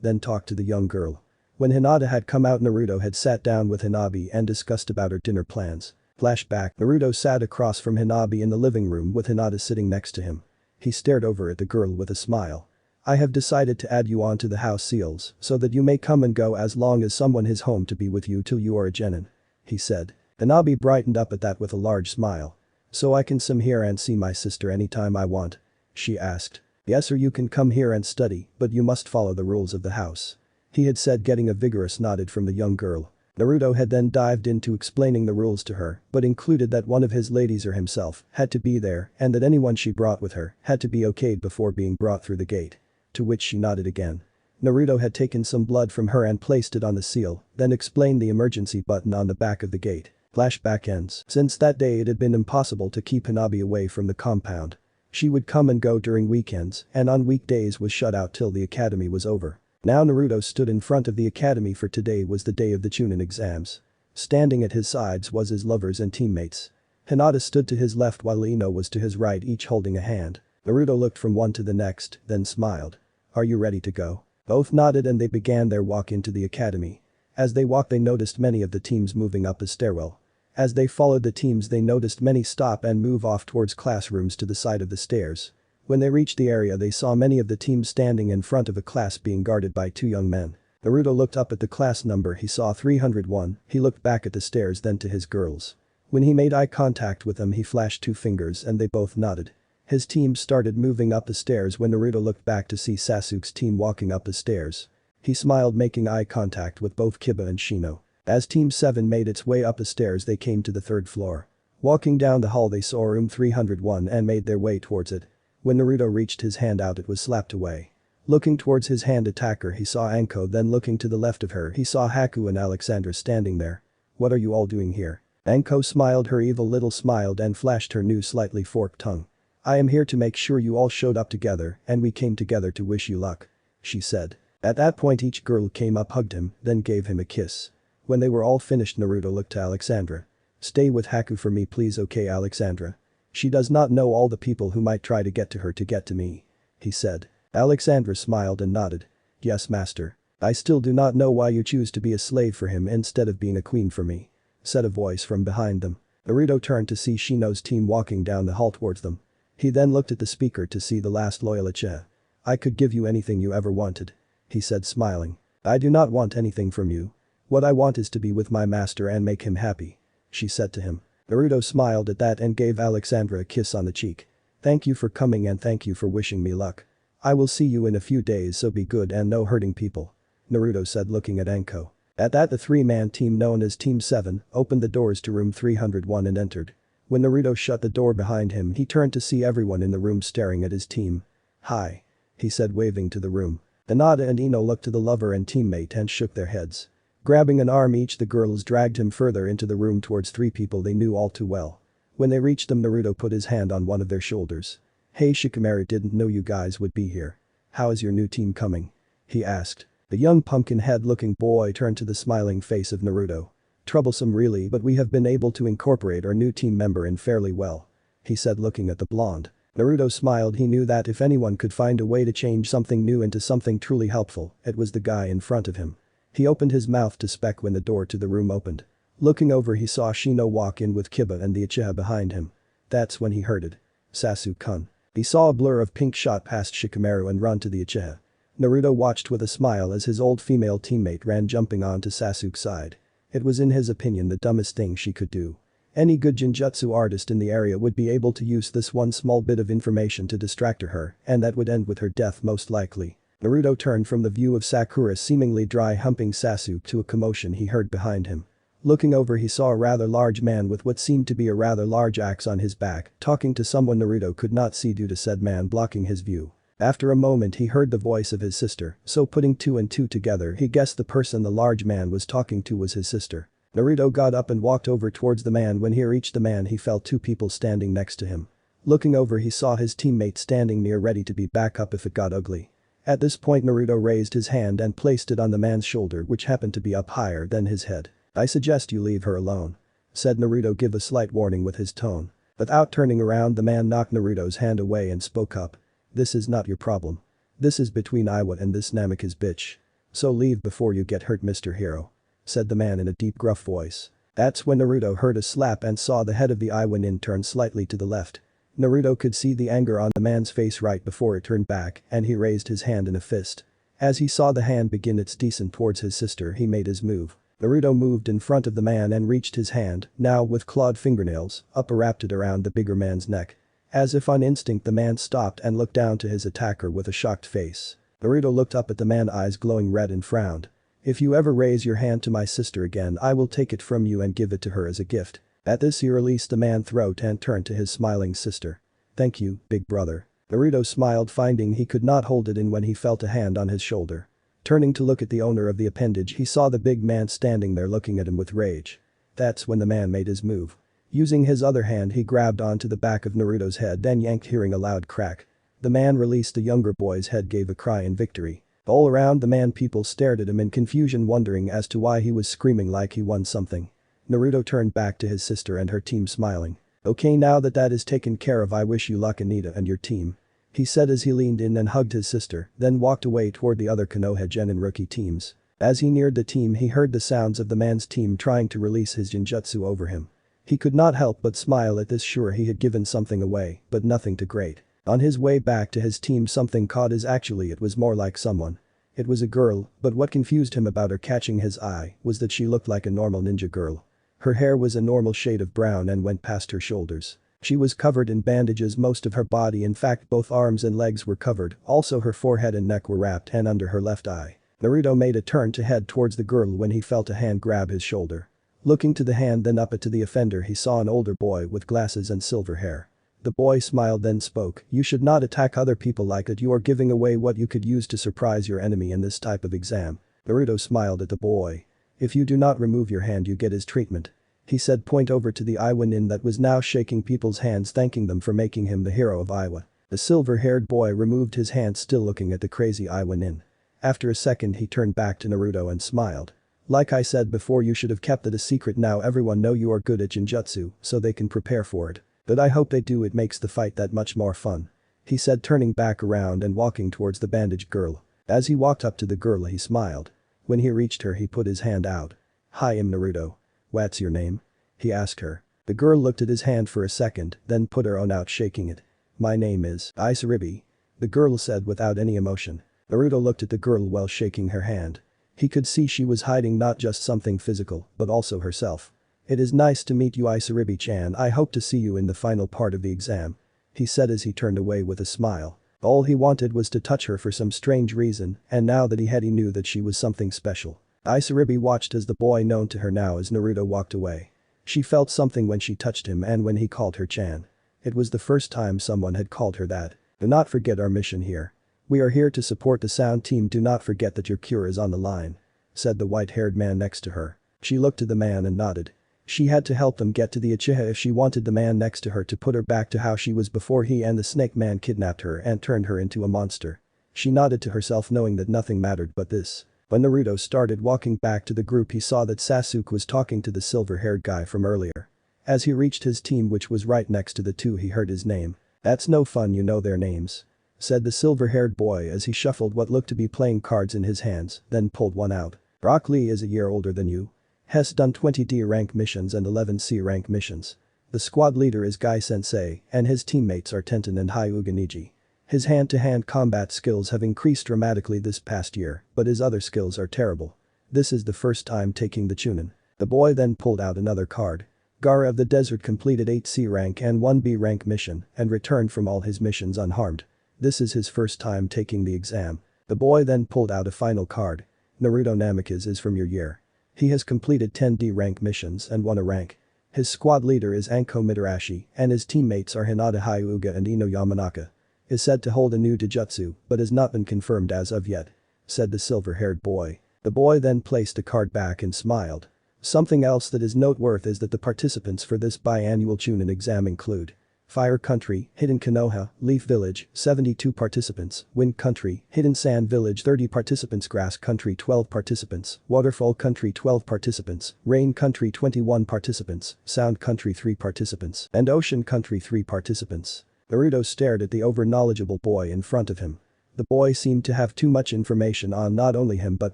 A: then talk to the young girl. When Hinata had come out Naruto had sat down with Hanabi and discussed about her dinner plans. Flashback, Naruto sat across from Hanabi in the living room with Hinata sitting next to him. He stared over at the girl with a smile. I have decided to add you onto the house seals so that you may come and go as long as someone is home to be with you till you are a genin. He said. Hanabi brightened up at that with a large smile. So I can come here and see my sister anytime I want? She asked. Yes, or you can come here and study, but you must follow the rules of the house. He had said getting a vigorous nod from the young girl. Naruto had then dived into explaining the rules to her, but included that one of his ladies or himself had to be there and that anyone she brought with her had to be okayed before being brought through the gate. To which she nodded again. Naruto had taken some blood from her and placed it on the seal, then explained the emergency button on the back of the gate. Flashback ends. Since that day it had been impossible to keep Hanabi away from the compound. She would come and go during weekends and on weekdays was shut out till the academy was over. Now Naruto stood in front of the academy for today was the day of the Chuunin exams. Standing at his sides was his lovers and teammates. Hinata stood to his left while Ino was to his right each holding a hand. Naruto looked from one to the next, then smiled. Are you ready to go? Both nodded and they began their walk into the academy. As they walked they noticed many of the teams moving up a stairwell. As they followed the teams they noticed many stop and move off towards classrooms to the side of the stairs. When they reached the area they saw many of the teams standing in front of a class being guarded by two young men. Naruto looked up at the class number he saw 301, he looked back at the stairs then to his girls. When he made eye contact with them he flashed two fingers and they both nodded. His team started moving up the stairs when Naruto looked back to see Sasuke's team walking up the stairs. He smiled making eye contact with both Kiba and Shino. As Team 7 made its way up the stairs they came to the third floor. Walking down the hall they saw room 301 and made their way towards it. When Naruto reached his hand out it was slapped away. Looking towards his hand attacker he saw Anko then looking to the left of her he saw Haku and Alexandra standing there. What are you all doing here? Anko smiled her evil little smile and flashed her new slightly forked tongue. I am here to make sure you all showed up together and we came together to wish you luck. She said. At that point each girl came up hugged him then gave him a kiss. When they were all finished Naruto looked to Alexandra. Stay with Haku for me please okay Alexandra. She does not know all the people who might try to get to her to get to me. He said. Alexandra smiled and nodded. Yes, master. I still do not know why you choose to be a slave for him instead of being a queen for me, said a voice from behind them. Naruto turned to see Shino's team walking down the hall towards them. He then looked at the speaker to see the last loyal Uchiha. I could give you anything you ever wanted, he said smiling. I do not want anything from you. What I want is to be with my master and make him happy, she said to him. Naruto smiled at that and gave Alexandra a kiss on the cheek. Thank you for coming and thank you for wishing me luck. I will see you in a few days, so be good and no hurting people, Naruto said looking at Anko. At that, the three-man team known as Team 7 opened the doors to room 301 and entered. When Naruto shut the door behind him, he turned to see everyone in the room staring at his team. Hi, he said waving to the room. Hinata and Ino looked to the lover and teammate and shook their heads. Grabbing an arm each, the girls dragged him further into the room towards three people they knew all too well. When they reached them, Naruto put his hand on one of their shoulders. Hey Shikamaru, didn't know you guys would be here. How is your new team coming? He asked. The young pumpkin-head-looking boy turned to the smiling face of Naruto. Troublesome really, but we have been able to incorporate our new team member in fairly well, he said looking at the blonde. Naruto smiled. He knew that if anyone could find a way to change something new into something truly helpful, it was the guy in front of him. He opened his mouth to speak when the door to the room opened. Looking over, he saw Shino walk in with Kiba and the Uchiha behind him. That's when he heard it. Sasuke-kun. He saw a blur of pink shot past Shikamaru and run to the Uchiha. Naruto watched with a smile as his old female teammate ran jumping onto Sasuke's side. It was in his opinion the dumbest thing she could do. Any good genjutsu artist in the area would be able to use this one small bit of information to distract her, and that would end with her death most likely. Naruto turned from the view of Sakura seemingly dry humping Sasuke to a commotion he heard behind him. Looking over, he saw a rather large man with what seemed to be a rather large axe on his back, talking to someone Naruto could not see due to said man blocking his view. After a moment he heard the voice of his sister, so putting two and two together he guessed the person the large man was talking to was his sister. Naruto got up and walked over towards the man. When he reached the man, he felt two people standing next to him. Looking over, he saw his teammate standing near, ready to be back up if it got ugly. At this point Naruto raised his hand and placed it on the man's shoulder, which happened to be up higher than his head. I suggest you leave her alone, said Naruto, give a slight warning with his tone. Without turning around, the man knocked Naruto's hand away and spoke up. This is not your problem. This is between Iwa and this Namikaze bitch. So leave before you get hurt, Mr. Hero, said the man in a deep gruff voice. That's when Naruto heard a slap and saw the head of the Iwa nin turn slightly to the left. Naruto could see the anger on the man's face right before it turned back, and he raised his hand in a fist. As he saw the hand begin its descent towards his sister, he made his move. Naruto moved in front of the man and reached his hand, now with clawed fingernails, up wrapped it around the bigger man's neck. As if on instinct, the man stopped and looked down to his attacker with a shocked face. Naruto looked up at the man, eyes glowing red, and frowned. If you ever raise your hand to my sister again, I will take it from you and give it to her as a gift. At this he released the man's throat and turned to his smiling sister. Thank you, big brother. Naruto smiled, finding he could not hold it in when he felt a hand on his shoulder. Turning to look at the owner of the appendage, he saw the big man standing there looking at him with rage. That's when the man made his move. Using his other hand, he grabbed onto the back of Naruto's head, then yanked, hearing a loud crack. The man released the younger boy's head, gave a cry in victory. All around the man, people stared at him in confusion, wondering as to why he was screaming like he won something. Naruto turned back to his sister and her team, smiling. Okay, now that is taken care of, I wish you luck, Anita and your team, he said as he leaned in and hugged his sister, then walked away toward the other Konoha Genin rookie teams. As he neared the team, he heard the sounds of the man's team trying to release his genjutsu over him. He could not help but smile at this, sure he had given something away, but nothing too great. On his way back to his team, something caught his actually it was more like someone. It was a girl, but what confused him about her catching his eye was that she looked like a normal ninja girl. Her hair was a normal shade of brown and went past her shoulders. She was covered in bandages, most of her body, in fact both arms and legs were covered, also her forehead and neck were wrapped and under her left eye. Naruto made a turn to head towards the girl when he felt a hand grab his shoulder. Looking to the hand, then up to the offender, he saw an older boy with glasses and silver hair. The boy smiled, then spoke. You should not attack other people like that, you are giving away what you could use to surprise your enemy in this type of exam. Naruto smiled at the boy. If you do not remove your hand, you get his treatment, he said, point over to the Iwa nin that was now shaking people's hands, thanking them for making him the hero of Iwa. The silver-haired boy removed his hand, still looking at the crazy Iwa nin. After a second he turned back to Naruto and smiled. Like I said before, you should have kept it a secret. Now everyone know you are good at genjutsu, so they can prepare for it. But I hope they do, it makes the fight that much more fun. he said, turning back around and walking towards the bandaged girl. As he walked up to the girl he smiled. When he reached her he put his hand out. "Hi, I'm Naruto. What's your name?" he asked her. The girl looked at his hand for a second, then put her own out, shaking it. "My name is Isaribi," the girl said without any emotion. Naruto looked at the girl while shaking her hand. He could see she was hiding not just something physical, but also herself. "It is nice to meet you, Isaribi-chan. I hope to see you in the final part of the exam," he said as he turned away with a smile. All he wanted was to touch her for some strange reason, and now that he knew that she was something special. Isaribi watched as the boy known to her now as Naruto walked away. She felt something when she touched him and when he called her Chan. It was the first time someone had called her that. "Do not forget our mission here. We are here to support the sound team. Do not forget that your cure is on the line," said the white-haired man next to her. She looked to the man and nodded. She had to help them get to the Uchiha if she wanted the man next to her to put her back to how she was before he and the snake man kidnapped her and turned her into a monster. She nodded to herself knowing that nothing mattered but this. When Naruto started walking back to the group he saw that Sasuke was talking to the silver-haired guy from earlier. As he reached his team which was right next to the two he heard his name. "That's no fun, you know their names," said the silver-haired boy as he shuffled what looked to be playing cards in his hands, then pulled one out. "Rock Lee is a year older than you. Has done 20 D rank missions and 11 C rank missions. The squad leader is Guy Sensei and his teammates are Tenten and Hyuga Niji. His hand-to-hand combat skills have increased dramatically this past year, but his other skills are terrible. This is the first time taking the Chuunin." The boy then pulled out another card. Gara of the Desert completed 8 C rank and 1 B rank mission and returned from all his missions unharmed. This is his first time taking the exam. The boy then pulled out a final card. Naruto Namikaze is from your year. He has completed 10 D rank missions and won a rank. His squad leader is Anko Mitarashi and his teammates are Hinata Hyuga and Ino Yamanaka. Is said to hold a new genjutsu but has not been confirmed as of yet, said the silver-haired boy. The boy then placed the card back and smiled. Something else that is noteworthy is that the participants for this biannual Chuunin exam include Fire Country, Hidden Konoha, Leaf Village, 72 participants, Wind Country, Hidden Sand Village 30 participants, Grass Country 12 participants, Waterfall Country 12 participants, Rain Country 21 participants, Sound Country 3 participants, and Ocean Country 3 participants. Naruto stared at the over-knowledgeable boy in front of him. The boy seemed to have too much information on not only him but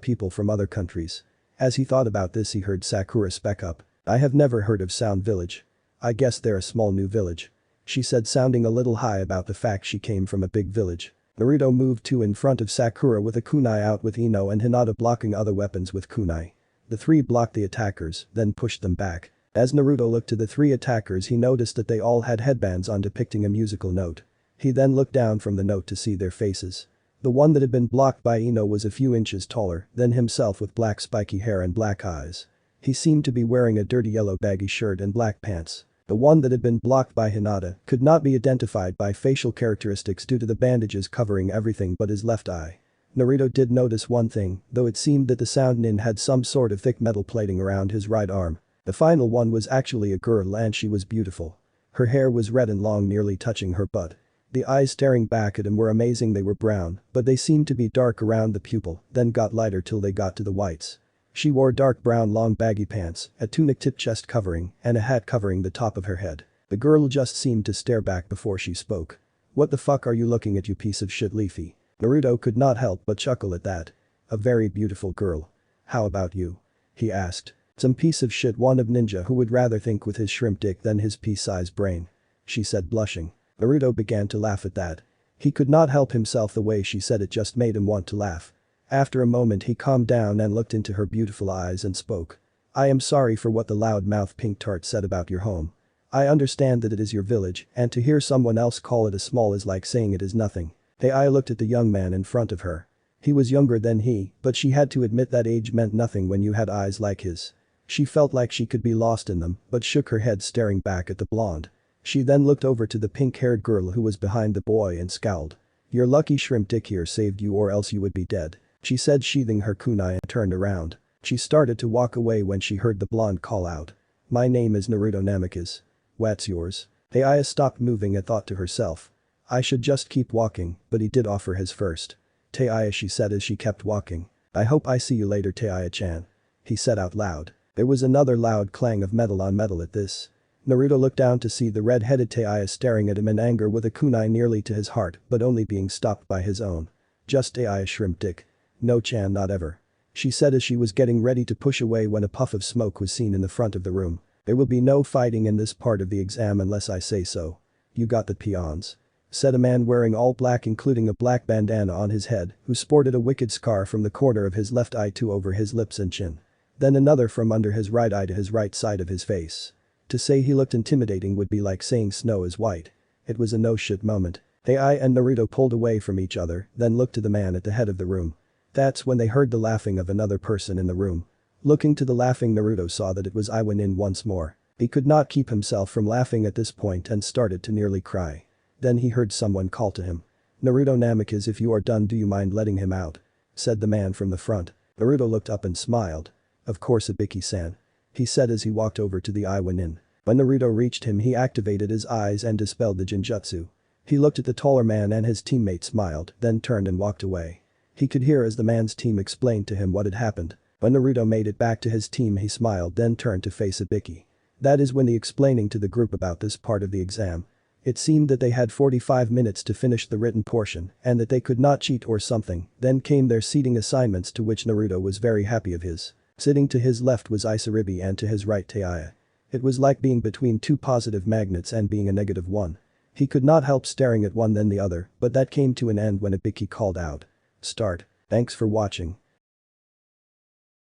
A: people from other countries. As he thought about this he heard Sakura speak up. "I have never heard of Sound Village. I guess they're a small new village," she said, sounding a little high about the fact she came from a big village. Naruto moved to in front of Sakura with a kunai out with Ino and Hinata blocking other weapons with kunai. The three blocked the attackers, then pushed them back. As Naruto looked to the three attackers he noticed that they all had headbands on depicting a musical note. He then looked down from the note to see their faces. The one that had been blocked by Ino was a few inches taller than himself with black spiky hair and black eyes. He seemed to be wearing a dirty yellow baggy shirt and black pants. The one that had been blocked by Hinata could not be identified by facial characteristics due to the bandages covering everything but his left eye. Naruto did notice one thing, though it seemed that the Sound Nin had some sort of thick metal plating around his right arm. The final one was actually a girl and she was beautiful. Her hair was red and long, nearly touching her butt. The eyes staring back at him were amazing. They were brown, but they seemed to be dark around the pupil, then got lighter till they got to the whites. She wore dark brown long baggy pants, a tunic-tip chest covering, and a hat covering the top of her head. The girl just seemed to stare back before she spoke. "What the fuck are you looking at, you piece of shit, Leafy?" Naruto could not help but chuckle at that. "A very beautiful girl. How about you?" he asked. "Some piece of shit, one of ninja who would rather think with his shrimp dick than his pea-sized brain," she said, blushing. Naruto began to laugh at that. He could not help himself, the way she said it just made him want to laugh. After a moment he calmed down and looked into her beautiful eyes and spoke. "I am sorry for what the loud-mouthed pink tart said about your home. I understand that it is your village, and to hear someone else call it a small is like saying it is nothing." Ai looked at the young man in front of her. He was younger than he, but she had to admit that age meant nothing when you had eyes like his. She felt like she could be lost in them, but shook her head, staring back at the blonde. She then looked over to the pink-haired girl who was behind the boy and scowled. "Your lucky shrimp dick here saved you, or else you would be dead," she said, sheathing her kunai, and turned around. She started to walk away when she heard the blonde call out. "My name is Naruto Namikaze. What's yours?" Ai stopped moving and thought to herself. "I should just keep walking," but he did offer his first. "Taiya," she said as she kept walking. "I hope I see you later, Taiya-chan," he said out loud. There was another loud clang of metal on metal at this. Naruto looked down to see the red-headed Taiya staring at him in anger with a kunai nearly to his heart but only being stopped by his own. Just Taiya shrimp dick. No Chan, not ever. She said as she was getting ready to push away when a puff of smoke was seen in the front of the room. There will be no fighting in this part of the exam unless I say so. You got the peons. Said a man wearing all black including a black bandana on his head who sported a wicked scar from the corner of his left eye to over his lips and chin. Then another from under his right eye to his right side of his face. To say he looked intimidating would be like saying snow is white. It was a no-shit moment. AI and Naruto pulled away from each other, then looked to the man at the head of the room. That's when they heard the laughing of another person in the room. Looking to the laughing Naruto saw that it was Iwanin once more. He could not keep himself from laughing at this point and started to nearly cry. Then he heard someone call to him. Naruto Namikaze, if you are done, do you mind letting him out? Said the man from the front. Naruto looked up and smiled. Of course Ibiki-san. He said as he walked over to the Iwanin. When Naruto reached him he activated his eyes and dispelled the genjutsu. He looked at the taller man and his teammate smiled, then turned and walked away. He could hear as the man's team explained to him what had happened. When Naruto made it back to his team he smiled then turned to face Ibiki. That is when he explaining to the group about this part of the exam. It seemed that they had 45 minutes to finish the written portion and that they could not cheat or something, then came their seating assignments to which Naruto was very happy of his. Sitting to his left was Isaribi and to his right Taiya. It was like being between two positive magnets and being a negative one. He could not help staring at one then the other, but that came to an end when Ibiki called out. Start. Thanks for watching.